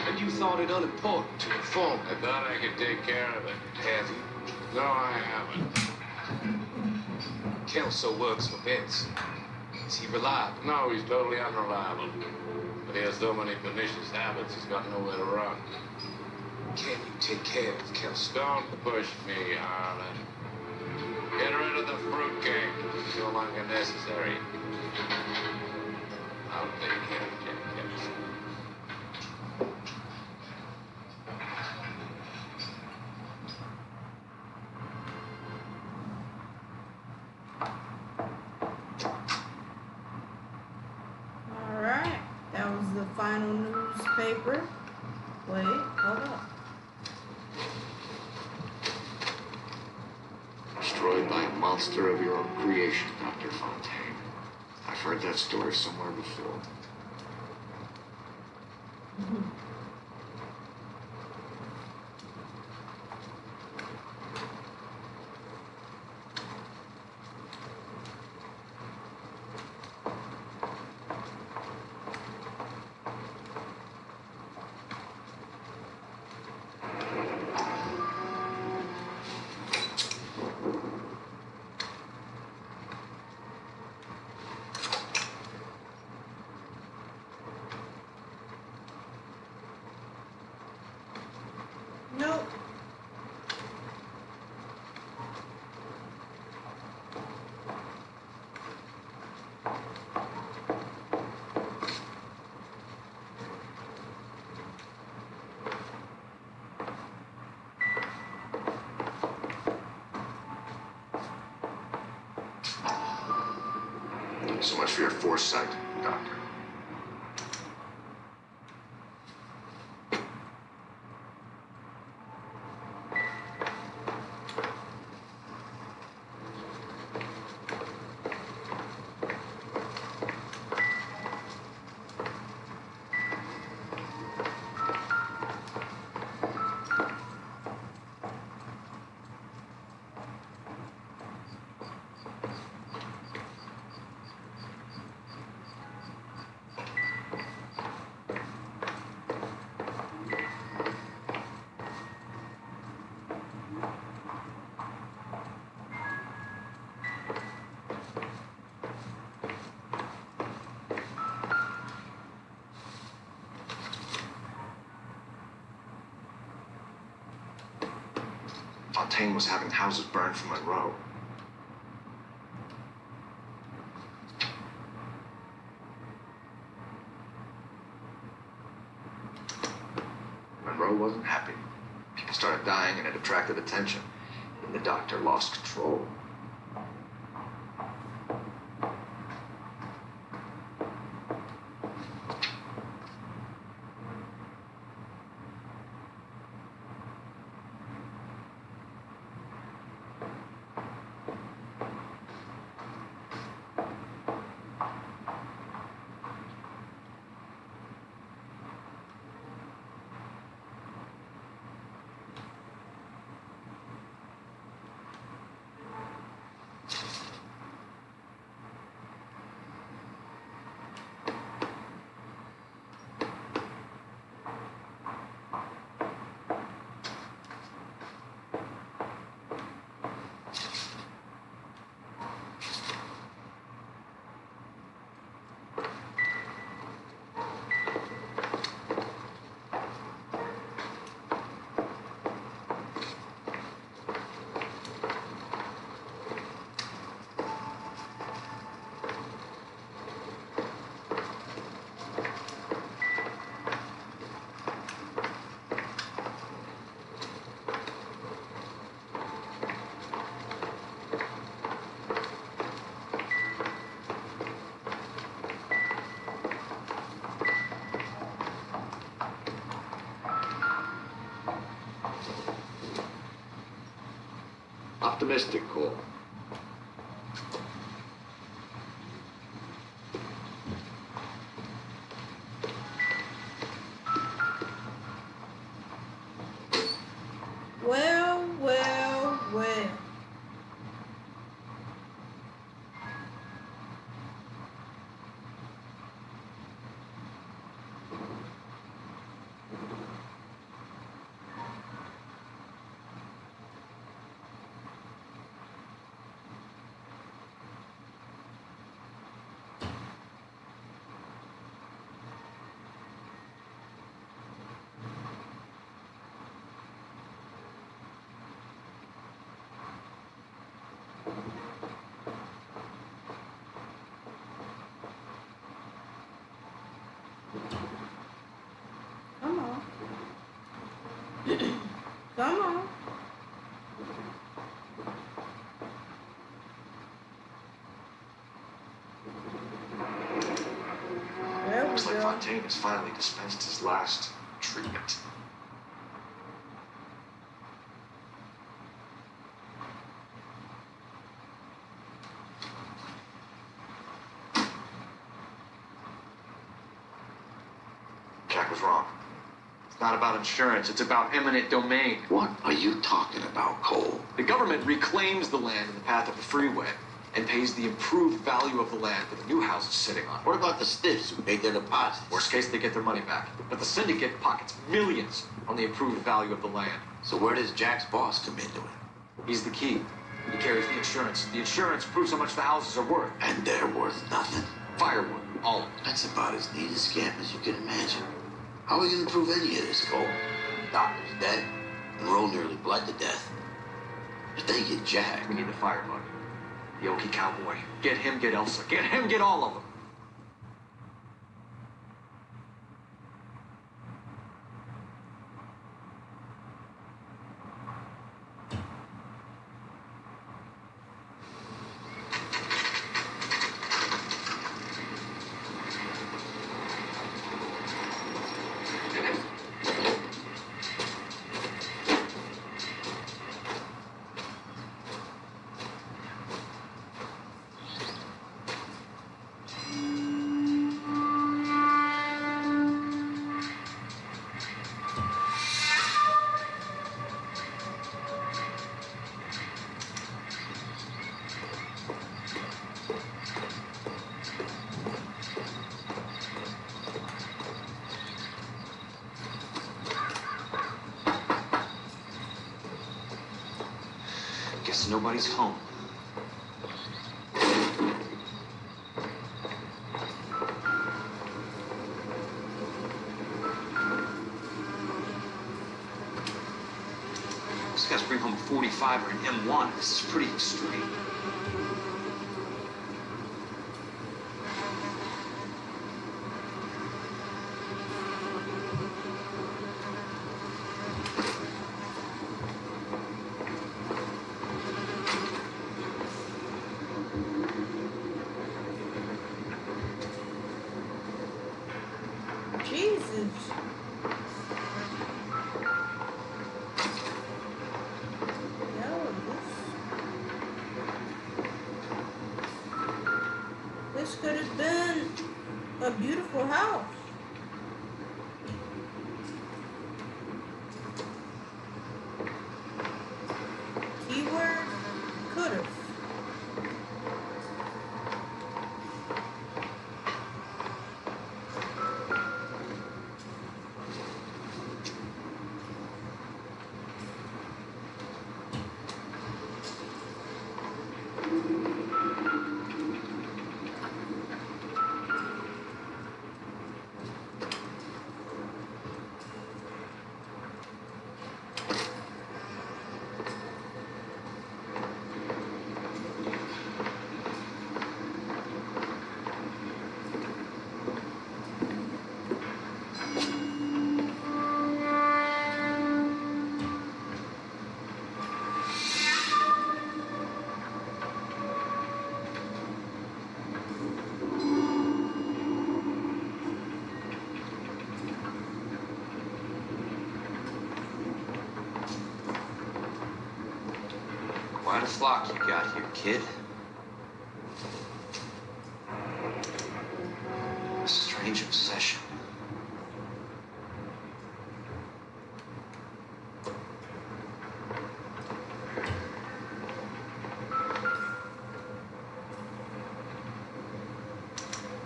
And you thought it unimportant to inform I him. thought I could take care of it. Have you? No, I haven't. Kelso works for Benson. Is he reliable? No, he's totally unreliable. But he has so many pernicious habits, he's got nowhere to run. Can you take care of Kelso? Don't push me, Harlan. Get rid of the fruitcake. It's no longer necessary. I'll take care of Kelso. Alright, that was the final newspaper. Wait, hold up. Destroyed by a monster of your own creation, Dr. Fontaine. I've heard that story somewhere before. Nope. So much for your foresight, Doctor. Fontaine was having houses burned for Monroe. Monroe wasn't happy. People started dying and it attracted attention. And the doctor lost control. Optimistic, Cole. Well, well, well. Come on. Come on. There we Looks like go. Fontaine has finally dispensed his last treatment. Jack was wrong. It's not about insurance, it's about eminent domain. What are you talking about, Cole? The government reclaims the land in the path of the freeway and pays the improved value of the land that the new house is sitting on. What about the stiffs who paid their deposits? Worst case, they get their money back. But the syndicate pockets millions on the improved value of the land. So where does Jack's boss come into it? He's the key. He carries the insurance. The insurance proves how much the houses are worth. And they're worth nothing. Firewood, all of it. That's about as neat a scam as you can imagine. How are we going to prove any of this, Cole? Doctor's dead. Monroe nearly bled to death. If they get Jack... We need the firebug. The Okie cowboy. Get him, get Elsa. Get him, get all of them. Guess nobody's home. guys bring home a 45 or an M1. This is pretty extreme. Jesus. This could have been a beautiful house. Keyword, could have. Quite a flock you got here, kid. A strange obsession.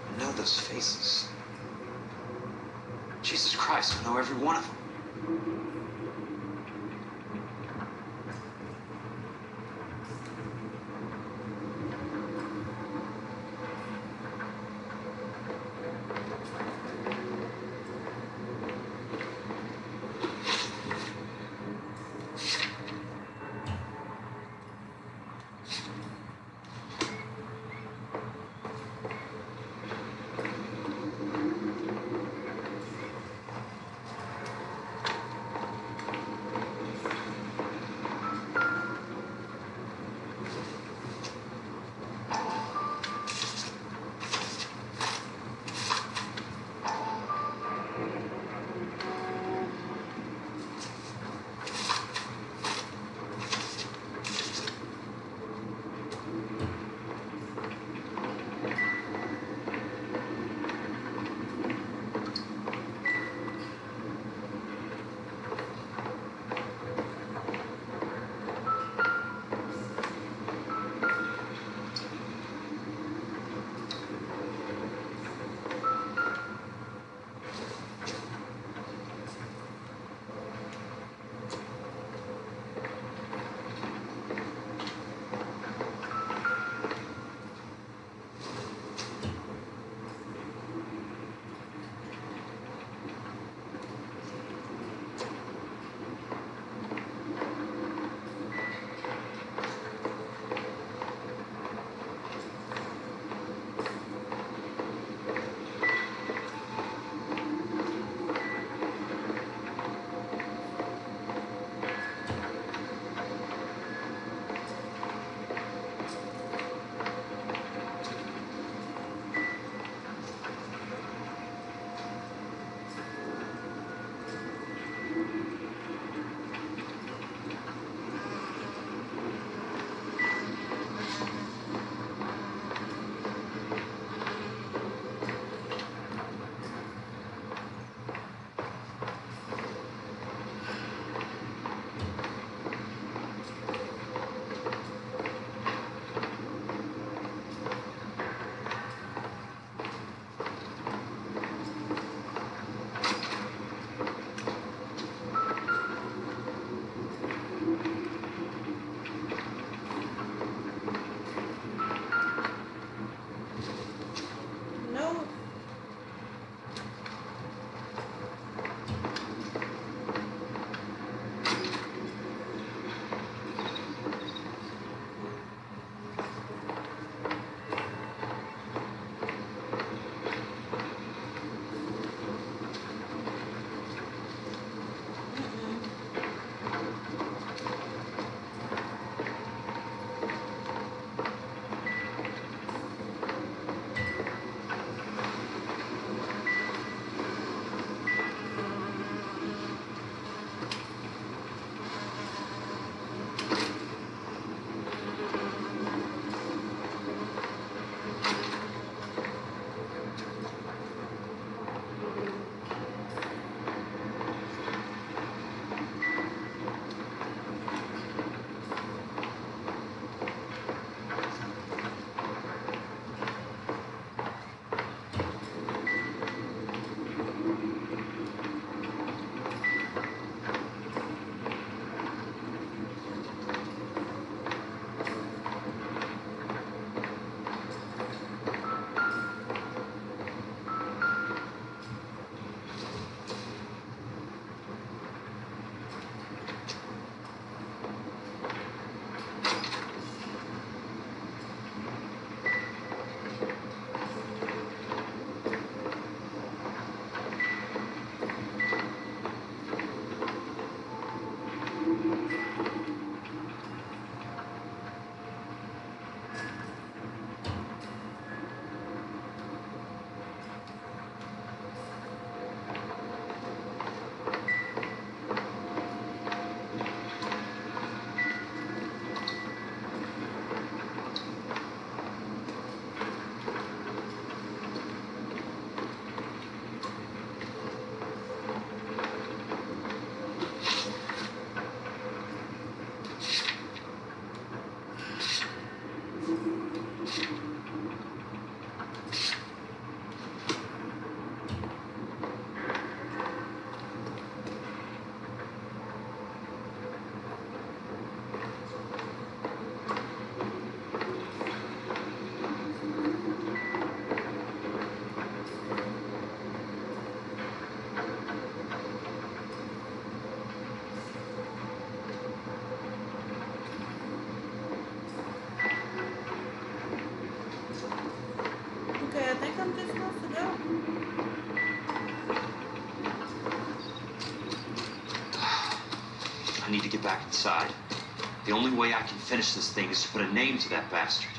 I know those faces. Jesus Christ, I know every one of them. I need to get back inside. The only way I can finish this thing is to put a name to that bastard.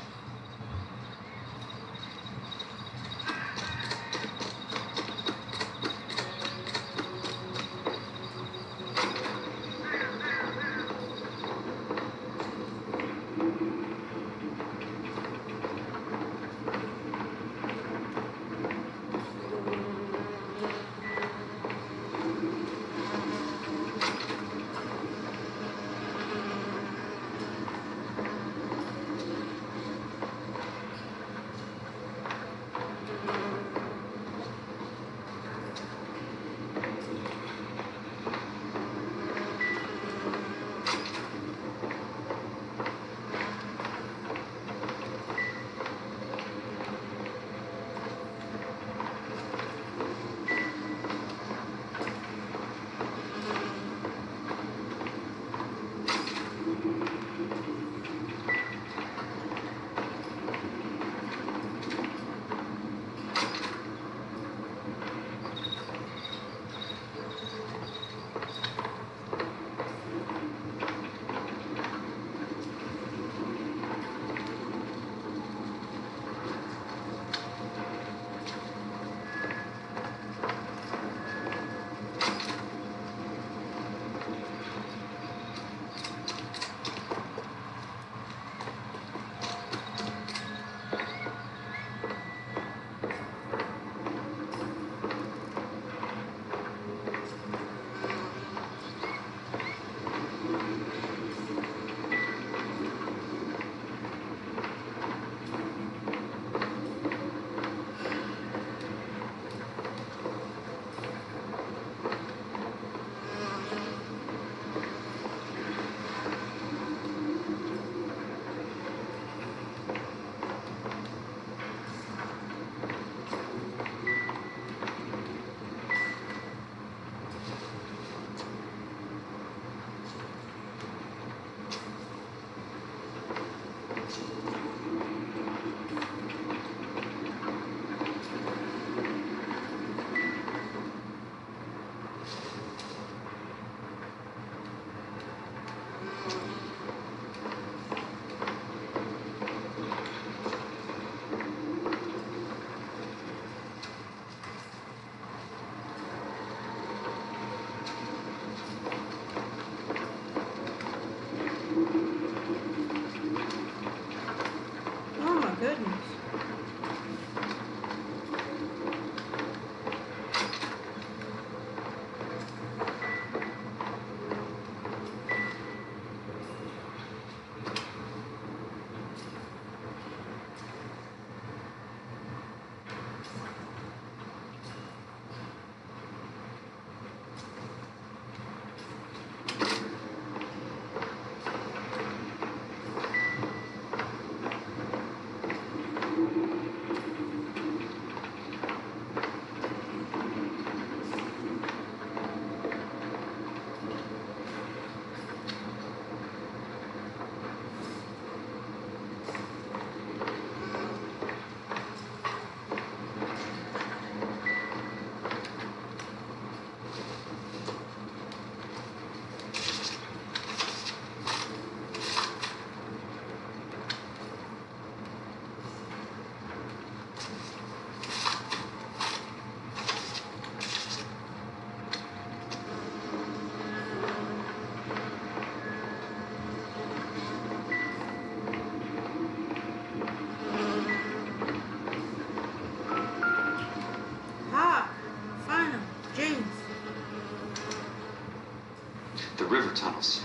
River tunnels.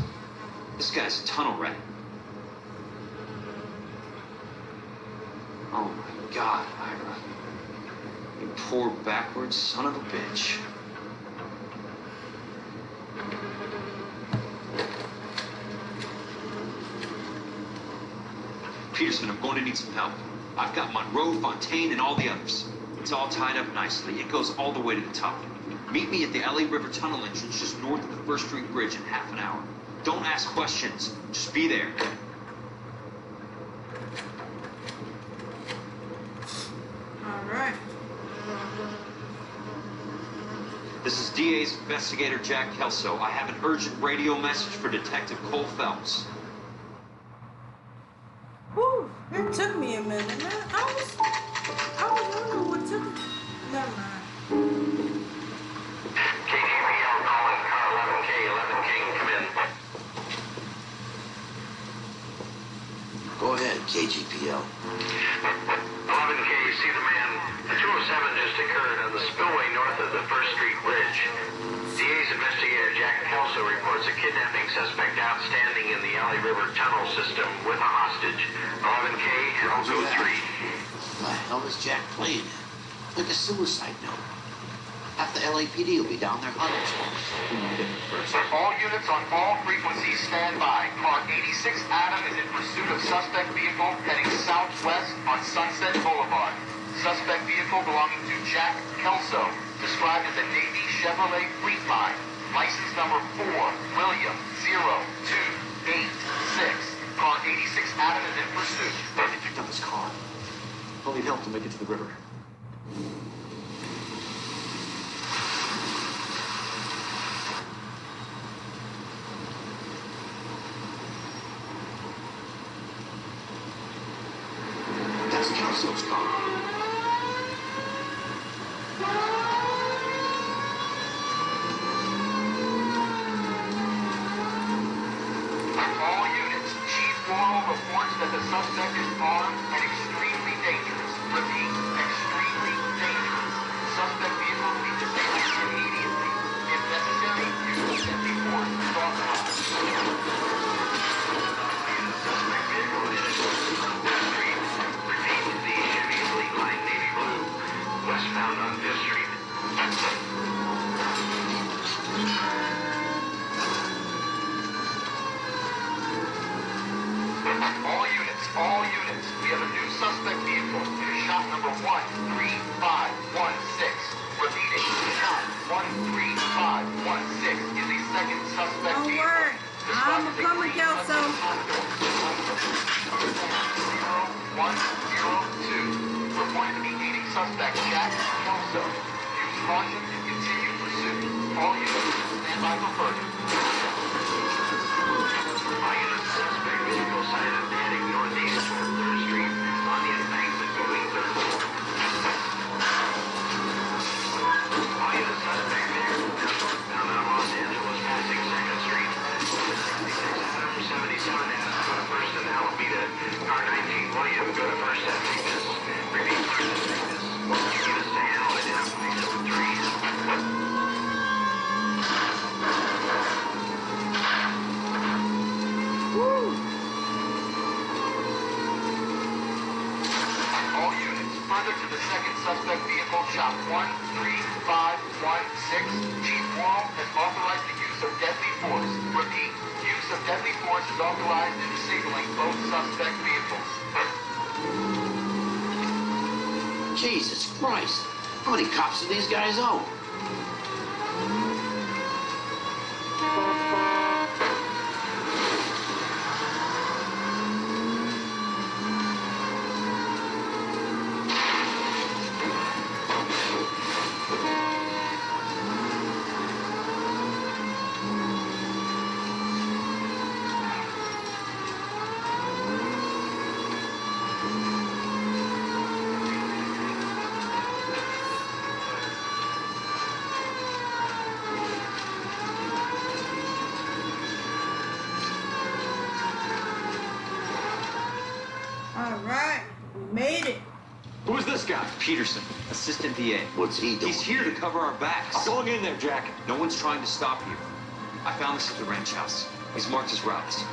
This guy's a tunnel rat. Oh my God, Ira. You poor backwards son of a bitch. Peterson, I'm going to need some help. I've got Monroe, Fontaine, and all the others. It's all tied up nicely. It goes all the way to the top. Meet me at the LA River Tunnel entrance just north of the First Street Bridge in half an hour. Don't ask questions. Just be there. All right. This is DA's investigator Jack Kelso. I have an urgent radio message for Detective Cole Phelps. Whew, it took me a minute, man. I was wondering what took me. Never mind. KGPL calling car 11K, 11 King, come in. Go ahead, KGPL. 11K, see the man. A 207 just occurred on the spillway north of the 1st Street Bridge. DA's investigator Jack Kelso reports a kidnapping suspect outstanding in the Alley River tunnel system with a hostage. 11K, Alto 3. What the hell is Jack playing at? Like a suicide note. Half the LAPD will be down there hunting for him. All units on all frequencies stand by. Car 86 Adam is in pursuit of suspect vehicle heading southwest on Sunset Boulevard. Suspect vehicle belonging to Jack Kelso, described as a Navy Chevrolet Fleetline. License number 4, William 0286. Car 86 Adam is in pursuit. They picked up his car. I'll need help to make it to the river. That's Kelso's car. All units, Chief Morrow reports that the suspect is armed and extremely dangerous. Repeat, extremely dangerous. Suspect vehicle will be disabled immediately. If necessary, use of deadly force is authorized. Suspect vehicle is on 5th Street. Repeat, the Chevy Fleetline Navy Blue. Westbound on 5th Street. All units, we have a new suspect vehicle. Shot number 13516. Repeating, shot 13516 is the second suspect Don't vehicle. worry. I'm coming, Kelso. 0102. Reported to be aiding suspect Jack Kelso. Use caution and continue pursuit. All units, stand by for further. All units, suspect vehicle sighted heading northeast toward 3rd Street on the embankment between 3rd and 4th. All units, suspect vehicle now northbound on Los Angeles passing 2nd Street. 76 Adam, 77 Adam, go to 1st and Alameda. Car 19 William, go to 1st at Vegas. Repeat, 1st at Vegas. Units to handle identify number 3. All units, further to the second suspect vehicle, shop 13516. Chief Morrow has authorized the use of deadly force. Repeat, use of deadly force is authorized in disabling both suspect vehicles. Jesus Christ. How many cops do these guys own? Alright, we made it. Who is this guy? Peterson, assistant DA. What's he doing? He's here to cover our backs. I'm going in there, Jack. No one's trying to stop you. I found this at the ranch house. He's marked his routes.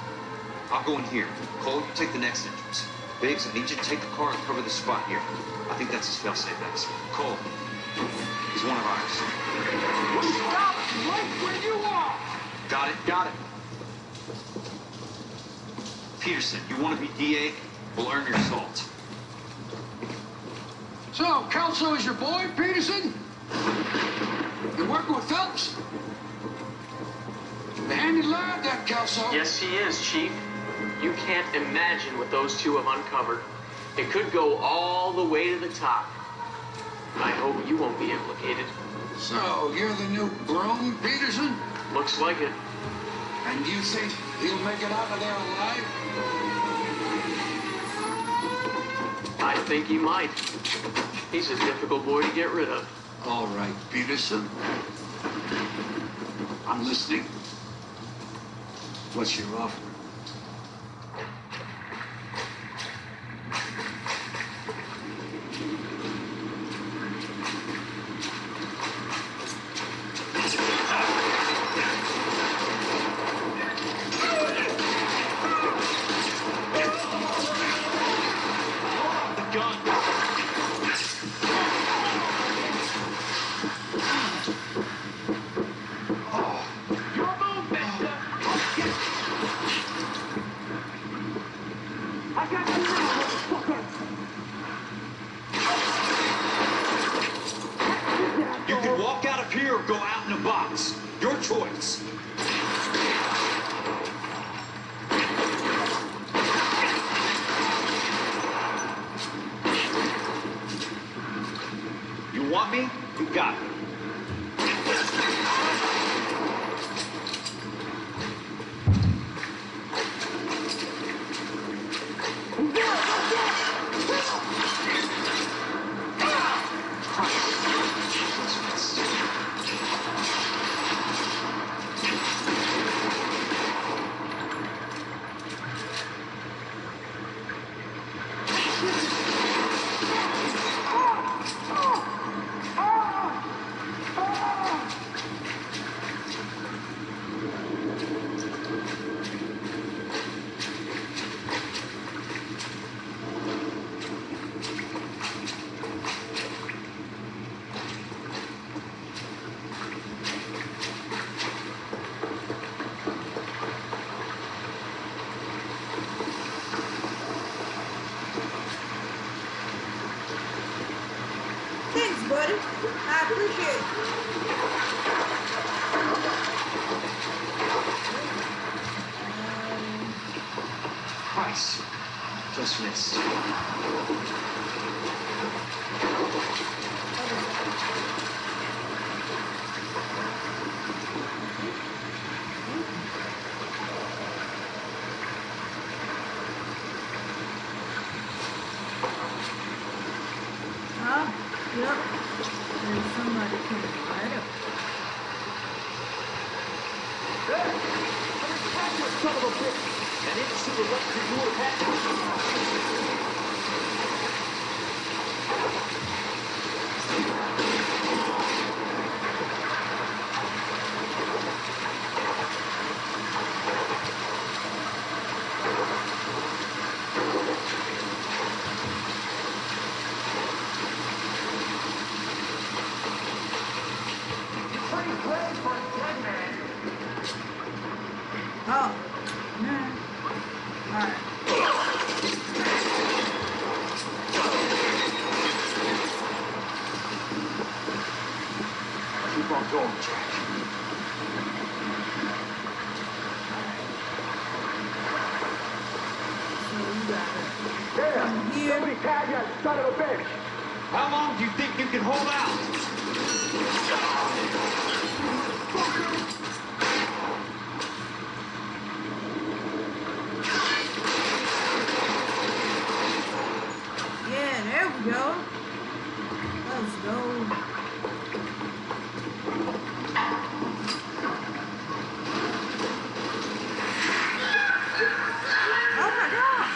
I'll go in here. Cole, you take the next entrance. Biggs, I need you to take the car and cover the spot here. I think that's his fail-safe exit. Cole, he's one of ours. Stop right where you are! Got it? Got it. Peterson, you want to be DA? We'll earn your salt. So, Kelso is your boy, Peterson? You working with Phelps? The handy lad, that Kelso. Yes, he is, Chief. You can't imagine what those two have uncovered. It could go all the way to the top. I hope you won't be implicated. So, you're the new groom, Peterson? Looks like it. And you think he'll make it out of there alive? I think he might. He's a difficult boy to get rid of. All right, Peterson. I'm listening. What's your offer? You can walk out of here or go out in a box. Your choice. You want me? You got me. Thanks, buddy. I appreciate it. Christ. Just missed. Huh? Yep. There's somebody coming right up. Son of a bitch! And it should have left you would have Oh. Man. Alright. Keep on going, Jack. So you gotta come here. Somebody tag that son of a bitch! How long do you think you can hold out? Yeah, there we go. Let's go. Oh my God.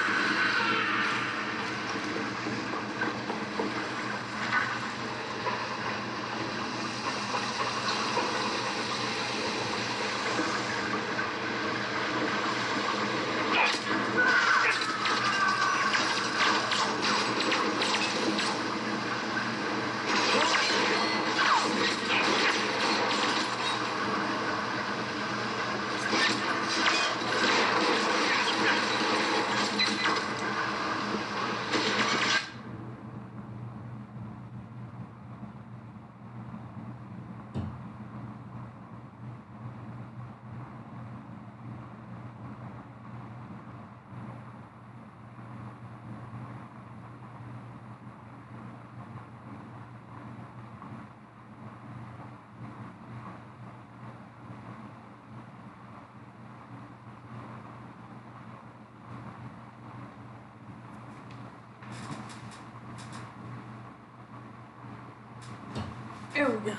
There we go.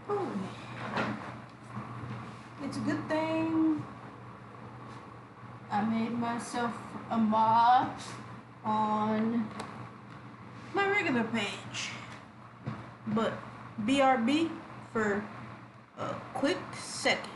Oh, it's a good thing I made myself a mod on my regular page. But BRB for a quick second.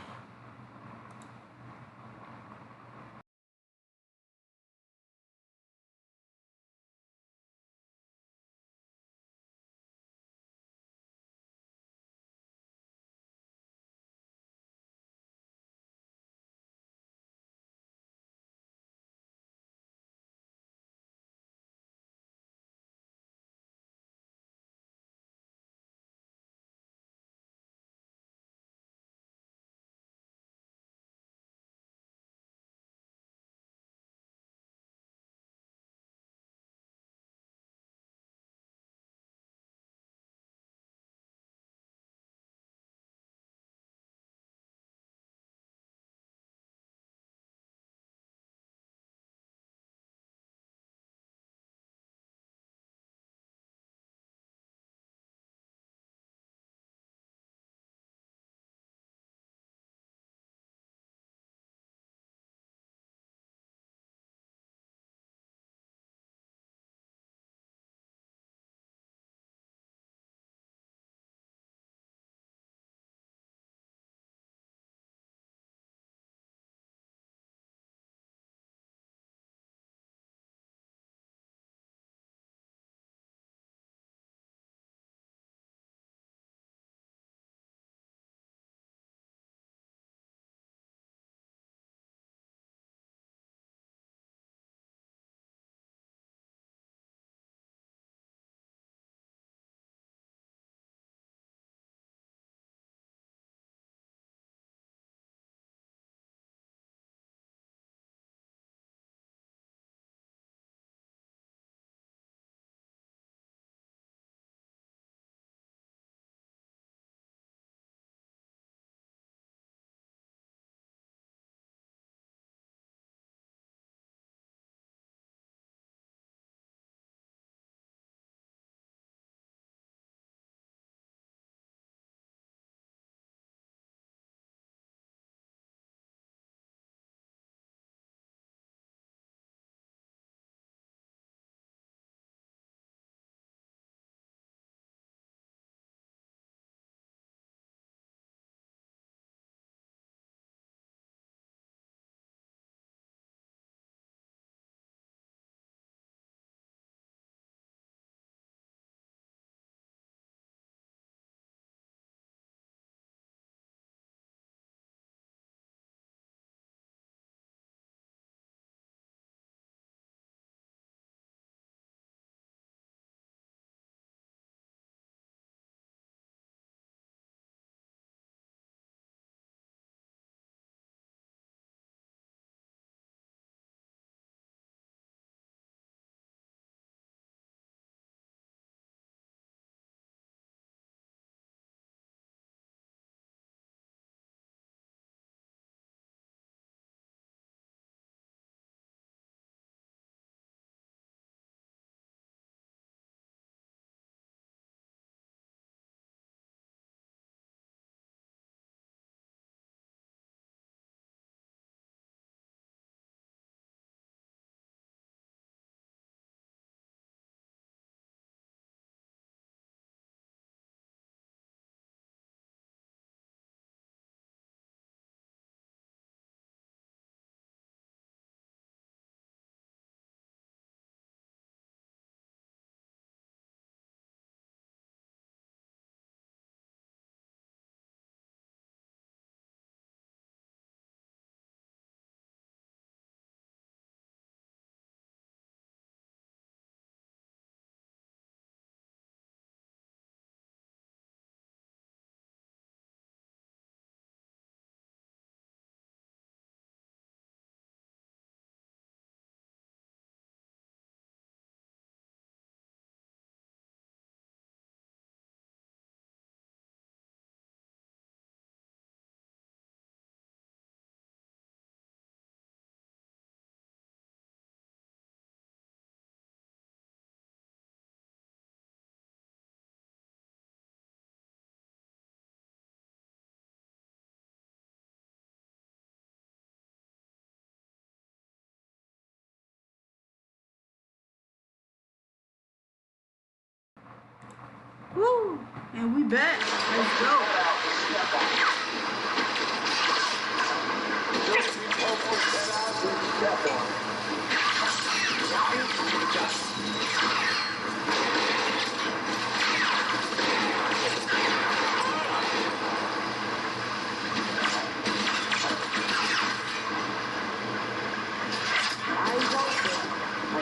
Woo! And we back. Let's go.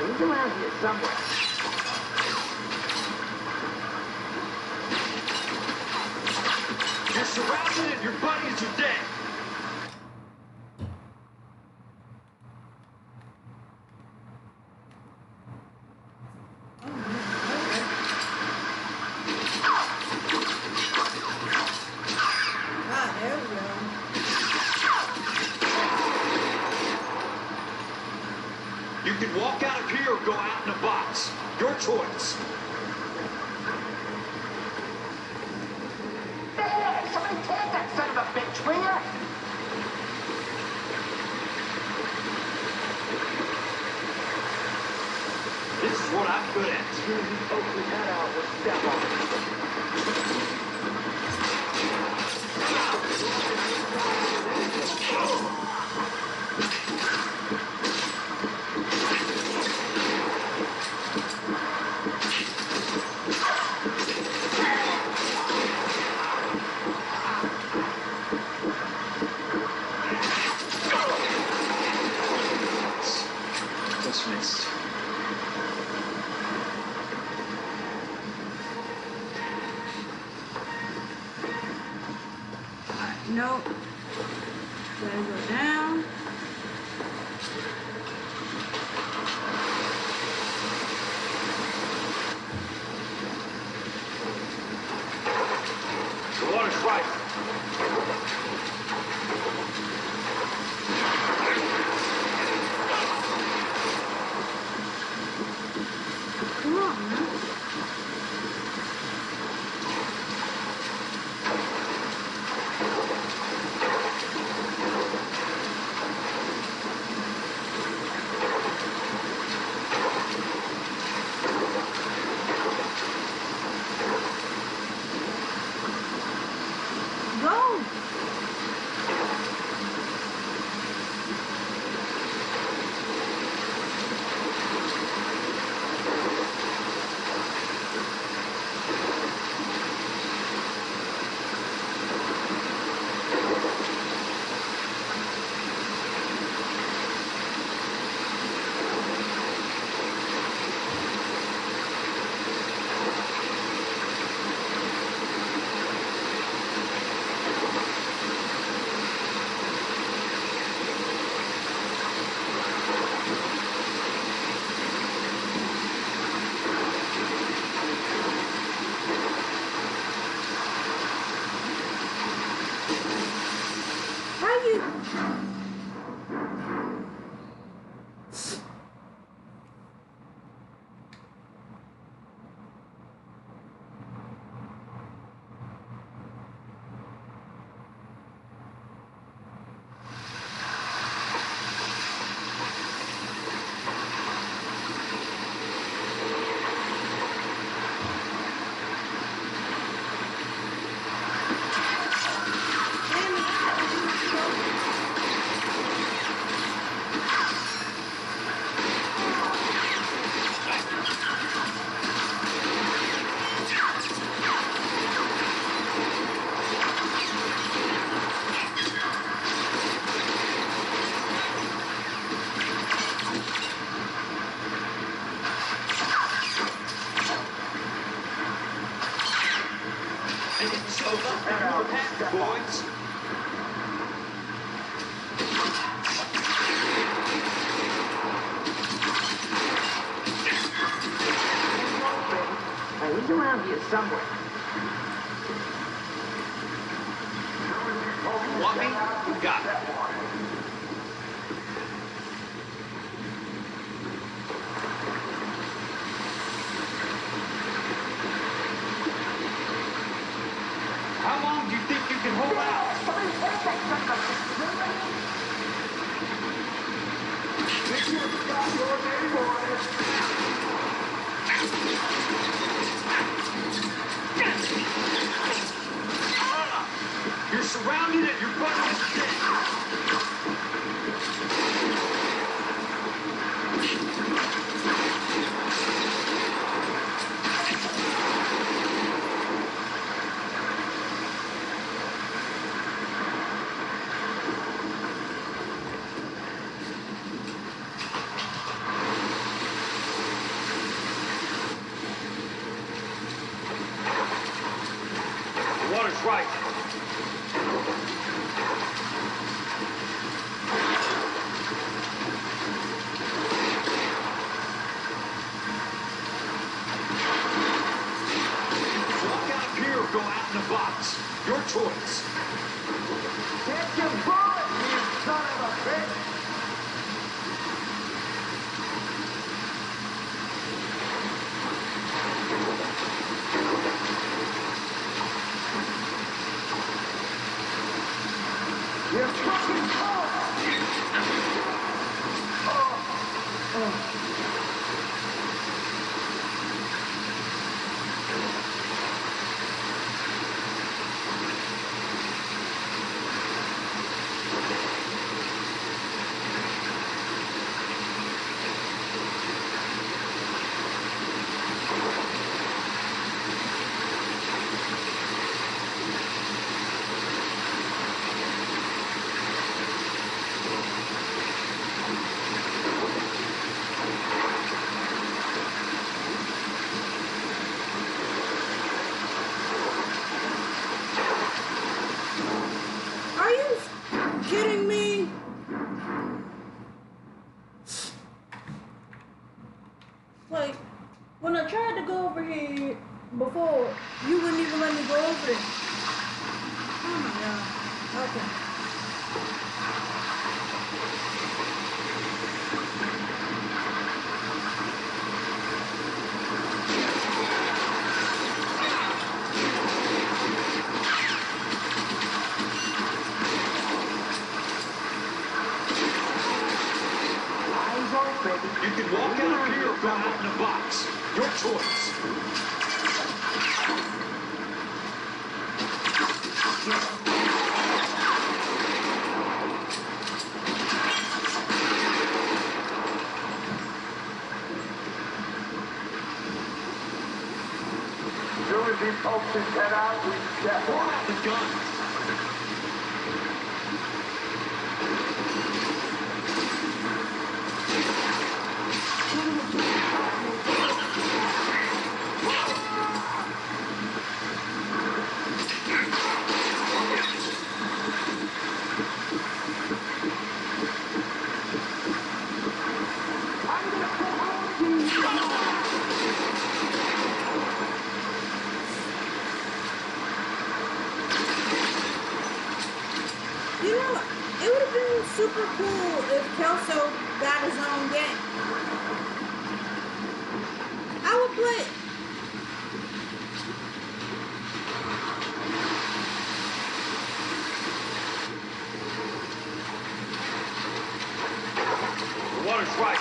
He's around here somewhere. You're surrounded and your buddies are dead. Ah, there we go. You can walk out of here or go out in a box. Your choice. Hey, somebody take that son of a bitch, will ya? This is what I'm good at. As soon as he pokes his head out, we'll step on Just missed. Nope. Gotta go down. The water's right. Come on, man. Go! How you? It's over. Boys. He's around here somewhere. Want me? You got it. How long do you think you can hold out? water's right. Walk out of here or go out in a box. Your choice. Catch your bullet, you son of a bitch! You're fucking cold! Are you kidding me? Like, when I tried to go over here before, you wouldn't even let me go over there. Oh my god. Okay. You can walk out of here or go out in a box. Your choice. As soon as he pokes his head out, we step Pull on out the gun. You know, it would have been super cool if Kelso got his own game. I would play it. The water's right.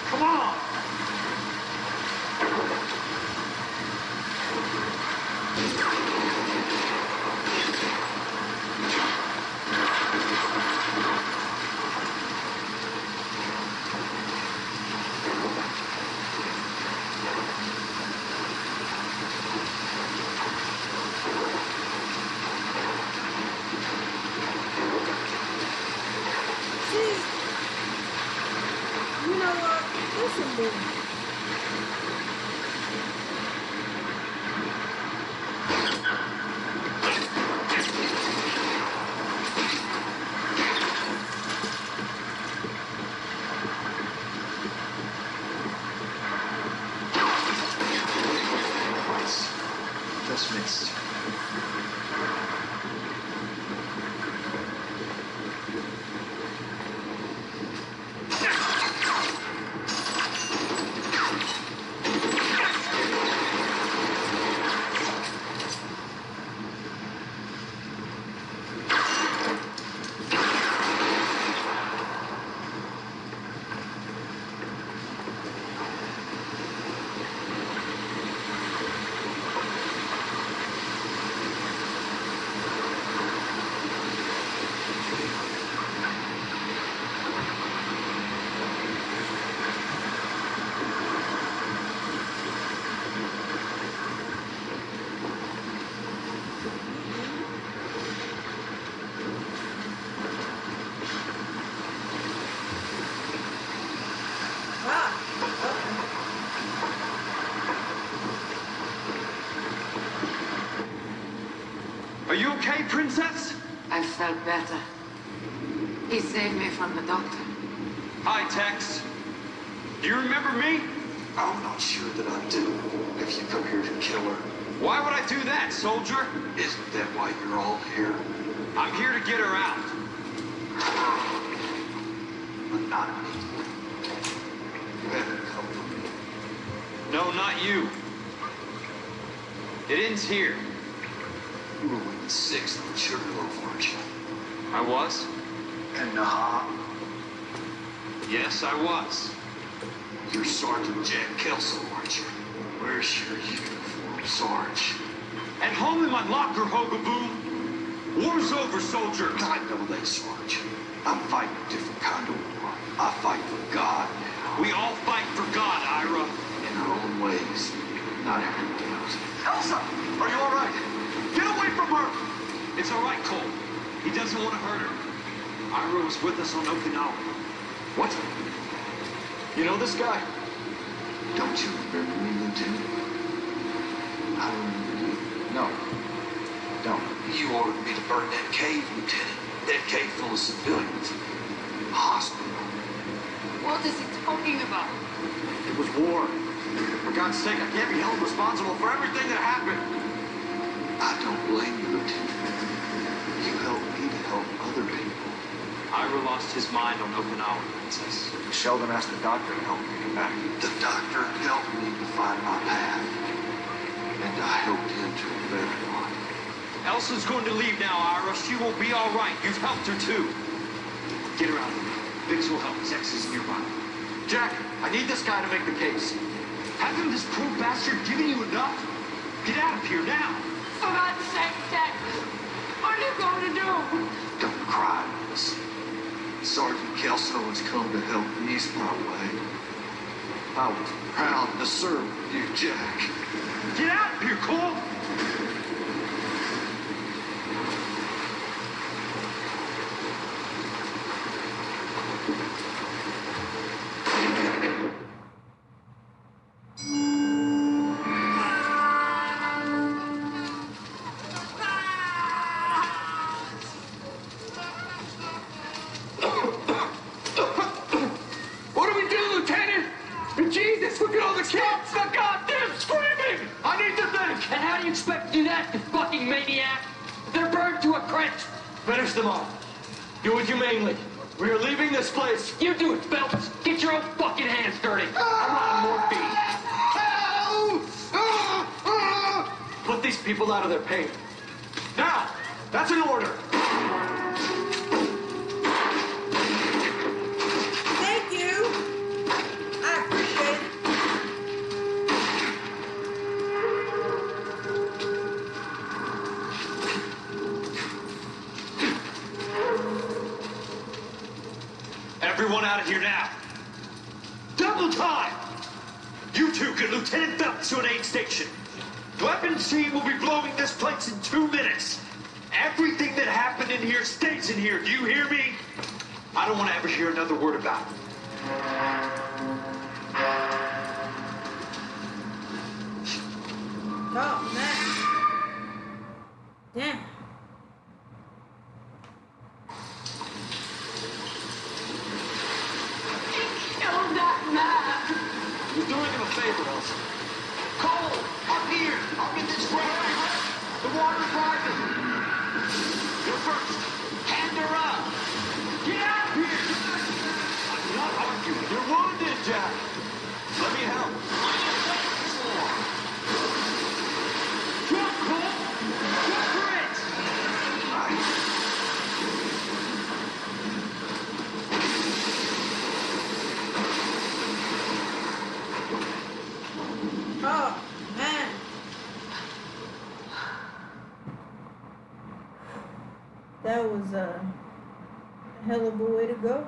Come on! See, you know what? Listen, dude. Just missed. okay, princess? I felt better. He saved me from the doctor. Hi, Tex. Do you remember me? I'm not sure that I do. Have you come here to kill her? Why would I do that, soldier? Isn't that why you're all here? I'm here to get her out. But not me. You haven't come for me. No, not you. It ends here. You were with the 6th on Sugarloaf, weren't you? I was? And Naha? Yes, I was. You're Sergeant Jack Kelso, aren't you? Where's your uniform, Sarge? At home in my locker, Hogaboom. War's over, soldier. I know that, Sarge. I'm fighting a different kind of war. I fight for God now. We all fight for God, Ira. In our own ways. Not everyone else. Elsa! Are you all right? Get away from her! It's all right, Cole. He doesn't want to hurt her. Ira was with us on Okinawa. What? You know this guy? Don't you remember me, Lieutenant? I remember you. No. Don't. You ordered me to burn that cave, Lieutenant. That cave full of civilians. A hospital. What is he talking about? It was war. For God's sake, I can't be held responsible for everything that happened. I don't blame you, Lieutenant. You helped me to help other people. Ira lost his mind on Okinawa, Princess. Sheldon asked the doctor to help me get back. The doctor helped me to find my path. And I helped him to a better one. Elsa's going to leave now, Ira. She will be all right. You've helped her, too. Get her out of here. Biggs will help. Zex is nearby. Jack, I need this guy to make the case. Hasn't this poor bastard given you enough? Get out of here now. For God's sake, Jack! What are you going to do? Don't cry, Miss. Sergeant Kelso has come to help ease my way. I was proud to serve with you, Jack. Get out of here, Cole! What do we do, Lieutenant? Jesus, look at all the kids! The goddamn screaming! I need to think! And how do you expect to do that, you fucking maniac? They're burned to a crisp! Finish them off. Do it humanely. We are leaving this place. You do it, Phelps. Get your own fucking hands dirty. I'm on morphine. Put these people out of their pain. Now! That's an order! Thank you. I appreciate it. Everyone out of here now. Double time! You two get Lieutenant Phelps to an aid station. Weapons team will be blowing this place in 2 minutes. Everything that happened in here stays in here. Do you hear me? I don't want to ever hear another word about it. Oh, man. Damn. Kill that man! You're doing him a favor, Elsa. Cole, up here. I'll get this right. The water's rising. You're first. Hand her up. Get out of here. I'm not arguing. You're wounded, Jack. Let me help. Jump, Cole. Jump for it. Oh, man. That was a hell of a way to go.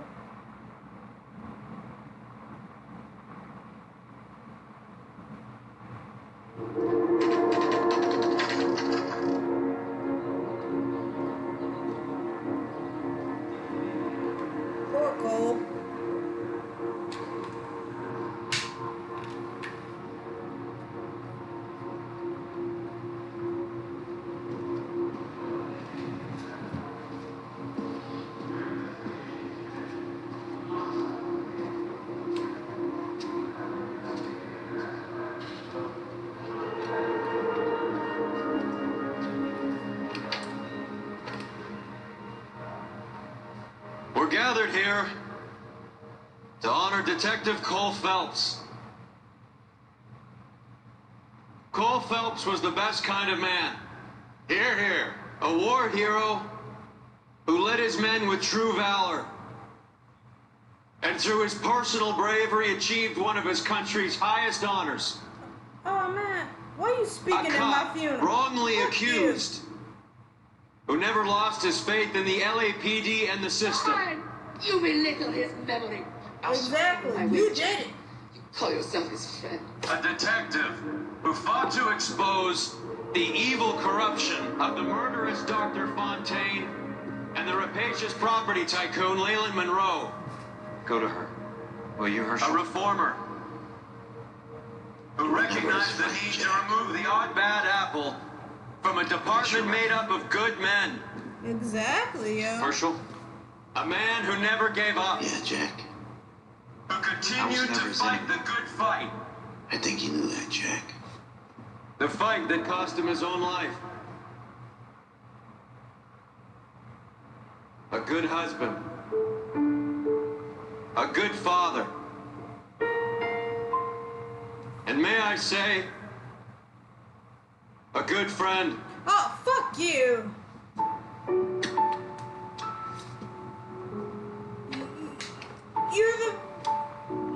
Poor Cole. gathered here to honor Detective Cole Phelps. Cole Phelps was the best kind of man. Hear, hear. A war hero who led his men with true valor. And through his personal bravery achieved one of his country's highest honors. Oh man, why are you speaking at my funeral? Wrongly Fuck accused. Who never lost his faith in the LAPD and the system. You belittle his memory. Exactly, you did it. You call yourself his friend. A detective who fought to expose the evil corruption of the murderous Dr. Fontaine and the rapacious property tycoon Leland Monroe. Go to her. Will you, Herschel? A reformer who recognized the need to remove the odd bad apple from a department made up of good men. Exactly, yo. Herschel? A man who never gave up. Yeah, Jack. Who continued to fight the good fight. I think you knew that, Jack. The fight that cost him his own life. A good husband. A good father. And may I say, a good friend. Oh, fuck you.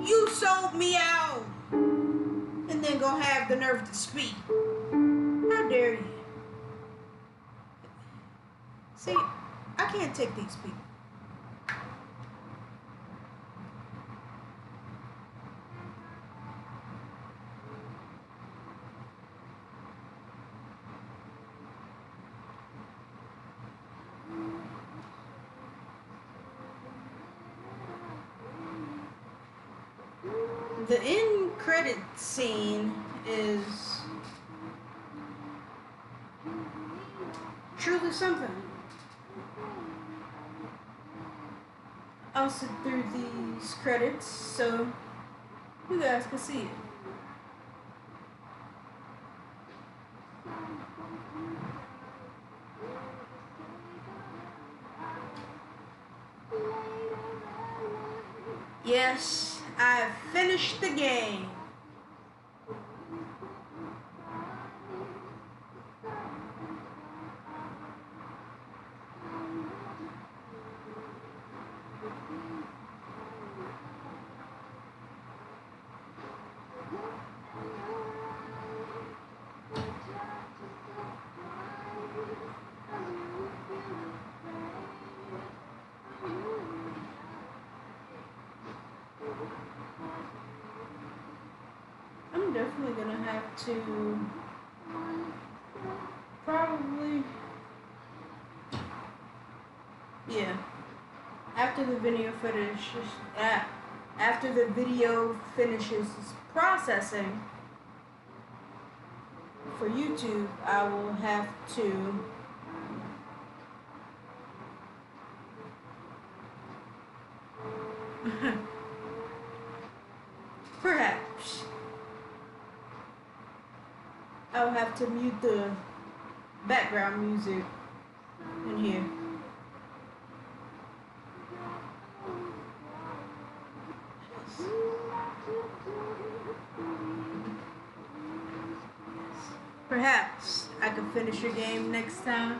You sold me out. And then gonna have the nerve to speak. How dare you? See, I can't take these people. The end credit scene is truly something. I'll sit through these credits so you guys can see it. Yes, I've finished the game. I'm definitely gonna have to probably, yeah, after the video finishes processing for YouTube, I will have to perhaps I'll have to mute the background music in here. Perhaps I can finish your game next time.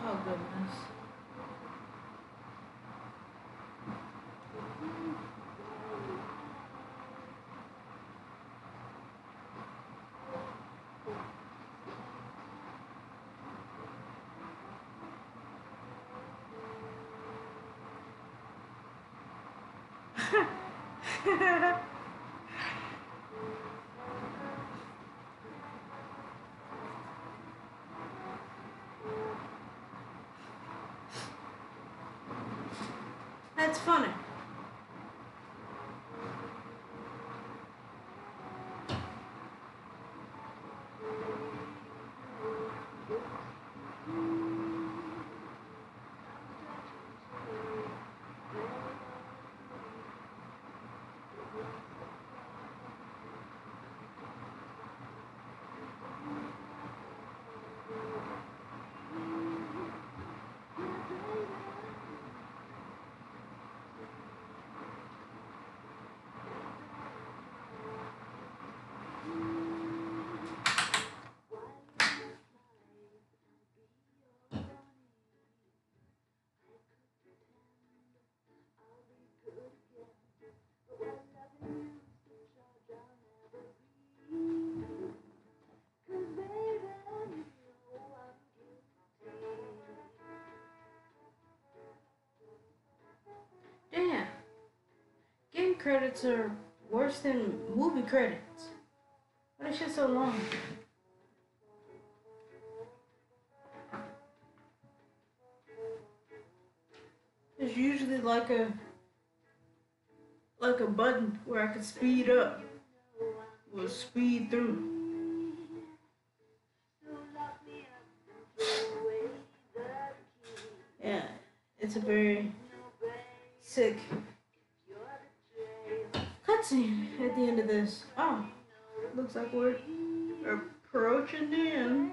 Oh goodness. That's funny. credits are worse than movie credits. Why is shit so long? There's usually like a button where I could speed up or speed through. Yeah, it's a very sick cutscene at the end of this. Oh, looks like we're approaching the end.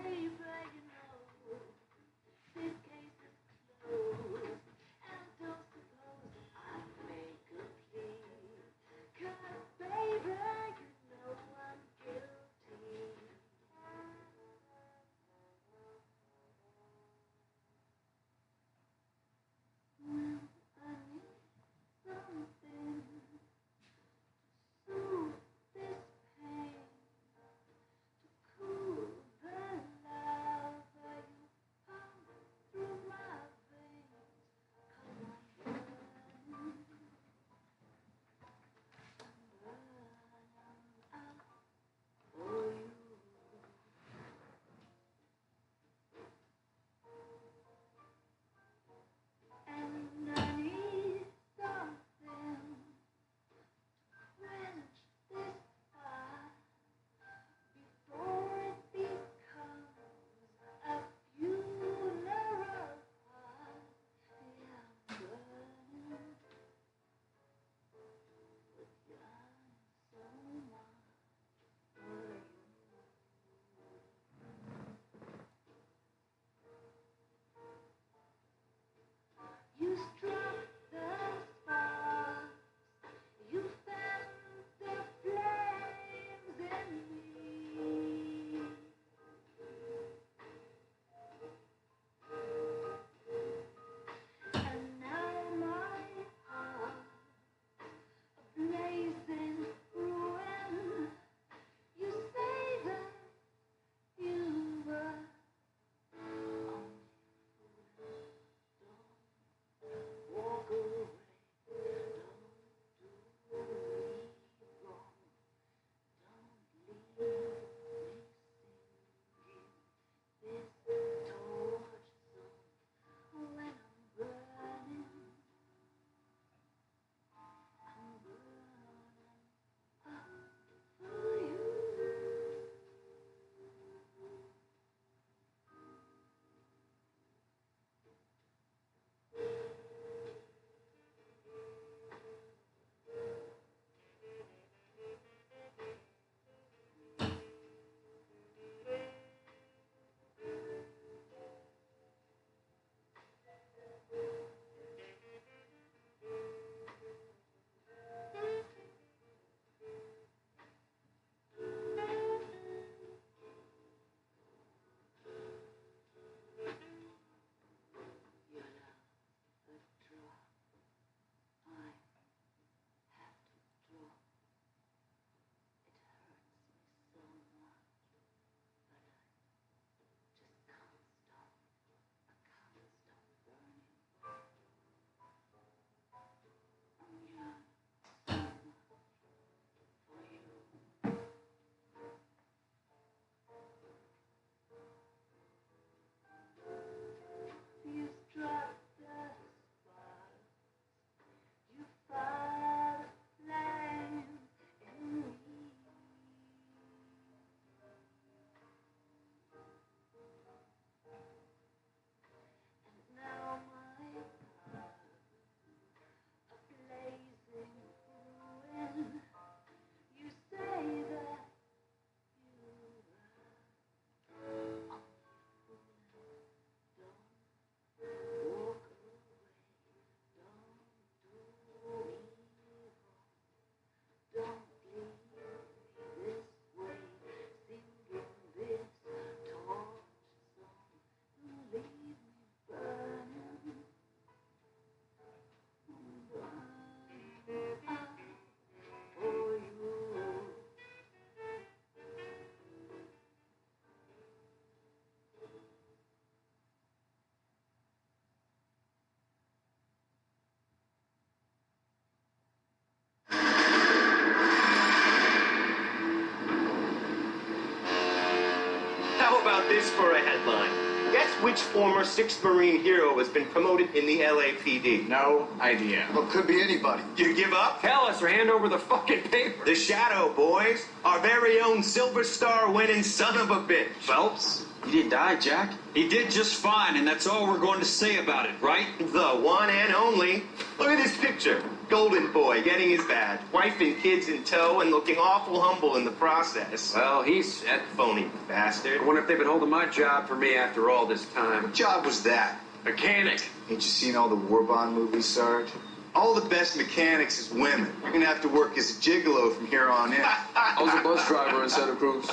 for a headline. Guess which former 6th Marine hero has been promoted in the LAPD? No idea. Well, could be anybody. You give up? Tell us or hand over the fucking paper. The Shadow, boys. Our very own Silver Star winning son of a bitch. Phelps, he didn't die, Jack. He did just fine, and that's all we're going to say about it, right? The one and only. Look at this picture. Golden boy getting his badge, wife and kids in tow, and looking awful humble in the process. Well, he's That phony bastard. I wonder if they've been holding my job for me after all this time. What job was that? Mechanic. Ain't you seen all the war bond movies, Sarge? All the best mechanics is women. You're gonna have to work as a gigolo from here on in. I was a bus driver in Santa Cruz.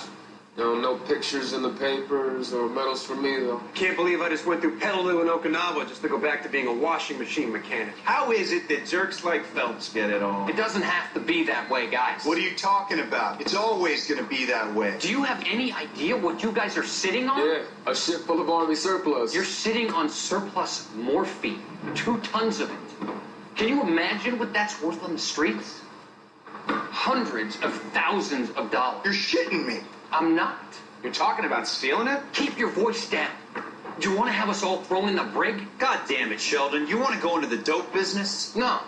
No pictures in the papers or medals for me, though. Can't believe I just went through Petaloo and Okinawa just to go back to being a washing machine mechanic. How is it that jerks like Phelps get it all? It doesn't have to be that way, guys. What are you talking about? It's always gonna be that way. Do you have any idea what you guys are sitting on? Yeah, a ship full of Army surplus. You're sitting on surplus morphine. 2 tons of it. Can you imagine what that's worth on the streets? Hundreds of thousands of dollars. You're shitting me. I'm not. You're talking about stealing it? Keep your voice down. Do you want to have us all thrown in the brig? God damn it, Sheldon. You want to go into the dope business? No.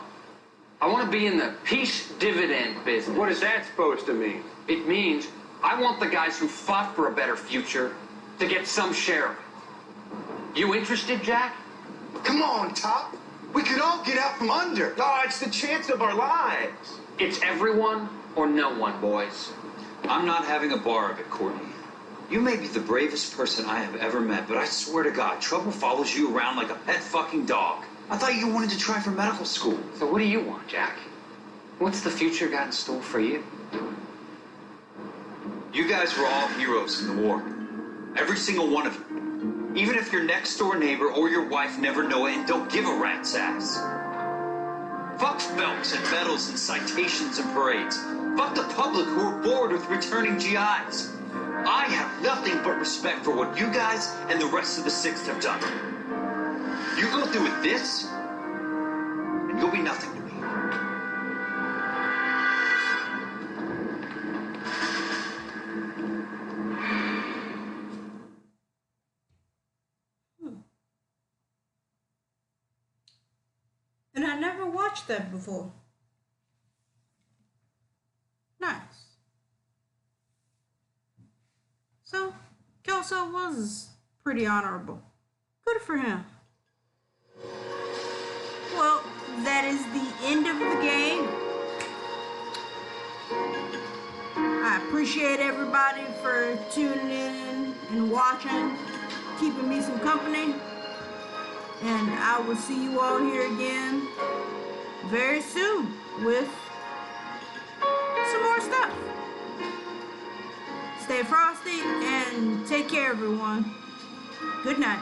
I want to be in the peace dividend business. What is that supposed to mean? It means I want the guys who fought for a better future to get some share of it. You interested, Jack? Come on, Top. We could all get out from under. Oh, it's the chance of our lives. It's everyone or no one, boys. I'm not having a bar of it, Courtney. You may be the bravest person I have ever met, but I swear to God, trouble follows you around like a pet fucking dog. I thought you wanted to try for medical school. So what do you want, Jack? What's the future got in store for you? You guys were all heroes in the war. Every single one of you. Even if your next door neighbor or your wife never know it and don't give a rat's ass. Fuck Phelps and medals and citations and parades. Fuck the public who are bored with returning GIs. I have nothing but respect for what you guys and the rest of the 6th have done. You go through with this, and you'll be nothing to me. And I never watched that before. Nice. So, Kelso was pretty honorable. Good for him. Well, that is the end of the game. I appreciate everybody for tuning in and watching, keeping me some company. And I will see you all here again very soon with some more stuff. Stay frosty and take care, everyone. Good night.